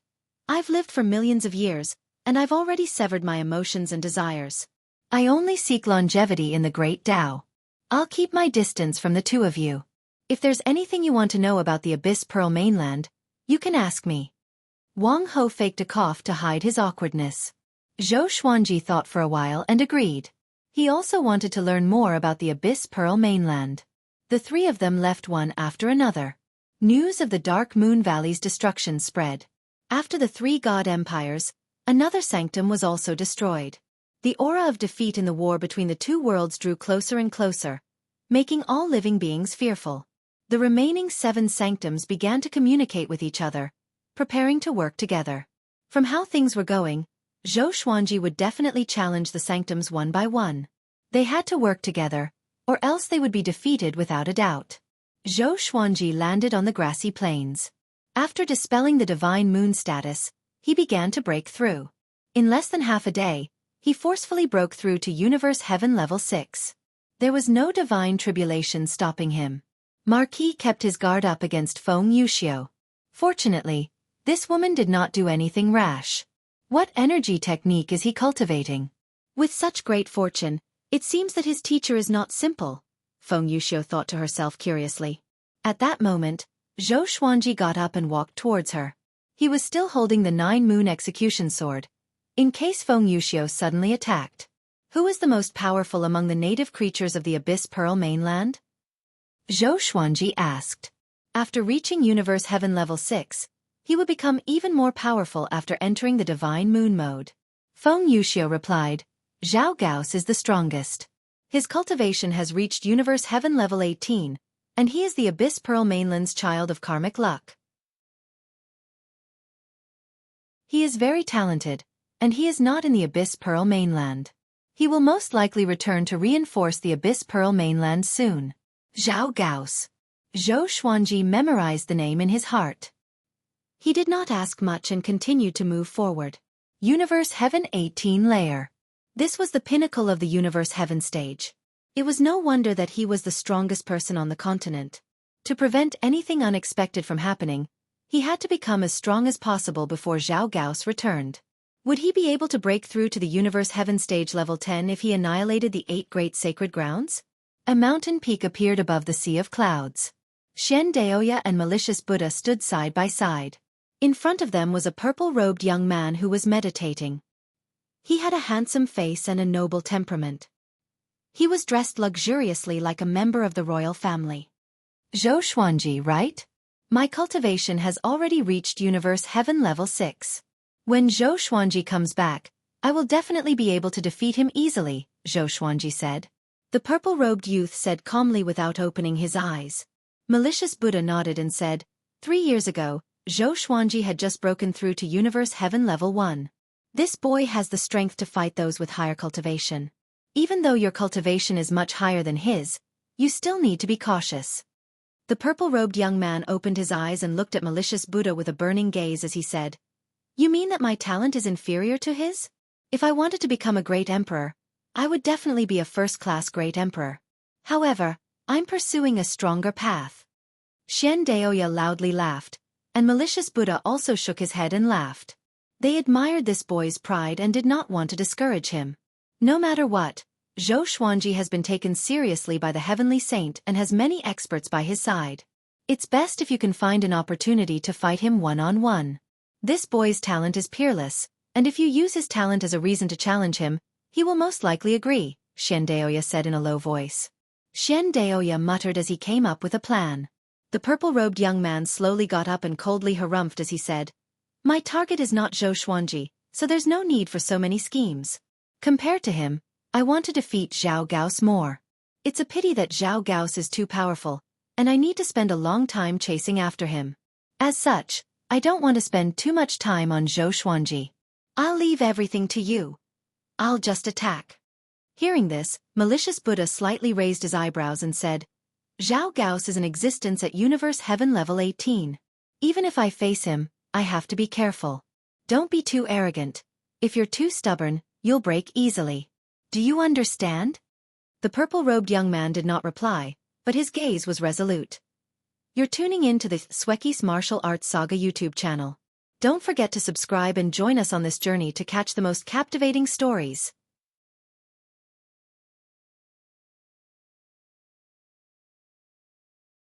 I've lived for millions of years, and I've already severed my emotions and desires. I only seek longevity in the Great Tao. I'll keep my distance from the two of you. If there's anything you want to know about the Abyss Pearl mainland, you can ask me. Wang Ho faked a cough to hide his awkwardness. Zhou Xuanji thought for a while and agreed. He also wanted to learn more about the Abyss Pearl mainland. The three of them left one after another. News of the Dark Moon Valley's destruction spread. After the three god empires, another sanctum was also destroyed. The aura of defeat in the war between the two worlds drew closer and closer, making all living beings fearful. The remaining 7 sanctums began to communicate with each other, preparing to work together. From how things were going, Zhou Xuanji would definitely challenge the sanctums one by one. They had to work together, or else they would be defeated without a doubt. Zhou Xuanji landed on the grassy plains. After dispelling the divine moon status, he began to break through. In less than half a day, he forcefully broke through to Universe Heaven Level 6. There was no divine tribulation stopping him. Marquis kept his guard up against Feng Yuxiu. Fortunately, this woman did not do anything rash. What energy technique is he cultivating? With such great fortune, it seems that his teacher is not simple, Feng Yuxiu thought to herself curiously. At that moment, Zhou Xuanji got up and walked towards her. He was still holding the 9-moon execution sword, in case Feng Yuxiu suddenly attacked. Who is the most powerful among the native creatures of the Abyss Pearl mainland? Zhou Xuanji asked. After reaching Universe Heaven Level 6, he would become even more powerful after entering the Divine Moon mode. Feng Yuxiu replied, Zhao Gaos is the strongest. His cultivation has reached Universe Heaven Level 18, and he is the Abyss Pearl mainland's child of karmic luck. He is very talented, and he is not in the Abyss Pearl mainland. He will most likely return to reinforce the Abyss Pearl mainland soon. Zhao Gaos. Zhou Xuanji memorized the name in his heart. He did not ask much and continued to move forward. Universe Heaven 18 layer. This was the pinnacle of the Universe Heaven stage. It was no wonder that he was the strongest person on the continent. To prevent anything unexpected from happening, he had to become as strong as possible before Zhao Gaos returned. Would he be able to break through to the Universe Heaven stage level 10 if he annihilated the 8 great sacred grounds? A mountain peak appeared above the sea of clouds. Shen Daoya and Malicious Buddha stood side by side. In front of them was a purple-robed young man who was meditating. He had a handsome face and a noble temperament. He was dressed luxuriously like a member of the royal family. Zhou Xuanji, right? My cultivation has already reached Universe Heaven Level 6. When Zhou Xuanji comes back, I will definitely be able to defeat him easily, Zhou Xuanji said. The purple-robed youth said calmly without opening his eyes. Malicious Buddha nodded and said, 3 years ago, Zhou Xuanji had just broken through to Universe Heaven Level 1. This boy has the strength to fight those with higher cultivation. Even though your cultivation is much higher than his, you still need to be cautious. The purple-robed young man opened his eyes and looked at Malicious Buddha with a burning gaze as he said, You mean that my talent is inferior to his? If I wanted to become a great emperor, I would definitely be a first-class great emperor. However, I'm pursuing a stronger path. Shen Daoya loudly laughed, and Malicious Buddha also shook his head and laughed. They admired this boy's pride and did not want to discourage him. No matter what, Zhou Xuanji has been taken seriously by the Heavenly Saint and has many experts by his side. It's best if you can find an opportunity to fight him one-on-one. This boy's talent is peerless, and if you use his talent as a reason to challenge him, he will most likely agree, Xiandaoya said in a low voice. Xiandaoya muttered as he came up with a plan. The purple-robed young man slowly got up and coldly harumphed as he said, "My target is not Zhou Xuanji, so there's no need for so many schemes. Compared to him, I want to defeat Zhao Gaos more. It's a pity that Zhao Gaos is too powerful, and I need to spend a long time chasing after him. As such, I don't want to spend too much time on Zhou Xuanji. I'll leave everything to you. I'll just attack." Hearing this, malicious Buddha slightly raised his eyebrows and said, "Zhao Gaos is in existence at Universe Heaven level 18. Even if I face him, I have to be careful. Don't be too arrogant. If you're too stubborn, you'll break easily. Do you understand?" The purple-robed young man did not reply, but his gaze was resolute. You're tuning in to the Xueqi's Martial Arts Saga YouTube channel. Don't forget to subscribe and join us on this journey to catch the most captivating stories.